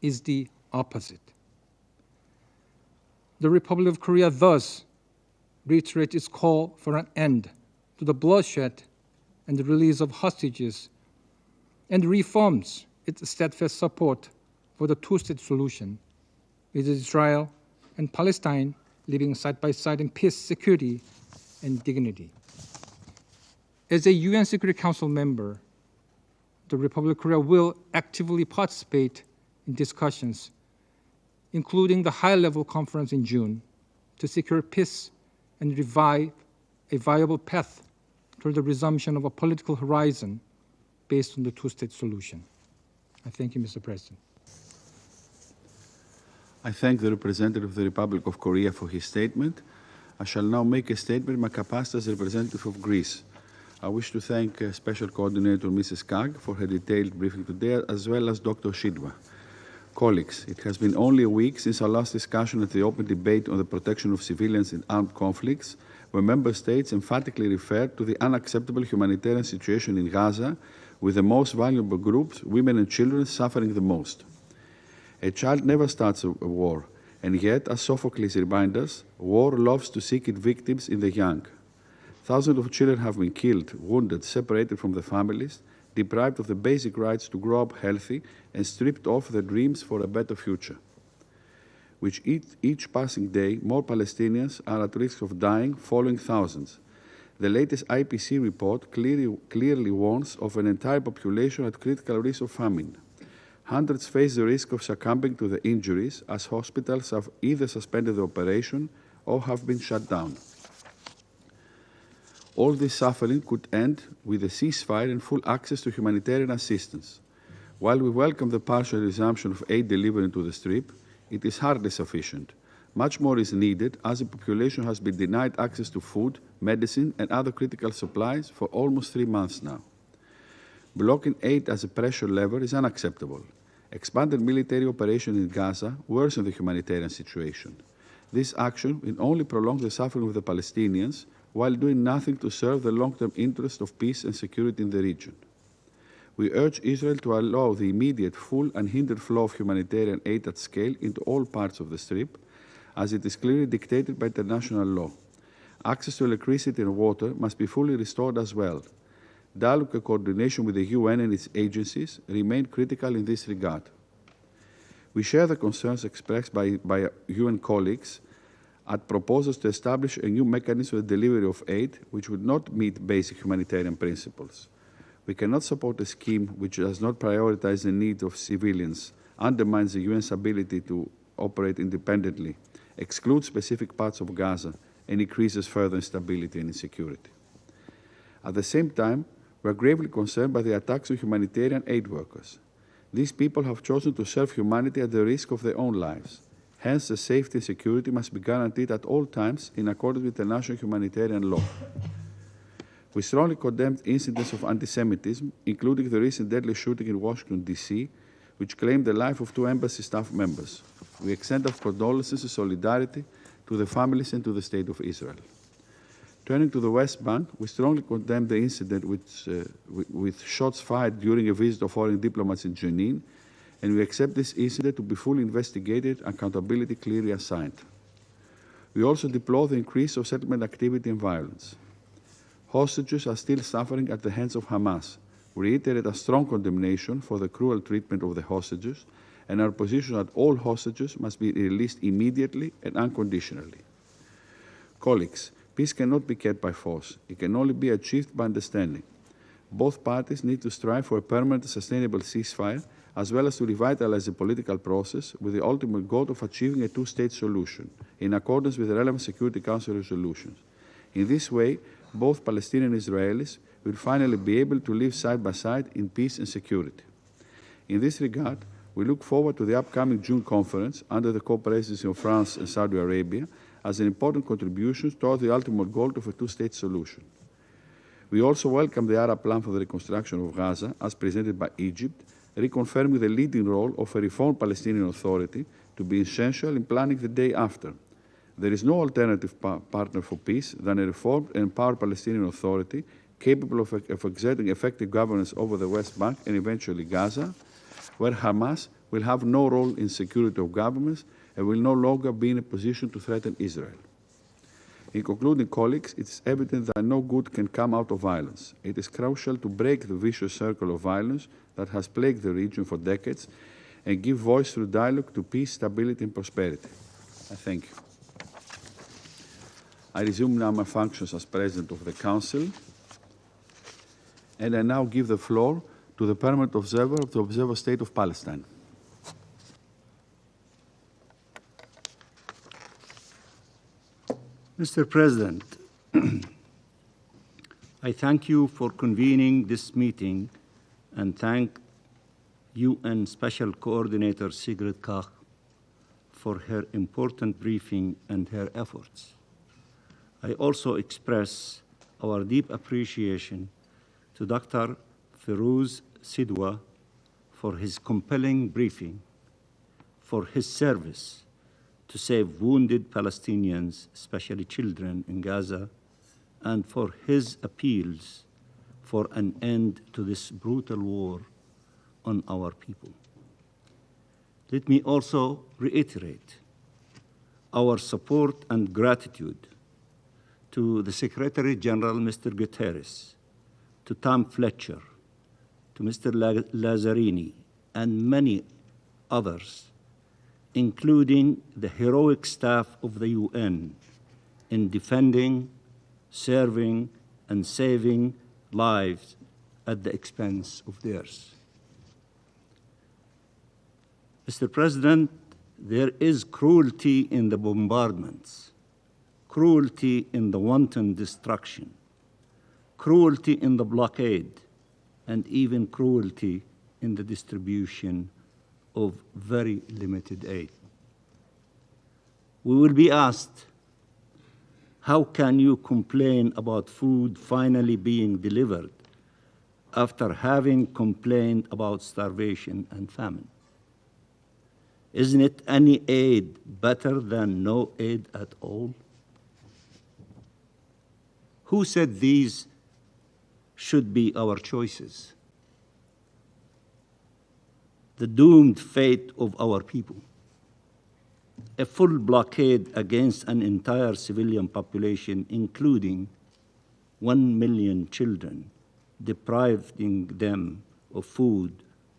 is the opposite. The Republic of Korea thus reiterates its call for an end to the bloodshed and the release of hostages, and reaffirms its steadfast support for the two-state solution, with Israel and Palestine living side by side in peace, security, and dignity. As a UN Security Council member, the Republic of Korea will actively participate in discussions, including the high-level conference in June, to secure peace and revive a viable path toward the resumption of a political horizon based on the two-state solution. I thank you, Mr. President. I thank the representative of the Republic of Korea for his statement. I shall now make a statement in my capacity as representative of Greece. I wish to thank Special Coordinator Mrs. Kaag for her detailed briefing today, as well as Dr. Sidhwa. Colleagues, it has been only a week since our last discussion at the open debate on the protection of civilians in armed conflicts, where Member States emphatically referred to the unacceptable humanitarian situation in Gaza, with the most vulnerable groups, women and children, suffering the most. A child never starts a war, and yet, as Sophocles reminds us, war loves to seek its victims in the young. Thousands of children have been killed, wounded, separated from their families, deprived of the basic rights to grow up healthy, and stripped of their dreams for a better future. With each passing day, more Palestinians are at risk of dying, falling thousands. The latest IPC report clearly warns of an entire population at critical risk of famine. Hundreds face the risk of succumbing to the injuries, as hospitals have either suspended the operation or have been shut down. All this suffering could end with a ceasefire and full access to humanitarian assistance. While we welcome the partial resumption of aid delivery to the Strip, it is hardly sufficient. Much more is needed as the population has been denied access to food, medicine, and other critical supplies for almost 3 months now. Blocking aid as a pressure lever is unacceptable. Expanded military operation in Gaza worsen the humanitarian situation. This action will only prolong the suffering of the Palestinians while doing nothing to serve the long-term interest of peace and security in the region. We urge Israel to allow the immediate, full, unhindered flow of humanitarian aid at scale into all parts of the Strip, as it is clearly dictated by international law. Access to electricity and water must be fully restored as well. Dialogue and coordination with the UN and its agencies remain critical in this regard. We share the concerns expressed by UN colleagues at proposals to establish a new mechanism for the delivery of aid which would not meet basic humanitarian principles. We cannot support a scheme which does not prioritize the needs of civilians, undermines the UN's ability to operate independently, excludes specific parts of Gaza, and increases further instability and insecurity. At the same time, we are gravely concerned by the attacks on humanitarian aid workers. These people have chosen to serve humanity at the risk of their own lives. Hence, the safety and security must be guaranteed at all times in accordance with international humanitarian law. We strongly condemned incidents of anti-Semitism, including the recent deadly shooting in Washington, D.C., which claimed the life of 2 embassy staff members. We extend our condolences and solidarity to the families and to the State of Israel. Turning to the West Bank, we strongly condemn the incident with shots fired during a visit of foreign diplomats in Jenin, and we accept this incident to be fully investigated and accountability clearly assigned. We also deplore the increase of settlement activity and violence. Hostages are still suffering at the hands of Hamas. We reiterate a strong condemnation for the cruel treatment of the hostages, and our position that all hostages must be released immediately and unconditionally. Colleagues, peace cannot be kept by force. It can only be achieved by understanding. Both parties need to strive for a permanent and sustainable ceasefire, as well as to revitalize the political process with the ultimate goal of achieving a 2-state solution, in accordance with the relevant Security Council resolutions. In this way, both Palestinian and Israelis will finally be able to live side by side in peace and security. In this regard, we look forward to the upcoming June conference under the co-presidency of France and Saudi Arabia as an important contribution toward the ultimate goal of a 2-state solution. We also welcome the Arab plan for the reconstruction of Gaza as presented by Egypt, reconfirming the leading role of a reformed Palestinian Authority to be essential in planning the day after. There is no alternative partner for peace than a reformed and empowered Palestinian Authority capable of exerting effective governance over the West Bank and eventually Gaza, where Hamas will have no role in security of governments and will no longer be in a position to threaten Israel. In concluding, colleagues, it is evident that no good can come out of violence. It is crucial to break the vicious circle of violence that has plagued the region for decades and give voice through dialogue to peace, stability, and prosperity. I thank you. I resume now my functions as President of the Council, and I now give the floor to the permanent observer of the Observer State of Palestine. Mr. President, I thank you for convening this meeting and thank UN Special Coordinator Sigrid Kaag for her important briefing and her efforts. I also express our deep appreciation to Dr. Feroze Sidhwa for his compelling briefing, for his service to save wounded Palestinians, especially children in Gaza, and for his appeals for an end to this brutal war on our people. Let me also reiterate our support and gratitude to the Secretary General, Mr. Guterres, to Tom Fletcher, to Mr. Lazzarini, and many others, including the heroic staff of the UN in defending, serving, and saving lives at the expense of theirs. Mr. President, there is cruelty in the bombardments, cruelty in the wanton destruction, cruelty in the blockade, and even cruelty in the distribution of very limited aid. we will be asked, how can you complain about food finally being delivered after having complained about starvation and famine? Isn't it any aid better than no aid at all? Who said these should be our choices? The doomed fate of our people. A full blockade against an entire civilian population, including 1 million children, depriving them of food,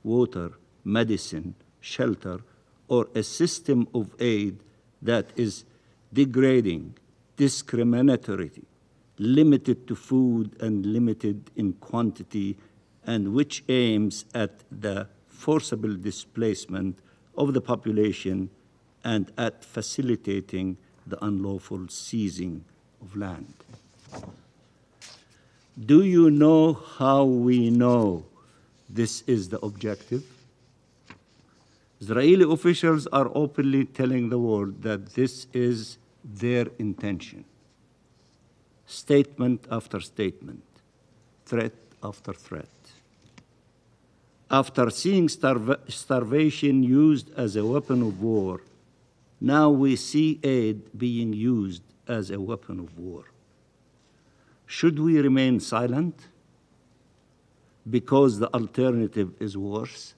water, medicine, shelter, or a system of aid that is degrading, discriminatory, limited to food and limited in quantity, and which aims at the forcible displacement of the population and at facilitating the unlawful seizing of land. Do you know how we know this is the objective? Israeli officials are openly telling the world that this is their intention. Statement after statement, threat after threat. After seeing starvation used as a weapon of war, now we see aid being used as a weapon of war. Should we remain silent because the alternative is worse?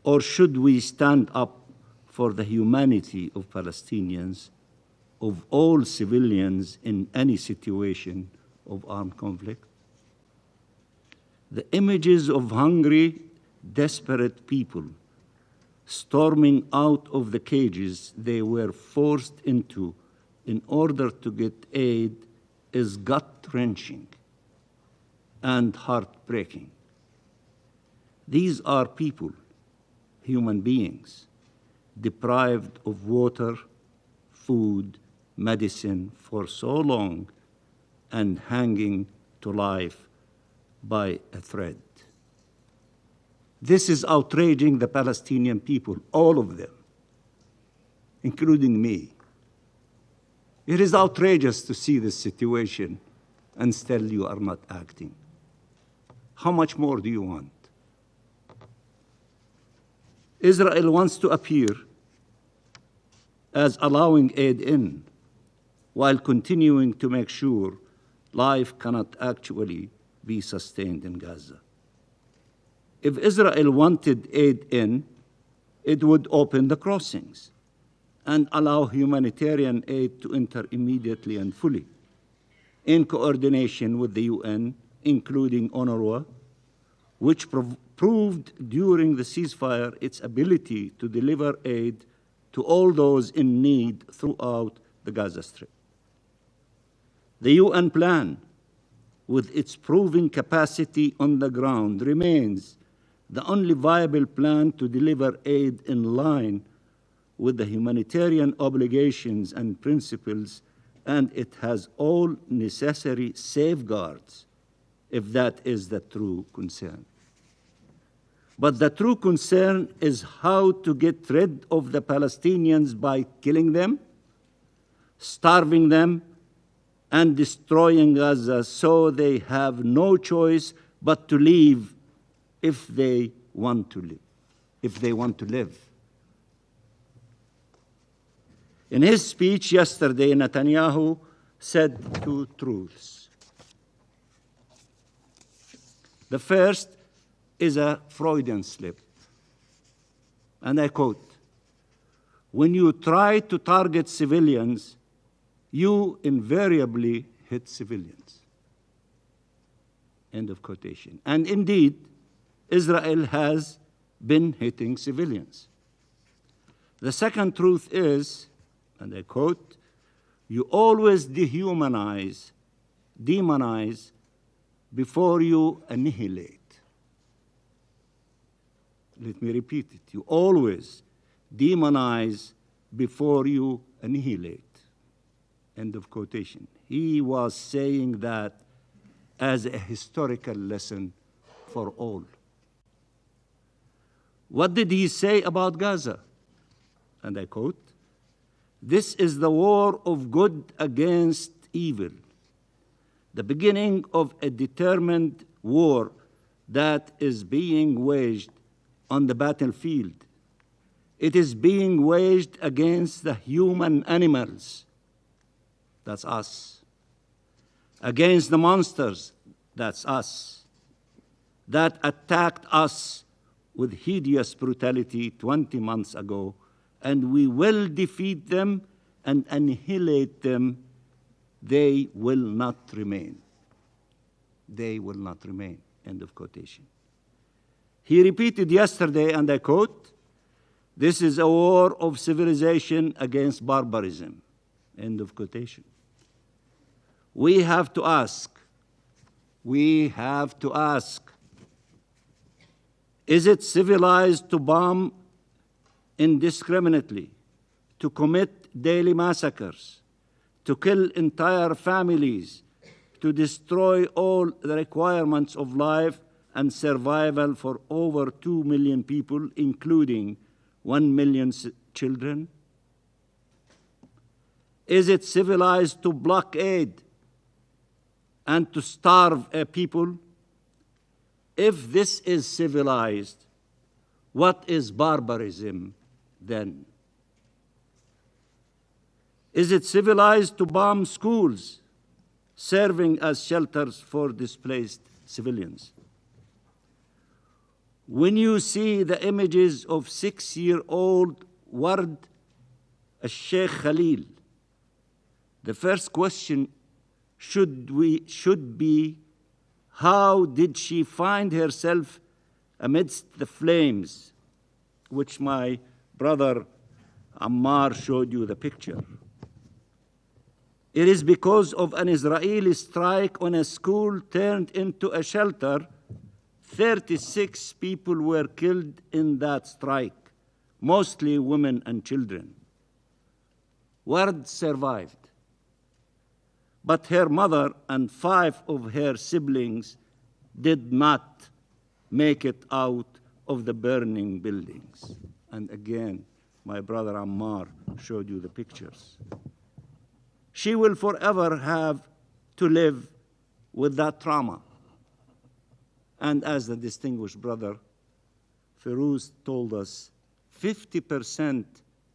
Or should we stand up for the humanity of Palestinians, of all civilians in any situation of armed conflict? The images of hungry, desperate people storming out of the cages they were forced into in order to get aid is gut-wrenching and heartbreaking. These are people, human beings, deprived of water, food, medicine for so long and hanging to life by a thread. This is outraging the Palestinian people, all of them, including me. It is outrageous to see this situation and still you are not acting. How much more do you want? Israel wants to appear as allowing aid in, while continuing to make sure life cannot actually be sustained in Gaza. If Israel wanted aid in, it would open the crossings and allow humanitarian aid to enter immediately and fully, in coordination with the UN, including UNRWA, which proved during the ceasefire its ability to deliver aid to all those in need throughout the Gaza Strip. The UN plan, with its proven capacity on the ground, remains the only viable plan to deliver aid in line with the humanitarian obligations and principles, and it has all necessary safeguards, if that is the true concern. But the true concern is how to get rid of the Palestinians by killing them, starving them, and destroying Gaza so they have no choice but to leave if they want to live. In his speech yesterday, Netanyahu said two truths. The first is a Freudian slip, and I quote, "When you try to target civilians, you invariably hit civilians." End of quotation. And indeed, Israel has been hitting civilians. The second truth is, and I quote, "You always demonize before you annihilate." Let me repeat it. You always demonize before you annihilate. End of quotation. He was saying that as a historical lesson for all. What did he say about Gaza? And I quote, This is the war of good against evil, the beginning of a determined war that is being waged on the battlefield. It is being waged against the human animals, that's us, against the monsters, that's us, that attacked us with hideous brutality 20 months ago, and we will defeat them and annihilate them. They will not remain. They will not remain, end of quotation. He repeated yesterday, and I quote, "This is a war of civilization against barbarism," end of quotation. We have to ask, is it civilized to bomb indiscriminately, to commit daily massacres, to kill entire families, to destroy all the requirements of life and survival for over 2 million people, including 1 million children? Is it civilized to blockade and to starve a people? If this is civilized, what is barbarism then? Is it civilized to bomb schools, serving as shelters for displaced civilians? When you see the images of 6-year-old Ward al-Sheikh Khalil, the first question should be, how did she find herself amidst the flames, which my brother Ammar showed you the picture? It is because of an Israeli strike on a school turned into a shelter. 36 people were killed in that strike, mostly women and children. Ward survived, but her mother and 5 of her siblings did not make it out of the burning buildings. And again, my brother Ammar showed you the pictures. She will forever have to live with that trauma. And as the distinguished brother Feroze told us, 50%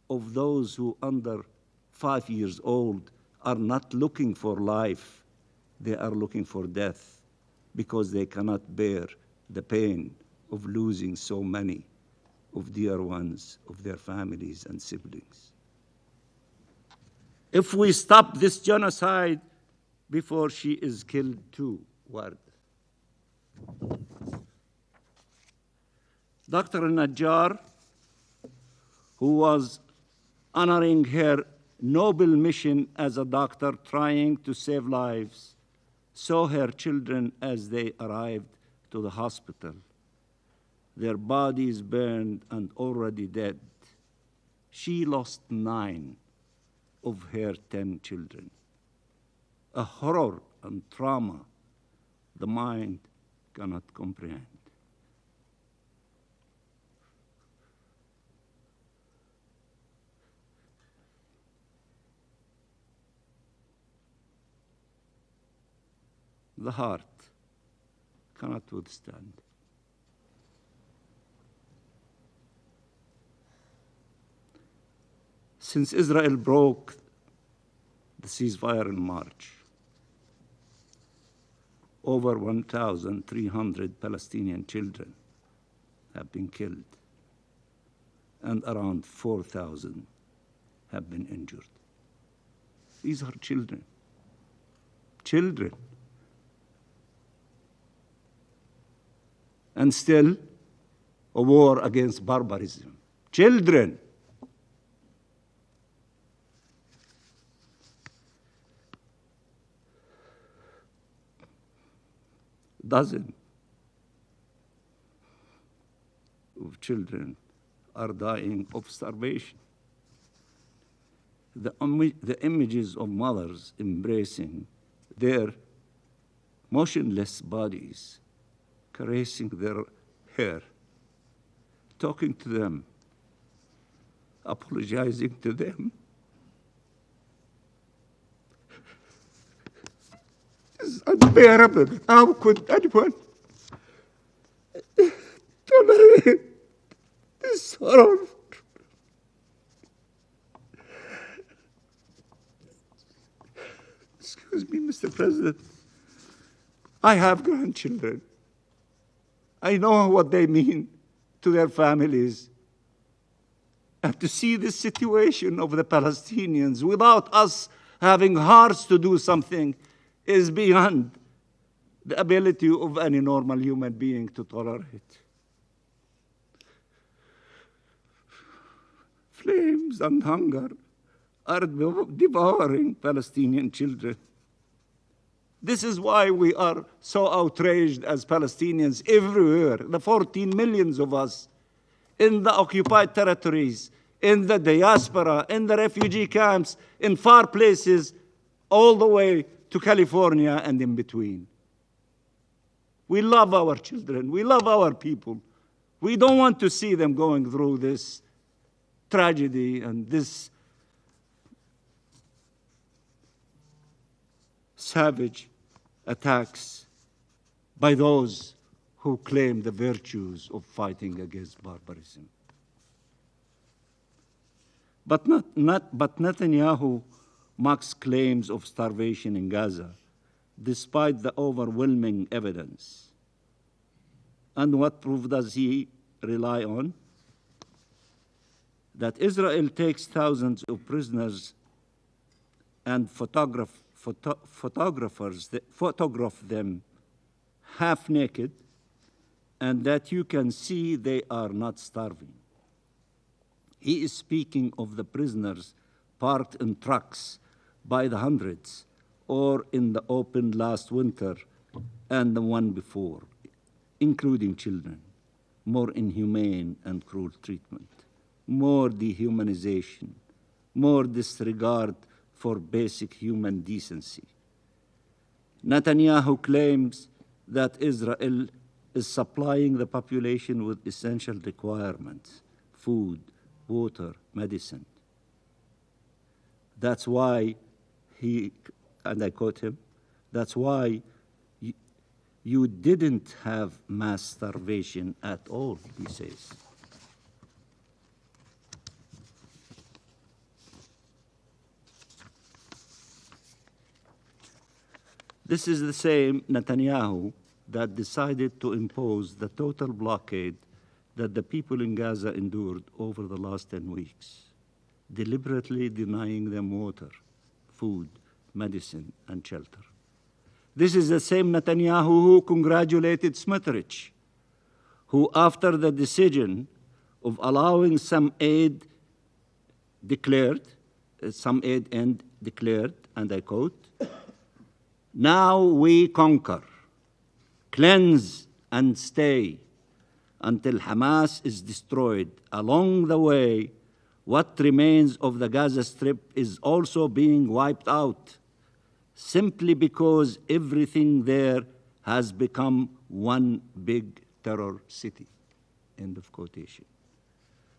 of those who are under 5 years old are not looking for life, they are looking for death, because they cannot bear the pain of losing so many of dear ones, of their families and siblings. If we stop this genocide before she is killed too, Ward. Dr. Najjar, who was honoring her noble mission as a doctor trying to save lives, saw her children as they arrived to the hospital, their bodies burned and already dead. She lost 9 of her 10 children. A horror and trauma the mind cannot comprehend. The heart cannot withstand. Since Israel broke the ceasefire in March, over 1,300 Palestinian children have been killed, and around 4,000 have been injured. These are children. Children. And still, a war against barbarism. Children. Dozens of children are dying of starvation. The images of mothers embracing their motionless bodies, caressing their hair, talking to them, apologizing to them, is unbearable. How could anyone tolerate this horror? Excuse me, Mr. President. I have grandchildren. I know what they mean to their families. And to see this situation of the Palestinians without us having hearts to do something is beyond the ability of any normal human being to tolerate. Flames and hunger are devouring Palestinian children. This is why we are so outraged as Palestinians everywhere, the 14 millions of us in the occupied territories, in the diaspora, in the refugee camps, in far places, all the way to California and in between. We love our children. We love our people. We don't want to see them going through this tragedy and this savage attacks by those who claim the virtues of fighting against barbarism. But Netanyahu mocks claims of starvation in Gaza, despite the overwhelming evidence. And what proof does he rely on? That Israel takes thousands of prisoners and photograph them half naked, and that you can see they are not starving. He is speaking of the prisoners parked in trucks by the hundreds, or in the open last winter and the one before, including children. More inhumane and cruel treatment, more dehumanization, more disregard for basic human decency. Netanyahu claims that Israel is supplying the population with essential requirements: food, water, medicine. That's why he, and I quote him, that's why you didn't have mass starvation at all, he says. This is the same Netanyahu that decided to impose the total blockade that the people in Gaza endured over the last 10 weeks, deliberately denying them water, food, medicine, and shelter. This is the same Netanyahu who congratulated Smotrich, who, after the decision of allowing some aid end declared, and I quote, "Now we conquer, cleanse and stay until Hamas is destroyed. Along the way, what remains of the Gaza Strip is also being wiped out, simply because everything there has become one big terror city." End of quotation.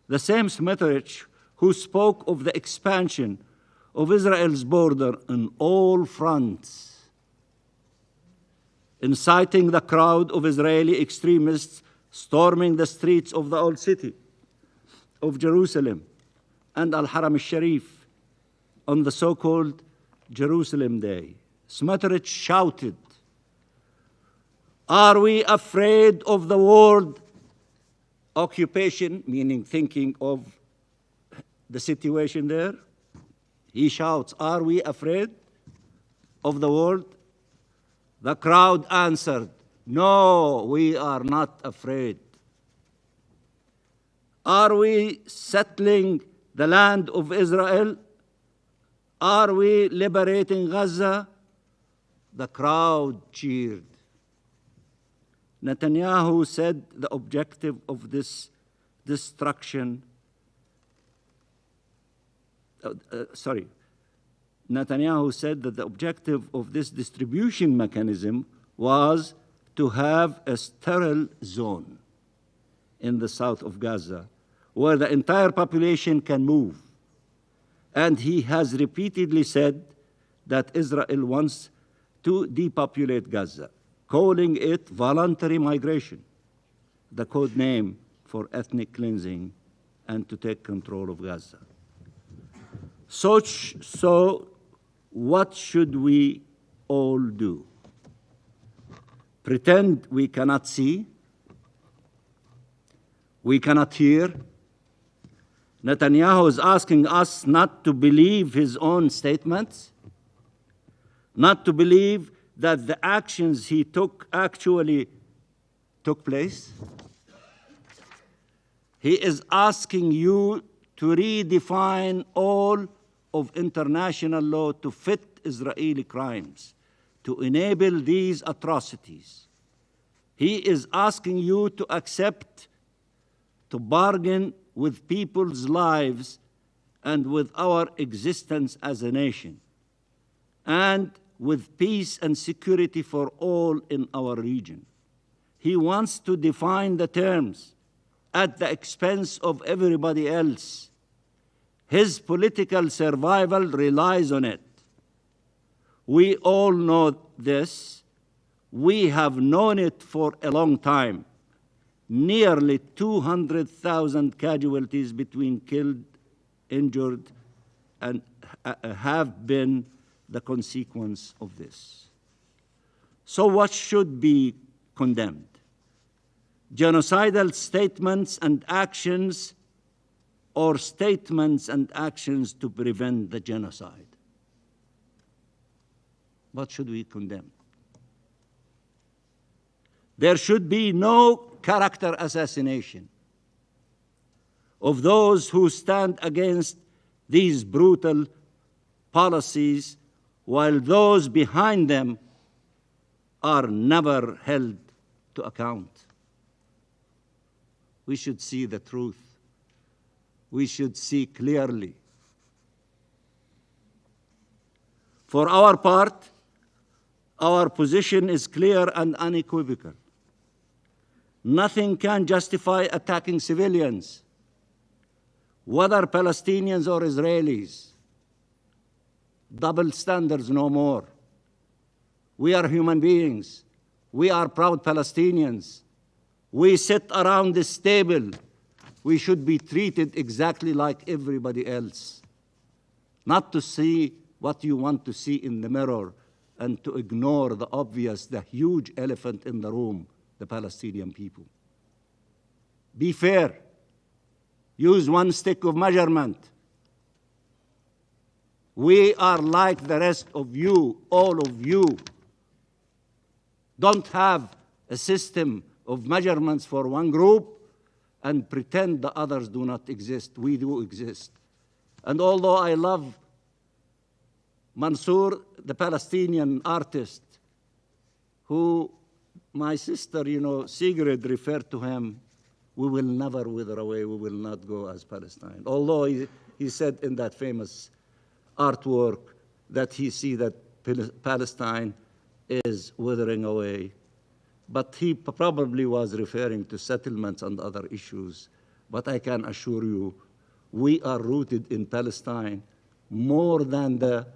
The same Smotrich who spoke of the expansion of Israel's border on all fronts, inciting the crowd of Israeli extremists storming the streets of the old city of Jerusalem and Al-Haram al-Sharif on the so-called Jerusalem Day. Smotrich shouted, "Are we afraid of the world occupation?" meaning thinking of the situation there. He shouts, "Are we afraid of the world?" The crowd answered, "No, we are not afraid." Are we settling the land of Israel? Are we liberating Gaza? The crowd cheered. Netanyahu said the objective of this destruction, Netanyahu said that the objective of this distribution mechanism was to have a sterile zone in the south of Gaza where the entire population can move. And he has repeatedly said that Israel wants to depopulate Gaza, calling it voluntary migration, the code name for ethnic cleansing and to take control of Gaza. So what should we all do? Pretend we cannot see? We cannot hear? Netanyahu is asking us not to believe his own statements, not to believe that the actions he took actually took place. He is asking you to redefine all of international law to fit Israeli crimes, to enable these atrocities. He is asking you to accept, to bargain with people's lives and with our existence as a nation, and with peace and security for all in our region. He wants to define the terms at the expense of everybody else. His political survival relies on it. We all know this. We have known it for a long time. Nearly 200,000 casualties between killed, injured, and have been the consequence of this. So what should be condemned? Genocidal statements and actions, or statements and actions to prevent the genocide? What should we condemn? There should be no character assassination of those who stand against these brutal policies, while those behind them are never held to account. We should see the truth. We should see clearly. For our part, our position is clear and unequivocal. Nothing can justify attacking civilians, whether Palestinians or Israelis. Double standards no more. We are human beings. We are proud Palestinians. We sit around this table. We should be treated exactly like everybody else. Not to see what you want to see in the mirror and to ignore the obvious, the huge elephant in the room, the Palestinian people. Be fair. Use one stick of measurement. We are like the rest of you, all of you. Don't have a system of measurements for one group and pretend the others do not exist. We do exist. And although I love Mansour, the Palestinian artist, who my sister, Sigrid referred to him, we will never wither away, we will not go as Palestine. Although he said in that famous artwork that he see that Palestine is withering away. But he probably was referring to settlements and other issues. But I can assure you, we are rooted in Palestine more than the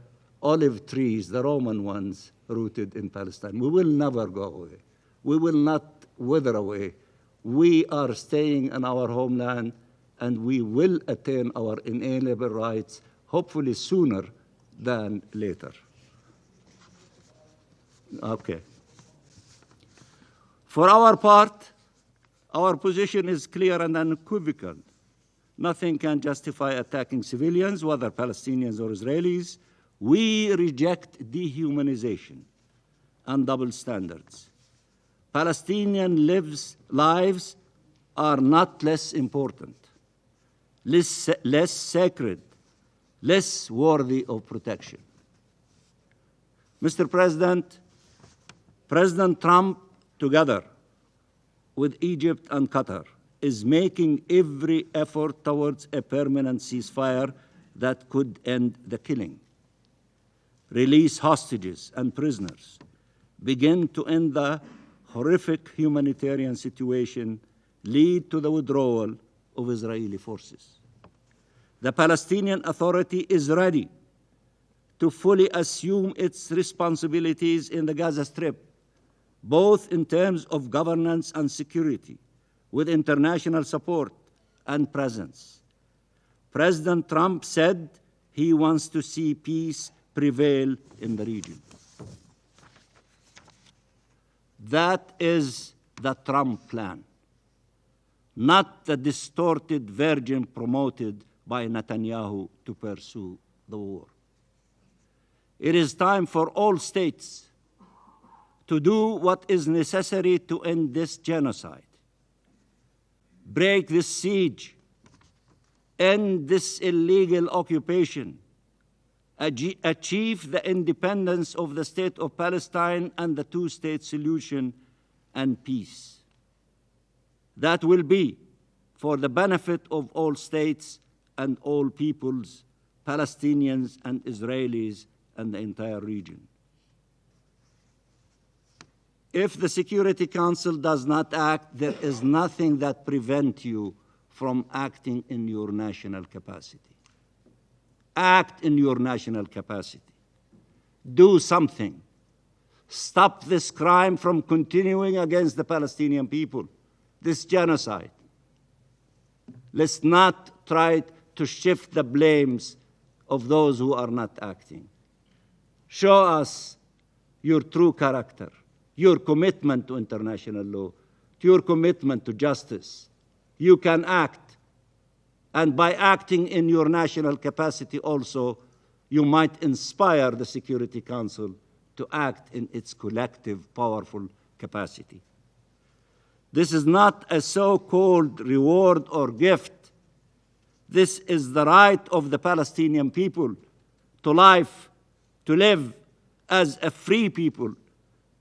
olive trees, the Roman ones, rooted in Palestine. We will never go away. We will not wither away. We are staying in our homeland, and we will attain our inalienable rights, hopefully sooner than later. Okay. For our part, our position is clear and unequivocal. Nothing can justify attacking civilians, whether Palestinians or Israelis. We reject dehumanization and double standards. Palestinian lives are not less important, less sacred, less worthy of protection. Mr. President, President Trump, together with Egypt and Qatar, is making every effort towards a permanent ceasefire that could end the killing, release hostages and prisoners, begin to end the horrific humanitarian situation, lead to the withdrawal of Israeli forces. The Palestinian Authority is ready to fully assume its responsibilities in the Gaza Strip, both in terms of governance and security, with international support and presence. President Trump said he wants to see peace prevail in the region. That is the Trump plan, not the distorted version promoted by Netanyahu to pursue the war. It is time for all states to do what is necessary to end this genocide, break this siege, end this illegal occupation, achieve the independence of the state of Palestine and the two-state solution and peace. That will be for the benefit of all states and all peoples, Palestinians and Israelis and the entire region. If the Security Council does not act, there is nothing that prevents you from acting in your national capacity. Act in your national capacity. Do something. Stop this crime from continuing against the Palestinian people, this genocide. Let's not try to shift the blames of those who are not acting. Show us your true character, your commitment to international law, your commitment to justice. You can act, and by acting in your national capacity also, you might inspire the Security Council to act in its collective, powerful capacity. This is not a so-called reward or gift. This is the right of the Palestinian people to life, to live as a free people,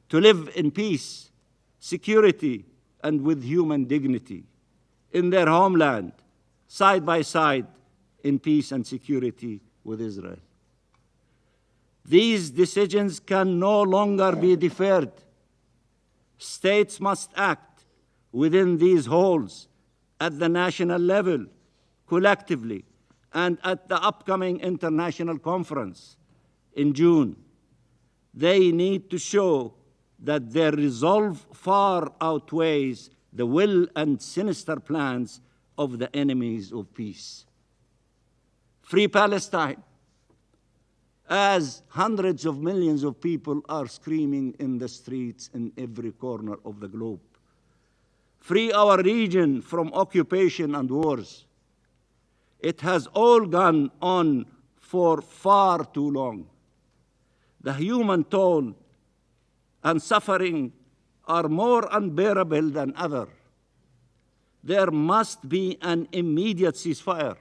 to live in peace, security, and with human dignity in their homeland, side by side, in peace and security with Israel. These decisions can no longer be deferred. States must act within these halls at the national level, collectively, and at the upcoming international conference in June. They need to show that their resolve far outweighs the will and sinister plans of the enemies of peace. Free Palestine, as hundreds of millions of people are screaming in the streets in every corner of the globe. Free our region from occupation and wars. It has all gone on for far too long. The human toll and suffering are more unbearable than ever. There must be an immediate ceasefire.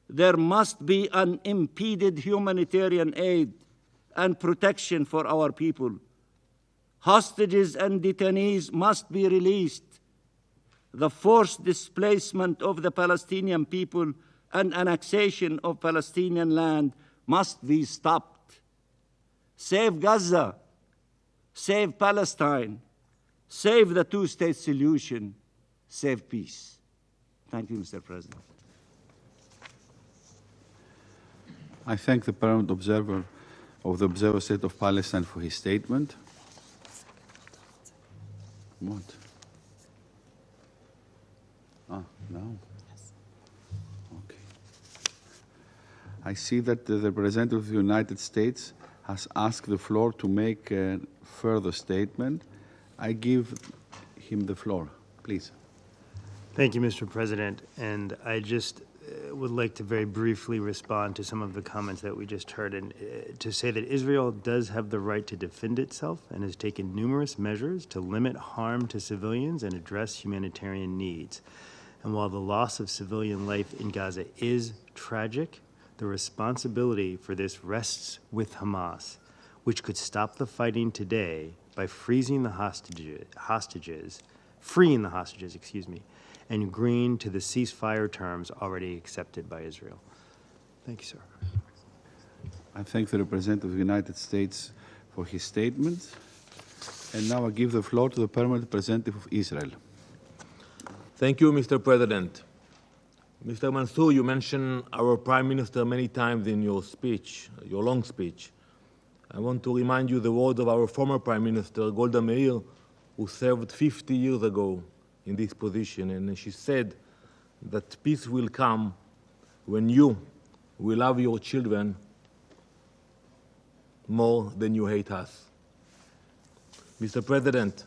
There must be unimpeded humanitarian aid and protection for our people. Hostages and detainees must be released. The forced displacement of the Palestinian people and annexation of Palestinian land must be stopped. Save Gaza, save Palestine, save the two-state solution, save peace. Thank you, Mr. President. I thank the permanent observer of the Observer State of Palestine for his statement. What? Ah, no. Yes. Okay. I see that the representative of the United States has asked the floor to make a further statement. I give him the floor, please. Thank you, Mr. President. And I just would like to very briefly respond to some of the comments that we just heard, and to say that Israel does have the right to defend itself and has taken numerous measures to limit harm to civilians and address humanitarian needs. And while the loss of civilian life in Gaza is tragic, the responsibility for this rests with Hamas, which could stop the fighting today by freeing the hostages, and agreeing to the ceasefire terms already accepted by Israel. Thank you, sir. I thank the representative of the United States for his statement. And now I give the floor to the permanent representative of Israel. Thank you, Mr. President. Mr. Mansour, you mentioned our Prime Minister many times in your speech, your long speech. I want to remind you the words of our former Prime Minister, Golda Meir, who served 50 years ago in this position, and she said that peace will come when you will love your children more than you hate us. Mr. President,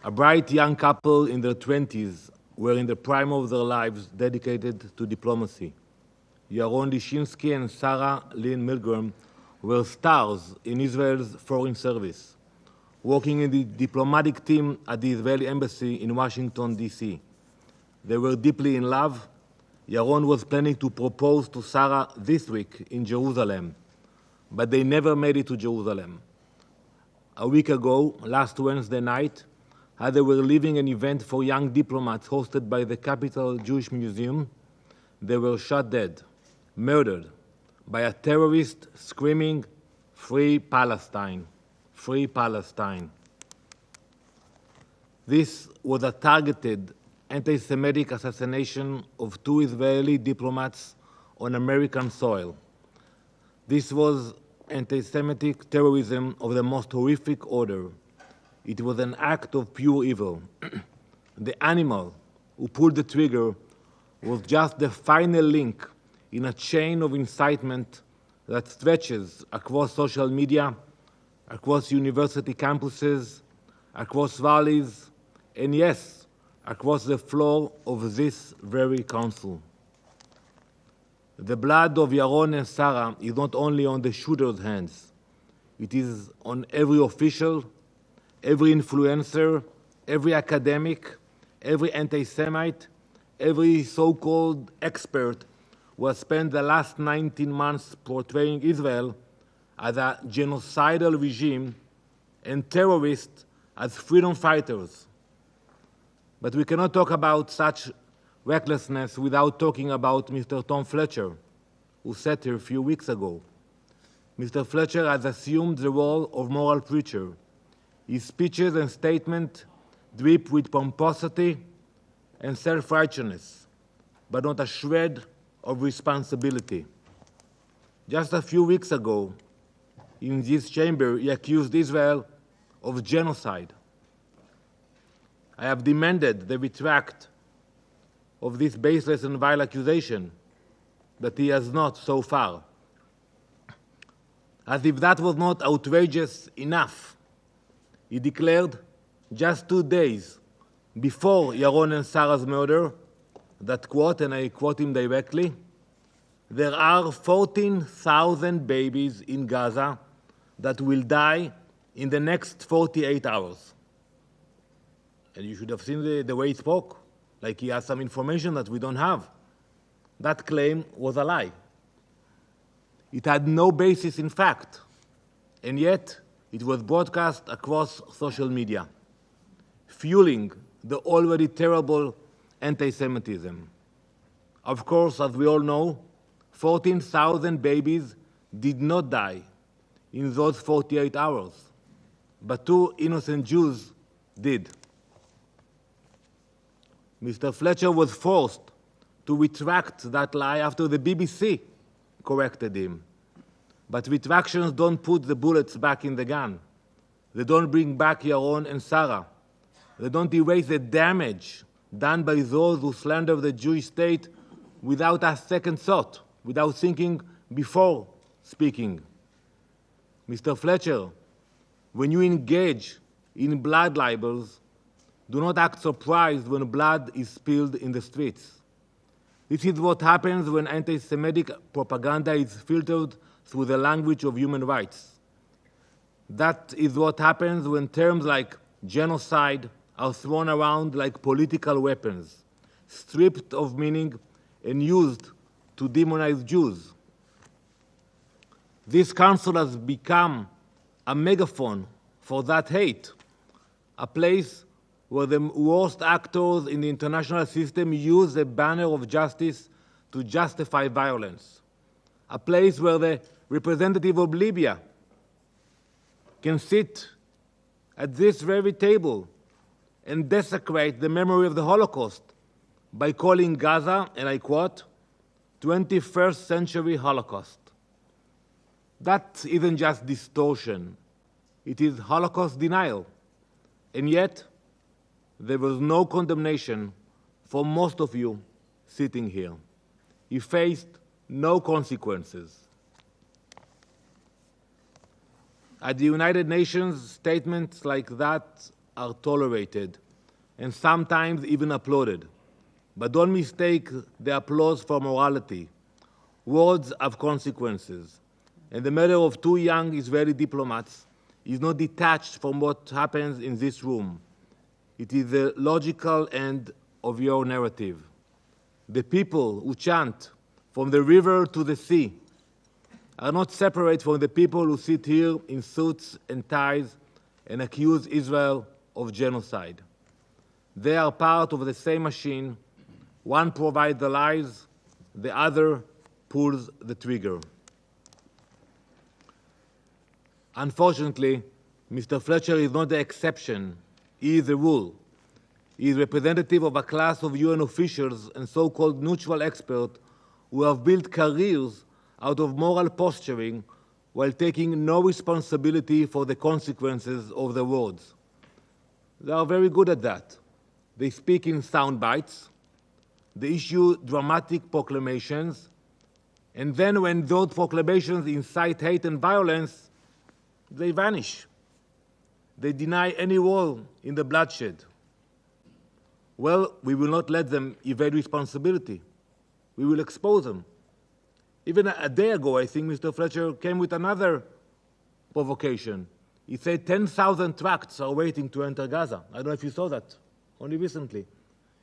a bright young couple in their 20s were in the prime of their lives dedicated to diplomacy. Yaron Lishinsky and Sarah Lynn Milgram were stars in Israel's foreign service, working in the diplomatic team at the Israeli embassy in Washington, D.C. They were deeply in love. Yaron was planning to propose to Sarah this week in Jerusalem, but they never made it to Jerusalem. A week ago, last Wednesday night, as they were leaving an event for young diplomats hosted by the Capital Jewish Museum, they were shot dead, murdered by a terrorist screaming, "Free Palestine, free Palestine." This was a targeted anti-Semitic assassination of 2 Israeli diplomats on American soil. This was anti-Semitic terrorism of the most horrific order. It was an act of pure evil. The animal who pulled the trigger was just the final link in a chain of incitement that stretches across social media, across university campuses, across valleys, and yes, across the floor of this very council. The blood of Yaron and Sarah is not only on the shooter's hands, it is on every official, every influencer, every academic, every anti-Semite, every so-called expert who has spent the last 19 months portraying Israel as a genocidal regime and terrorists as freedom fighters. But we cannot talk about such recklessness without talking about Mr. Tom Fletcher, who sat here a few weeks ago. Mr. Fletcher has assumed the role of moral preacher. His speeches and statements drip with pomposity and self-righteousness, but not a shred of responsibility. Just a few weeks ago, in this chamber, he accused Israel of genocide. I have demanded the retract of this baseless and vile accusation, but he has not so far. As if that was not outrageous enough, he declared just 2 days before Yaron and Sarah's murder that, quote, and I quote him directly, "There are 14,000 babies in Gaza that will die in the next 48 hours. And you should have seen the way he spoke, like he has some information that we don't have. That claim was a lie. It had no basis in fact, and yet it was broadcast across social media, fueling the already terrible anti-Semitism. Of course, as we all know, 14,000 babies did not die in those 48 hours, but 2 innocent Jews did. Mr. Fletcher was forced to retract that lie after the BBC corrected him. But retractions don't put the bullets back in the gun. They don't bring back Yaron and Sarah. They don't erase the damage done by those who slander the Jewish state without a second thought, without thinking before speaking. Mr. Fletcher, when you engage in blood libels, do not act surprised when blood is spilled in the streets. This is what happens when anti-Semitic propaganda is filtered through the language of human rights. That is what happens when terms like genocide are thrown around like political weapons, stripped of meaning and used to demonize Jews. This council has become a megaphone for that hate, a place where the worst actors in the international system use the banner of justice to justify violence, a place where the representative of Libya can sit at this very table and desecrate the memory of the Holocaust by calling Gaza, and I quote, 21st century Holocaust. That isn't just distortion, it is Holocaust denial. And yet, there was no condemnation for most of you sitting here. You faced no consequences. At the United Nations, statements like that are tolerated and sometimes even applauded. But don't mistake the applause for morality. Words have consequences. And the murder of two young Israeli diplomats is not detached from what happens in this room. It is the logical end of your narrative. The people who chant from the river to the sea are not separate from the people who sit here in suits and ties and accuse Israel of genocide. They are part of the same machine. One provides the lies, the other pulls the trigger. Unfortunately, Mr. Fletcher is not the exception, he is the rule. He is representative of a class of UN officials and so-called neutral experts who have built careers out of moral posturing while taking no responsibility for the consequences of their words. They are very good at that. They speak in sound bites, they issue dramatic proclamations, and then when those proclamations incite hate and violence, they vanish. They deny any role in the bloodshed. Well, we will not let them evade responsibility. We will expose them. Even a day ago, I think Mr. Fletcher came with another provocation. He said 10,000 tracts are waiting to enter Gaza. I don't know if you saw that, only recently.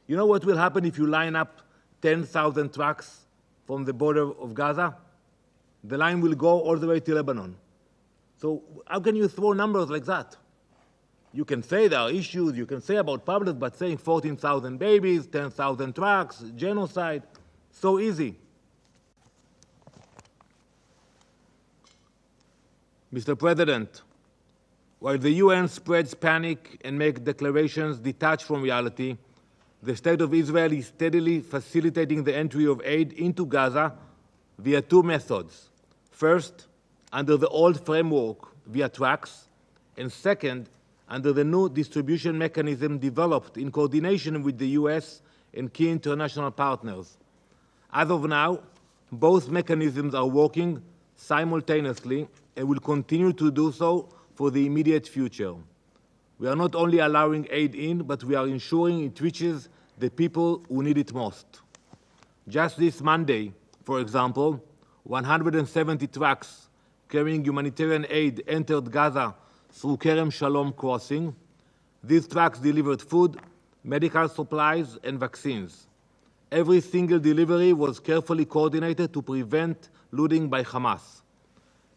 You know what will happen if you line up 10,000 tracts from the border of Gaza? The line will go all the way to Lebanon. So how can you throw numbers like that? You can say there are issues, you can say about public, but saying 14,000 babies, 10,000 trucks, genocide, so easy. Mr. President, while the UN spreads panic and makes declarations detached from reality, the State of Israel is steadily facilitating the entry of aid into Gaza via two methods. First, under the old framework via trucks, and second, under the new distribution mechanism developed in coordination with the US and key international partners. As of now, both mechanisms are working simultaneously and will continue to do so for the immediate future. We are not only allowing aid in, but we are ensuring it reaches the people who need it most. Just this Monday, for example, 170 trucks carrying humanitarian aid entered Gaza through Kerem Shalom crossing. These trucks delivered food, medical supplies, and vaccines. Every single delivery was carefully coordinated to prevent looting by Hamas.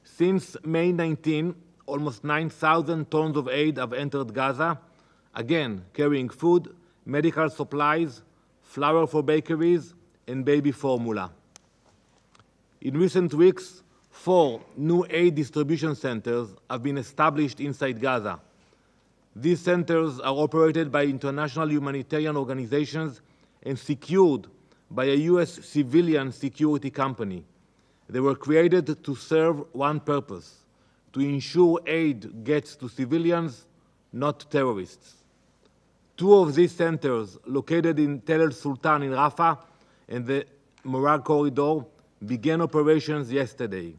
Since May 19, almost 9,000 tons of aid have entered Gaza, again carrying food, medical supplies, flour for bakeries, and baby formula. In recent weeks, 4 new aid distribution centers have been established inside Gaza. These centers are operated by international humanitarian organizations and secured by a US civilian security company. They were created to serve one purpose: to ensure aid gets to civilians, not terrorists. 2 of these centers, located in Tel El Sultan in Rafah and the Morag Corridor, began operations yesterday.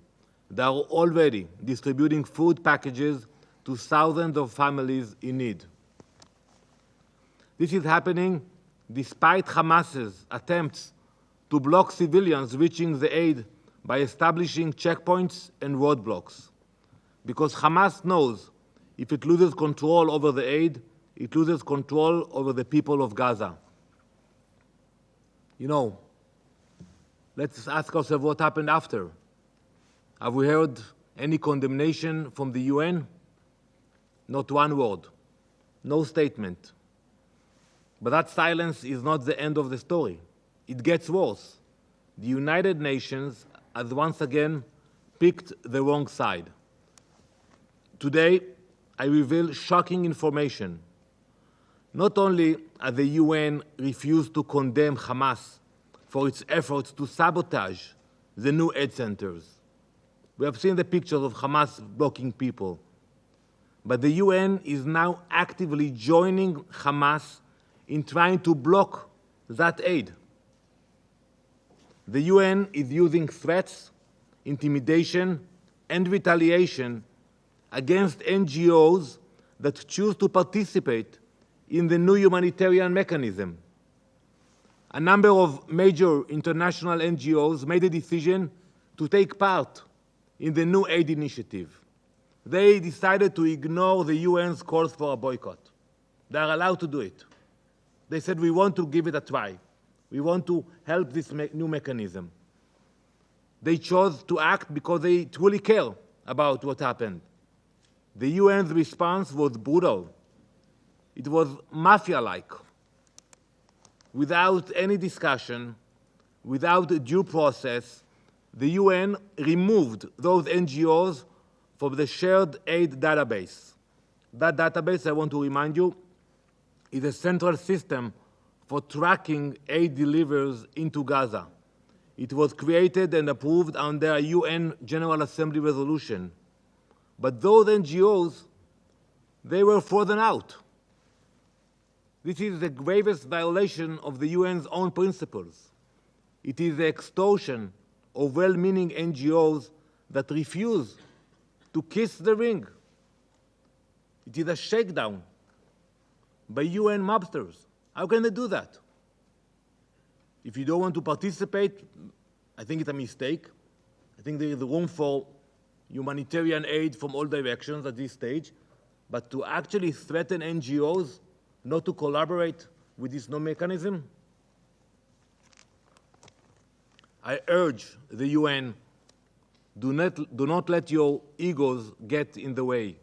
They are already distributing food packages to thousands of families in need. This is happening despite Hamas's attempts to block civilians reaching the aid by establishing checkpoints and roadblocks. Because Hamas knows if it loses control over the aid, it loses control over the people of Gaza. You know, let's ask ourselves what happened after. Have we heard any condemnation from the UN? Not one word, no statement. But that silence is not the end of the story. It gets worse. The United Nations has once again picked the wrong side. Today, I reveal shocking information. Not only has the UN refused to condemn Hamas for its efforts to sabotage the new aid centers. We have seen the pictures of Hamas blocking people. But the UN is now actively joining Hamas in trying to block that aid. The UN is using threats, intimidation, and retaliation against NGOs that choose to participate in the new humanitarian mechanism. A number of major international NGOs made a decision to take part in the new aid initiative. They decided to ignore the UN's calls for a boycott. They are allowed to do it. They said, we want to give it a try. We want to help this new mechanism. They chose to act because they truly care about what happened. The UN's response was brutal. It was mafia-like. Without any discussion, without due process, the UN removed those NGOs from the shared aid database. That database, I want to remind you, is a central system for tracking aid deliveries into Gaza. It was created and approved under a UN General Assembly resolution. But those NGOs, they were frozen out. This is the gravest violation of the UN's own principles. It is the extortion of well-meaning NGOs that refuse to kiss the ring. It is a shakedown by UN mobsters. How can they do that? If you don't want to participate, I think it's a mistake. I think there is room for humanitarian aid from all directions at this stage, but to actually threaten NGOs not to collaborate with this new mechanism, I urge the UN, do not let your egos get in the way.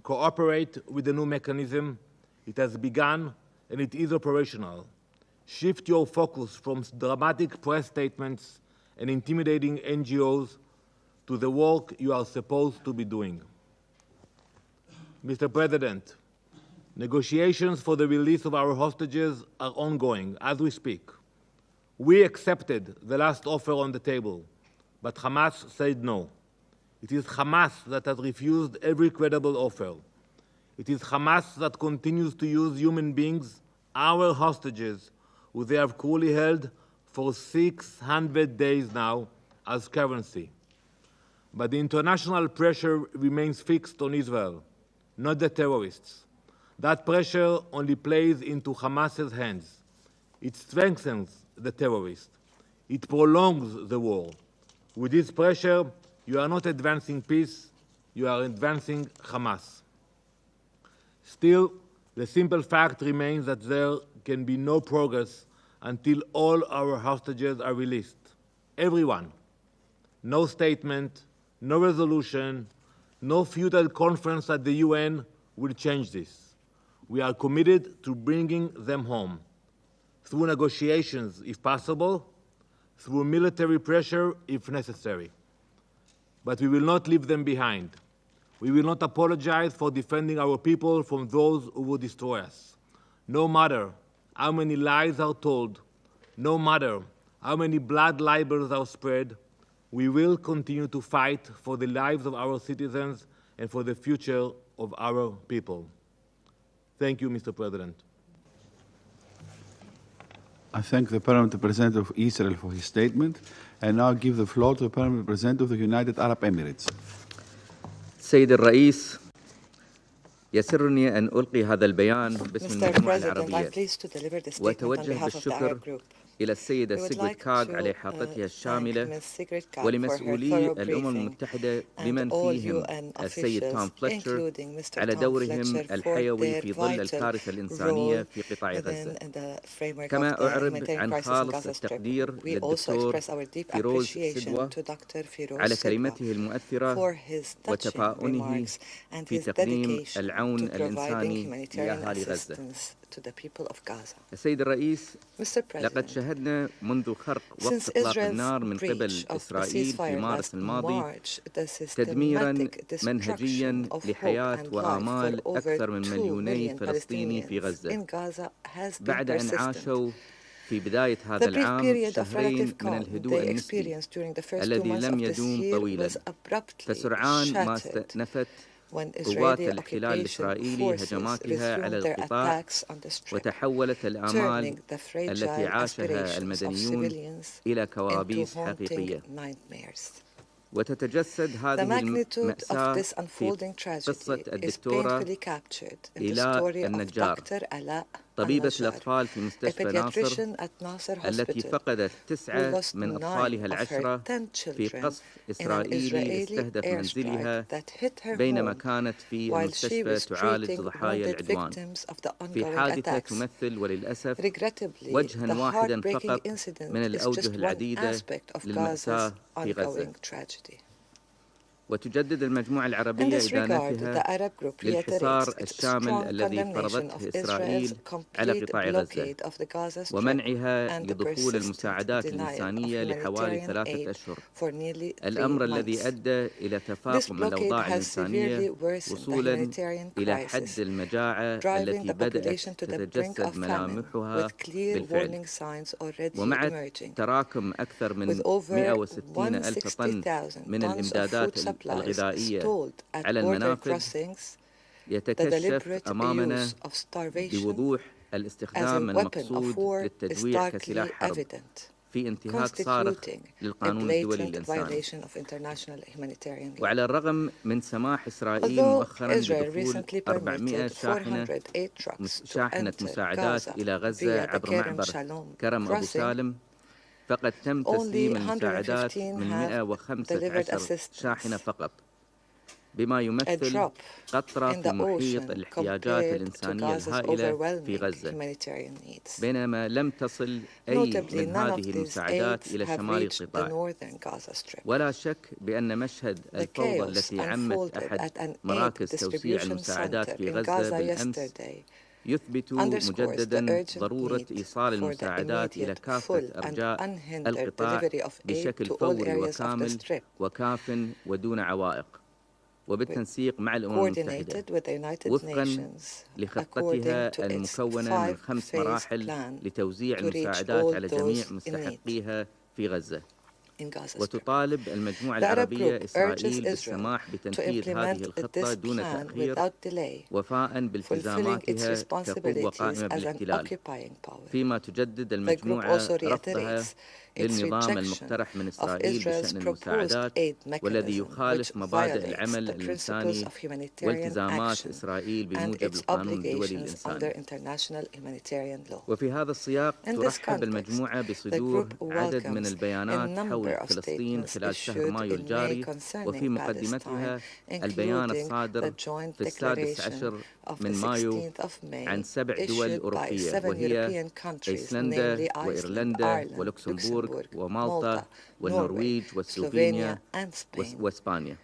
Cooperate with the new mechanism. It has begun and it is operational. Shift your focus from dramatic press statements and intimidating NGOs to the work you are supposed to be doing. Mr. President, negotiations for the release of our hostages are ongoing as we speak. We accepted the last offer on the table, but Hamas said no. It is Hamas that has refused every credible offer. It is Hamas that continues to use human beings, our hostages, who they have cruelly held for 600 days now, as currency. But the international pressure remains fixed on Israel, not the terrorists. That pressure only plays into Hamas's hands. It strengthens the terrorists. It prolongs the war. With this pressure, you are not advancing peace, you are advancing Hamas. Still, the simple fact remains that there can be no progress until all our hostages are released. Everyone. No statement, no resolution, no futile conference at the UN will change this. We are committed to bringing them home, through negotiations if possible, through military pressure if necessary. But we will not leave them behind. We will not apologize for defending our people from those who will destroy us. No matter how many lies are told, no matter how many blood libels are spread, we will continue to fight for the lives of our citizens and for the future of our people. Thank you, Mr. President. I thank the Permanent Representative of Israel for his statement, and now give the floor to the Permanent Representative of the United Arab Emirates. سيد الرئيس، يسرني أن ألقي هذا البيان باسم المجموعة العربية وأتوجه بالشكر إلى السيدة سيغريد كاغ على إحاطتها الشاملة ولمسؤولي الأمم المتحدة بمن فيهم السيد توم فليتشر على دورهم الحيوي في ظل الكارثة الإنسانية في قطاع غزة. كما أعرب عن خالص التقدير للدكتور فيروز سدوة على كلمته المؤثرة وتفاؤله في تقديم العون الإنساني لأهالي غزة. to the people of Gaza. السيد الرئيس، Mr. لقد President, شهدنا منذ خرق وقف since إطلاق النار Israel's من قبل breach of the إسرائيل في ceasefire مارس last الماضي March, the تدميرا systematic منهجيا destruction of hope لحياة and life وآمال for over أكثر من 2 مليوني million فلسطيني في Palestinians غزة، in Gaza has been بعد أن persistent. عاشوا في بداية هذا The brief العام period of شهرين relative من calm الهدوء they النسبي experienced during the first 2 الذي months لم of this يدوم year طويلا، was abruptly فسرعان ما shattered استأنفت when قوات Israeli الاحتلال occupation الإسرائيلي forces هجماتها على resumed their القطاع، attacks on the strip, وتحولت الآمال turning the التي fragile عاشها aspirations of المدنيون civilians إلى into كوابيس haunting حقيقية. nightmares. وتتجسد The هذه magnitude of المأساة this في unfolding قصة tragedy is الدكتورة painfully captured in the إيلاء story of النجار، Dr. Ala طبيبة al-Najjar, الأطفال في a مستشفى ناصر، pediatrician at Nasser التي Hospital فقدت who 9 lost من 9 أطفالها of her العشرة 10 في children قصف in an إسرائيلي Israeli استهدف منزلها airstrike that hit her بينما home كانت في while she المستشفى was تعالج treating ضحايا wounded العدوان، victims of the في ongoing حادثة attacks. تمثل وللأسف Regrettably, وجها the واحدا heartbreaking فقط incident من is الأوجه just one العديدة aspect of Gaza's للمأساة في غزة. ongoing tragedy. وتجدد المجموعة In العربية this regard, إدانتها the Arab group للحصار reiterates its الشامل strong الذي condemnation فرضته of Israel's إسرائيل على complete قطاع غزة، blockade of the Gaza Strip ومنعها and the لدخول persistent المساعدات denial of الإنسانية لحوالي humanitarian 3 aid أشهر، for nearly 3 الأمر الذي months. أدى إلى This تفاقم blockade الأوضاع has الإنسانية severely worsened the وصولا humanitarian إلى حد crisis, المجاعة driving التي the بدأت population to the brink تتجسد of famine, ملامحها with clear بالفعل. warning signs already ومع emerging. تراكم أكثر من With over 160,000 طن 160,000 من tons of الإمدادات food supplies الغذائية stalled at على border المنافذ، crossings, the يتكشف deliberate أمامنا use of starvation بوضوح as الاستخدام a weapon of المقصود war is للتدوير كسلاح starkly حرب evident, في انتهاك صارخ constituting a للقانون الدولي blatant الإنساني. violation of international humanitarian law. وعلى الرغم من سماح إسرائيل Although مؤخرا Israel بدخول recently 400 permitted 408 trucks to شاحنة enter مساعدات Gaza إلى غزة via the عبر Kerem معبر Shalom كرم أبو crossing, سالم، فقد تم only تسليم المساعدات 115 من have delivered 115 assistance, شاحنة فقط، بما a يمثل drop قطرة in في the محيط ocean الاحتياجات compared to الإنسانية Gaza's الهائلة في overwhelming غزة، humanitarian needs. بينما لم تصل أي Notably, من none هذه of these المساعدات aids إلى have شمال reached the القطاع. northern Gaza Strip. ولا شك بأن مشهد The الفوضى chaos التي عمت unfolded أحد at an aid مراكز توزيع distribution المساعدات center في in غزة Gaza بالأمس yesterday يثبت underscores the مجددا urgent ضرورة need إيصال for the المساعدات إلى immediate, كافة full and أرجاء unhindered القطاع delivery of aid بشكل to all فوري areas of the وكامل Strip, وكاف ودون عوائق، وبالتنسيق مع الأمم المتحدة coordinated with the United وفقا Nations لخطتها according to its المكونة من 5 5-phase مراحل plan لتوزيع to reach المساعدات all على جميع those in need مستحقيها في غزة. in Gaza Strip. وتطالب المجموعة The Arab العربية group urges إسرائيل Israel بالسماح to بتنفيذ هذه implement الخطة this دون plan تأخير without delay, وفاء fulfilling its بالتزاماتها كقوة responsibilities قائمة as an بالاحتلال، occupying power. فيما تجدد The group المجموعة also رفضها reiterates its للنظام rejection المقترح من of إسرائيل Israel's بشأن proposed المساعدات aid والذي mechanism, which يخالف مبادئ violates العمل the principles الإنساني of humanitarian والتزامات action إسرائيل and بموجب its القانون الدولي obligations under الإنساني. international humanitarian law. وفي هذا السياق In this ترحب context, المجموعة the بصدور group عدد من welcomes a البيانات number حول of فلسطين statements خلال شهر issued مايو in May الجاري، وفي concerning مقدمتها Palestine, البيان including الصادر the joint في 16 declaration of من the مايو 16th of May عن 7 دول issued by أوروبية 7 وهي European countries, أيسلندا namely Iceland, وإيرلندا Ireland, ولوكسمبورغ Luxembourg, ومالطا Malta, والنرويج Norway, وسلوفينيا Slovenia, and Spain. وإسبانيا.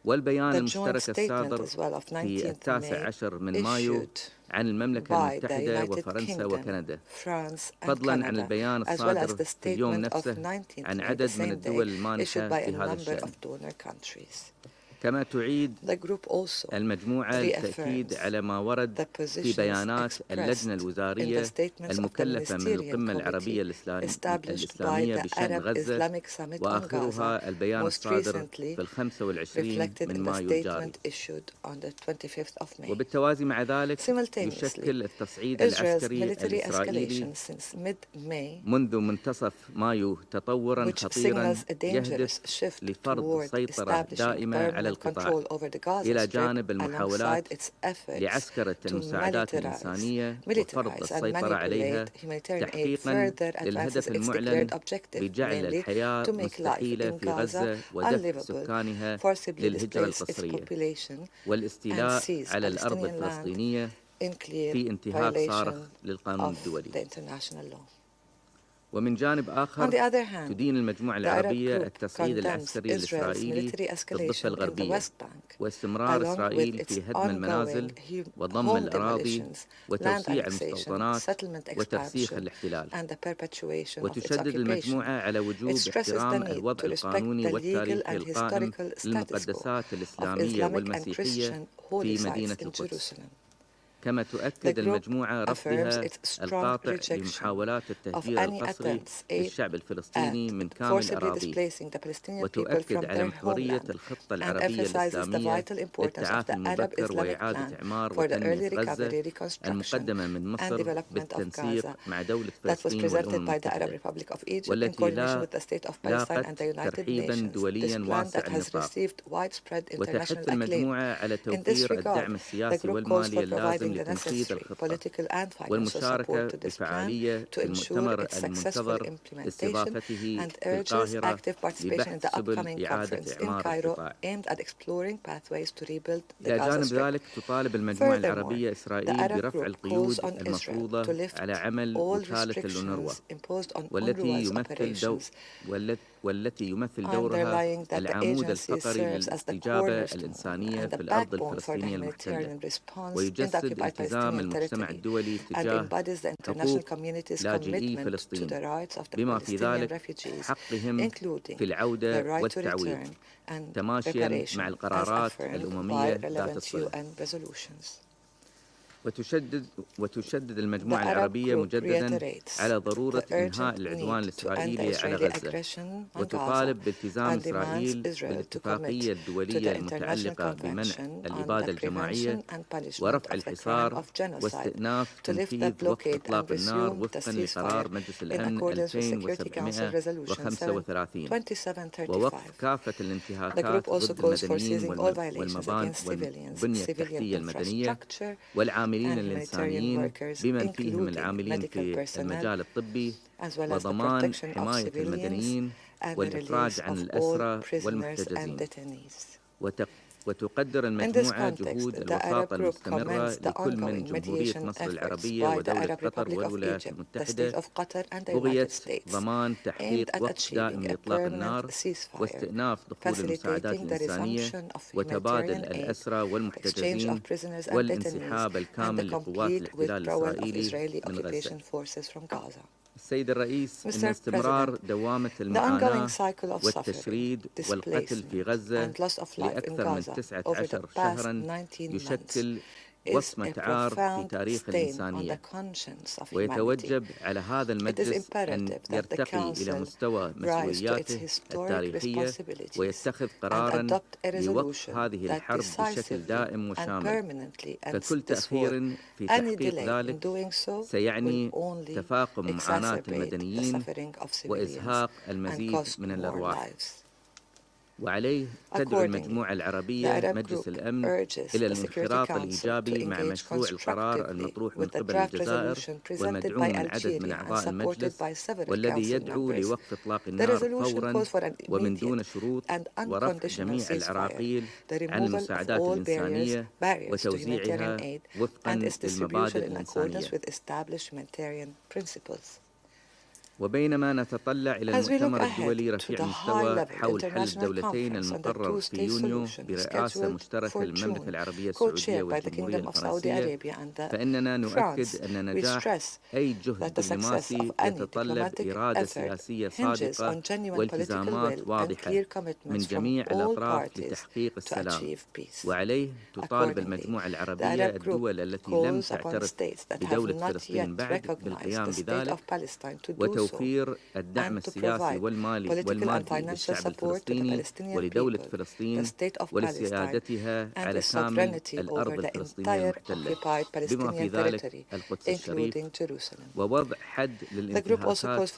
والبيان The joint المشترك statement الصادر as well of في 19th May من مايو issued عن المملكة by the المتحدة United وفرنسا Kingdom, وكندا، France and فضلا عن Canada, البيان as well as الصادر the في اليوم statement of نفسه 19th عن May, the عدد من same الدول day, issued المانحة by في a هذا number الشأن. of donor countries. كما تعيد The group also المجموعة التأكيد على ما ورد في بيانات اللجنة الوزارية المكلفة من القمة العربية الإسلامية بشأن غزة، وآخرها البيان الصادر في 25 من مايو الجاري. وبالتوازي مع ذلك يشكل التصعيد العسكري الإسرائيلي منذ منتصف مايو تطورا خطيرا يهدف لفرض سيطرة دائمة على القطاع إلى جانب المحاولات لعسكرة المساعدات الإنسانية وفرض السيطرة عليها تحقيقا للهدف المعلن بجعل الحياة مستحيلة في غزة ودفع سكانها للهجرة القسرية والاستيلاء على الأرض الفلسطينية في انتهاك صارخ للقانون الدولي. ومن جانب آخر تدين المجموعة العربية التصعيد العسكري الإسرائيلي في الضفة الغربية واستمرار إسرائيل في هدم المنازل وضم الأراضي وتوسيع المستوطنات وترسيخ الاحتلال. وتشدد المجموعة على وجوب احترام الوضع القانوني والتاريخي القائم للمقدسات الإسلامية والمسيحية في مدينة القدس. كما تؤكد المجموعة رفضها القاطع لمحاولات التهجير القسري للشعب الفلسطيني من كامل أراضيه، وتؤكد على محورية الخطة العربية الإسلامية للتعافي المبكر وإعادة إعمار وتنمية غزة المقدمة من مصر بالتنسيق مع دولة فلسطين والأمم المتحدة، والتي لاقت ترحيبا دوليا واسع النطاق. وتحث المجموعة على توفير الدعم السياسي والمالي اللازم لتنفيذ الخطة والمشاركة بفعالية في المؤتمر المنتظر لاستضافته في القاهرة لبحث سبل إعادة إعمار القطاع. إلى جانب ذلك تطالب المجموعة العربية إسرائيل برفع القيود المفروضة على عمل وكالة الأونروا والتي يمثل دورها العمود الفقري للاستجابة الإنسانية في الأرض الفلسطينية المحتلة، ويجسد التزام المجتمع الدولي تجاه حقوق لاجئي فلسطين بما في ذلك حقهم في العودة والتعويض تماشيا مع القرارات الأممية ذات الصلة. وتشدد المجموعة العربية مجددا على ضرورة إنهاء العدوان الإسرائيلي على غزة، وتطالب بالتزام إسرائيل بالاتفاقية الدولية المتعلقة بمنع الإبادة الجماعية ورفع الحصار واستئناف تنفيذ وقف إطلاق النار وفقا لقرار مجلس الأمن 2735 ووقف كافة الانتهاكات ضد المدنيين والبنية التحتية المدنية والعاملين الإنسانيين بمن فيهم العاملين في المجال الطبي، وضمان حماية المدنيين والإفراج عن الأسرى والمحتجزين. وتقدر المجموعة جهود الوساطة المستمرة لكل من جمهورية مصر العربية ودولة قطر والولايات المتحدة بغية ضمان تحقيق وقف دائم لإطلاق النار واستئناف دخول المساعدات الإنسانية وتبادل الأسرى والمحتجزين والانسحاب الكامل لقوات الاحتلال الإسرائيلي من غزة. السيد الرئيس، إن استمرار دوامة المعاناة والتشريد والقتل في غزة لأكثر من 19 شهرا يشكل وصمة عار في تاريخ الإنسانية، ويتوجب على هذا المجلس أن يرتقي إلى مستوى مسؤولياته التاريخية ويتخذ قراراً لوقف هذه الحرب بشكل دائم وشامل، فكل تأخير في تحقيق ذلك سيعني تفاقم معاناة المدنيين وإزهاق المزيد من الأرواح. وعليه تدعو المجموعة العربية مجلس الأمن إلى الانخراط الإيجابي مع مشروع القرار المطروح من قبل الجزائر والمدعوم من عدد من أعضاء المجلس، والذي يدعو لوقف إطلاق النار فوراً ومن دون شروط ورفع جميع العراقيل عن المساعدات الإنسانية وتوزيعها وفقاً للمبادئ الإنسانية. وبينما نتطلع إلى المؤتمر الدولي رفيع المستوى حول حل الدولتين المقرر في يونيو برئاسة مشتركة للمملكة العربية السعودية والجمهورية الفرنسية، فإننا نؤكد أن نجاح أي جهد دبلوماسي يتطلب إرادة سياسية صادقة والتزامات واضحة من جميع الأطراف لتحقيق السلام. وعليه تطالب المجموعة العربية الدول التي لم تعترف بدولة فلسطين بعد بالقيام بذلك وتوفير الدعم السياسي والمالي للشعب الفلسطيني ولدولة فلسطين ولسيادتها على كامل الأرض الفلسطينية المحتلة بما في ذلك القدس الشريف، ووضع حد للانتهاكات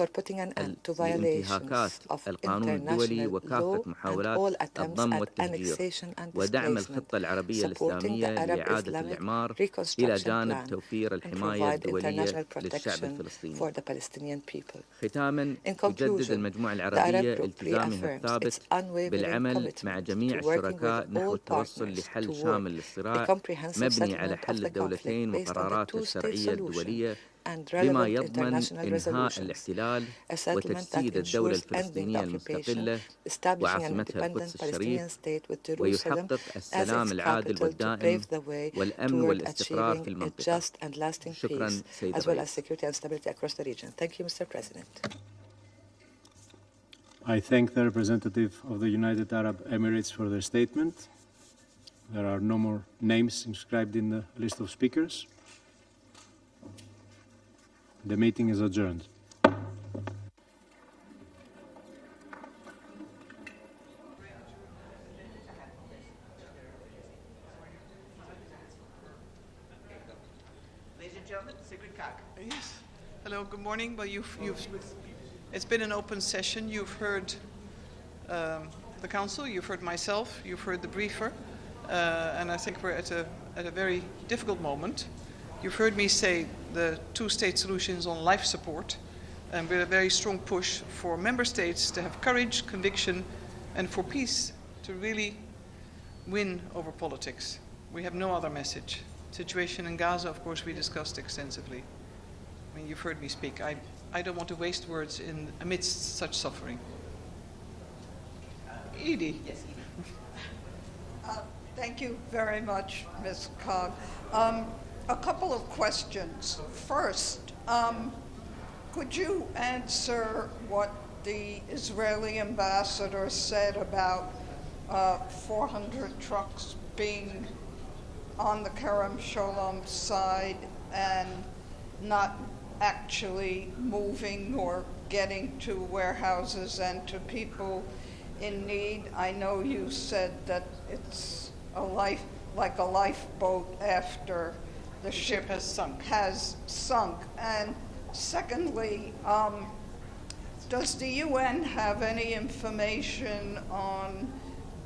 القانون الدولي وكافة محاولات الضم والتهجير، ودعم الخطة العربية الإسلامية لإعادة الإعمار إلى جانب توفير الحماية الدولية للشعب الفلسطيني. ختاما، تجدد المجموعة العربية التزامها الثابت بالعمل مع جميع الشركاء نحو التوصل لحل شامل للصراع مبني على حل الدولتين وقراراتها الشرعية الدولية and relevant international resolutions, a settlement that ensures ending the occupation, establishing an independent Palestinian state with Jerusalem as its capital to pave the way toward achieving a just and lasting peace, as well as security and stability across the region. Thank you, Mr. President. I thank the representative of the United Arab Emirates for their statement. There are no more names inscribed in the list of speakers. The meeting is adjourned. Ladies and gentlemen, Sigrid Kaag. Yes. Hello, good morning. Well, it's been an open session. You've heard the Council, you've heard myself, you've heard the briefer, and I think we're at a very difficult moment. You've heard me say the two-state solutions on life support, and with a very strong push for member states to have courage, conviction, and for peace to really win over politics. We have no other message. Situation in Gaza, of course, we discussed extensively. I mean, you've heard me speak. I don't want to waste words amidst such suffering. Edie. Yes, Edie. Thank you very much, Ms. Kaag. A couple of questions. First, could you answer what the Israeli ambassador said about 400 trucks being on the Kerem Shalom side and not actually moving or getting to warehouses and to people in need? I know you said that it's like a lifeboat after the ship has sunk. And secondly, does the UN have any information on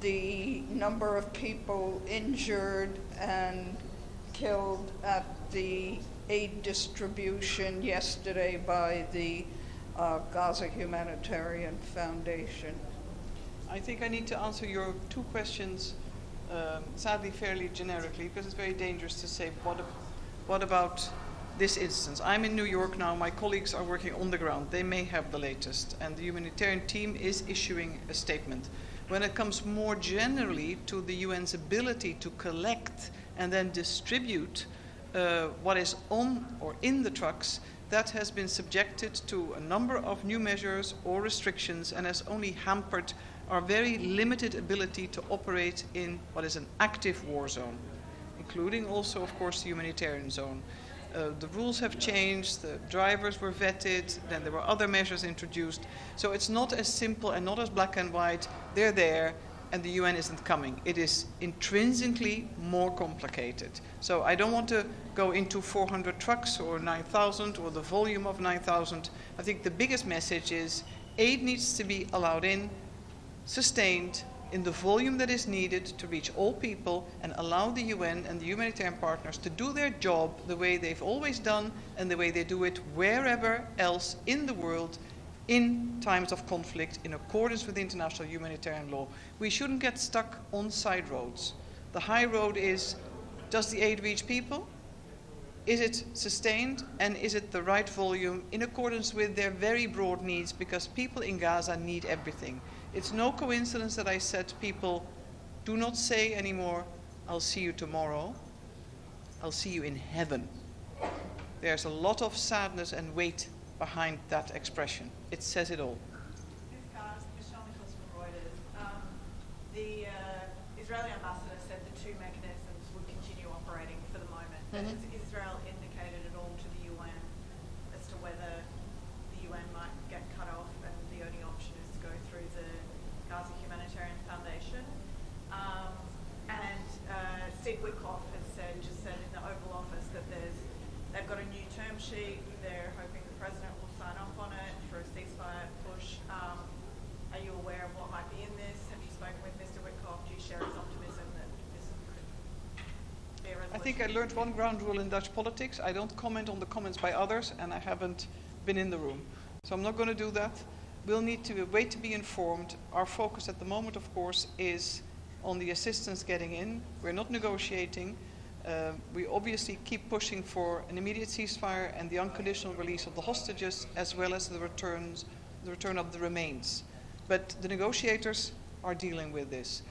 the number of people injured and killed at the aid distribution yesterday by the Gaza Humanitarian Foundation? I think I need to answer your two questions, sadly fairly generically, because it's very dangerous to say what about this instance. I'm in New York now, my colleagues are working on the ground, they may have the latest, and the humanitarian team is issuing a statement. When it comes more generally to the UN's ability to collect and then distribute what is on or in the trucks, that has been subjected to a number of new measures or restrictions and has only hampered our very limited ability to operate in what is an active war zone, including also, of course, the humanitarian zone. The rules have changed, the drivers were vetted, then there were other measures introduced. So it's not as simple and not as black and white, they're there and the UN isn't coming. It is intrinsically more complicated. So I don't want to go into 400 trucks or 9,000 or the volume of 9,000. I think the biggest message is aid needs to be allowed in, sustained, in the volume that is needed to reach all people and allow the UN and the humanitarian partners to do their job the way they've always done and the way they do it wherever else in the world in times of conflict in accordance with international humanitarian law. We shouldn't get stuck on side roads. The high road is, does the aid reach people? Is it sustained? And is it the right volume in accordance with their very broad needs? Because people in Gaza need everything. It's no coincidence that I said people do not say anymore, I'll see you tomorrow. I'll see you in heaven. There's a lot of sadness and weight behind that expression. It says it all. The Israeli ambassador said the two mechanisms would continue operating for the moment. Has Israel indicated at all to the UN as to whether the UN might get cut off and the only option is to go through the Gaza Humanitarian Foundation? Sidhwa has just said in the Oval Office that they've got a new term sheet. They're hoping the president will sign off on it for a ceasefire push. Are you aware of what might be in this? Have you spoken with Mr. Witkoff? Do you share his optimism that this could be a resolution? I think I learned one ground rule in Dutch politics. I don't comment on the comments by others, and I haven't been in the room. So I'm not going to do that. We'll need to wait to be informed. Our focus at the moment, of course, is on the assistance getting in. We're not negotiating. We obviously keep pushing for an immediate ceasefire and the unconditional release of the hostages, as well as the return of the remains. But the negotiators are dealing with this.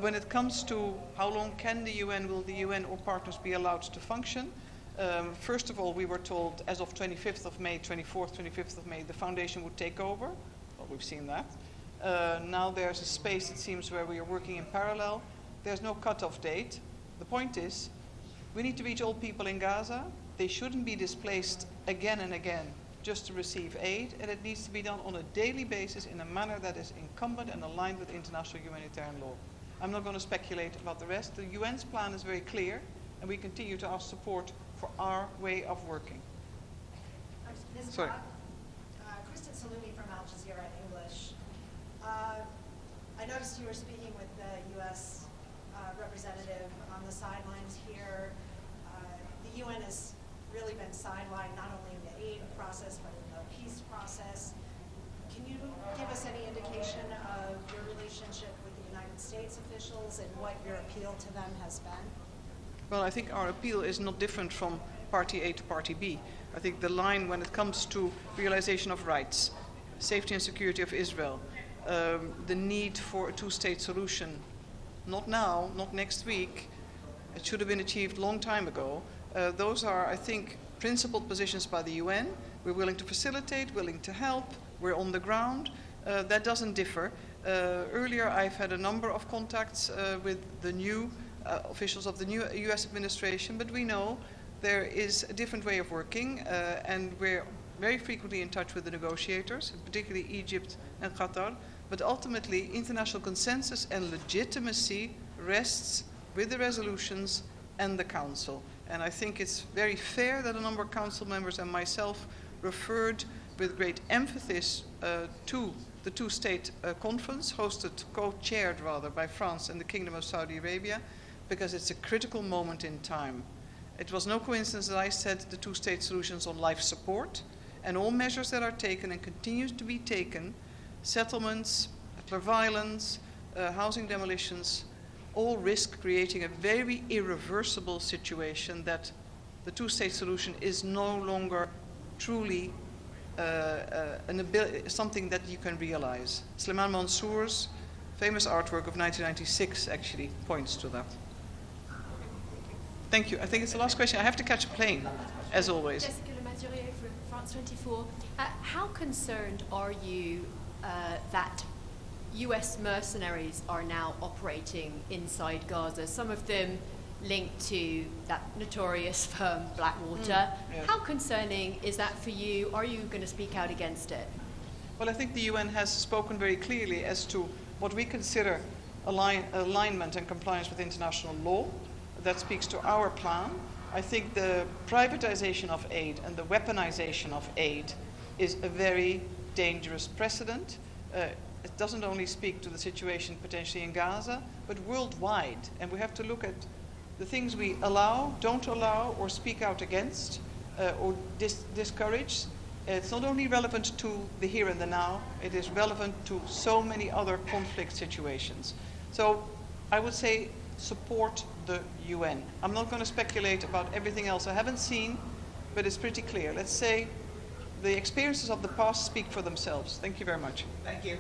When it comes to how long will the UN or partners be allowed to function, first of all, we were told as of 25th of May, 25th of May, the foundation would take over. Well, we've seen that. Now there's a space, it seems, where we are working in parallel. There's no cutoff date. The point is, we need to reach all people in Gaza. They shouldn't be displaced again and again just to receive aid, and it needs to be done on a daily basis in a manner that is incumbent and aligned with international humanitarian law. I'm not going to speculate about the rest. The UN's plan is very clear, and we continue to ask support for our way of working. Sorry. Kristen Salumi from Al Jazeera English. I noticed you were speaking with the U.S. Representative on the sidelines here. The UN has really been sidelined not only in the aid process but in the peace process. Can you give us any indication of your relationship with the United States officials and what your appeal to them has been? Well, I think our appeal is not different from Party A to Party B. I think the line when it comes to realization of rights, safety and security of Israel, the need for a two-state solution, not now, not next week, it should have been achieved a long time ago. Those are, I think, principled positions by the UN. We're willing to facilitate, willing to help, we're on the ground. That doesn't differ. Earlier I've had a number of contacts with the new officials of the new US administration, but we know there is a different way of working, and we're very frequently in touch with the negotiators, particularly Egypt and Qatar. But ultimately, international consensus and legitimacy rests with the resolutions and the Council. And I think it's very fair that a number of Council members and myself referred with great emphasis to the two-state conference, co-chaired rather, by France and the Kingdom of Saudi Arabia, because it's a critical moment in time. It was no coincidence that I said the two-state solutions on life support, and all measures that are taken and continue to be taken, settlements, violence, housing demolitions, all risk creating a very irreversible situation that the two-state solution is no longer truly something that you can realize. Slimane Mansour's famous artwork of 1996 actually points to that. Thank you. I think it's the last question. I have to catch a plane, as always. Jessica Lemazurier from France 24. How concerned are you that US mercenaries are now operating inside Gaza, some of them linked to that notorious firm Blackwater? Yeah. How concerning is that for you? Are you going to speak out against it? Well, I think the UN has spoken very clearly as to what we consider alignment and compliance with international law. That speaks to our plan. I think the privatization of aid and the weaponization of aid is a very dangerous precedent. It doesn't only speak to the situation potentially in Gaza, but worldwide. And we have to look at the things we allow, don't allow, or speak out against, or discourage. It's not only relevant to the here and the now, it is relevant to so many other conflict situations. So I would say support the UN. I'm not going to speculate about everything else I haven't seen, but it's pretty clear. Let's say the experiences of the past speak for themselves. Thank you very much. Thank you.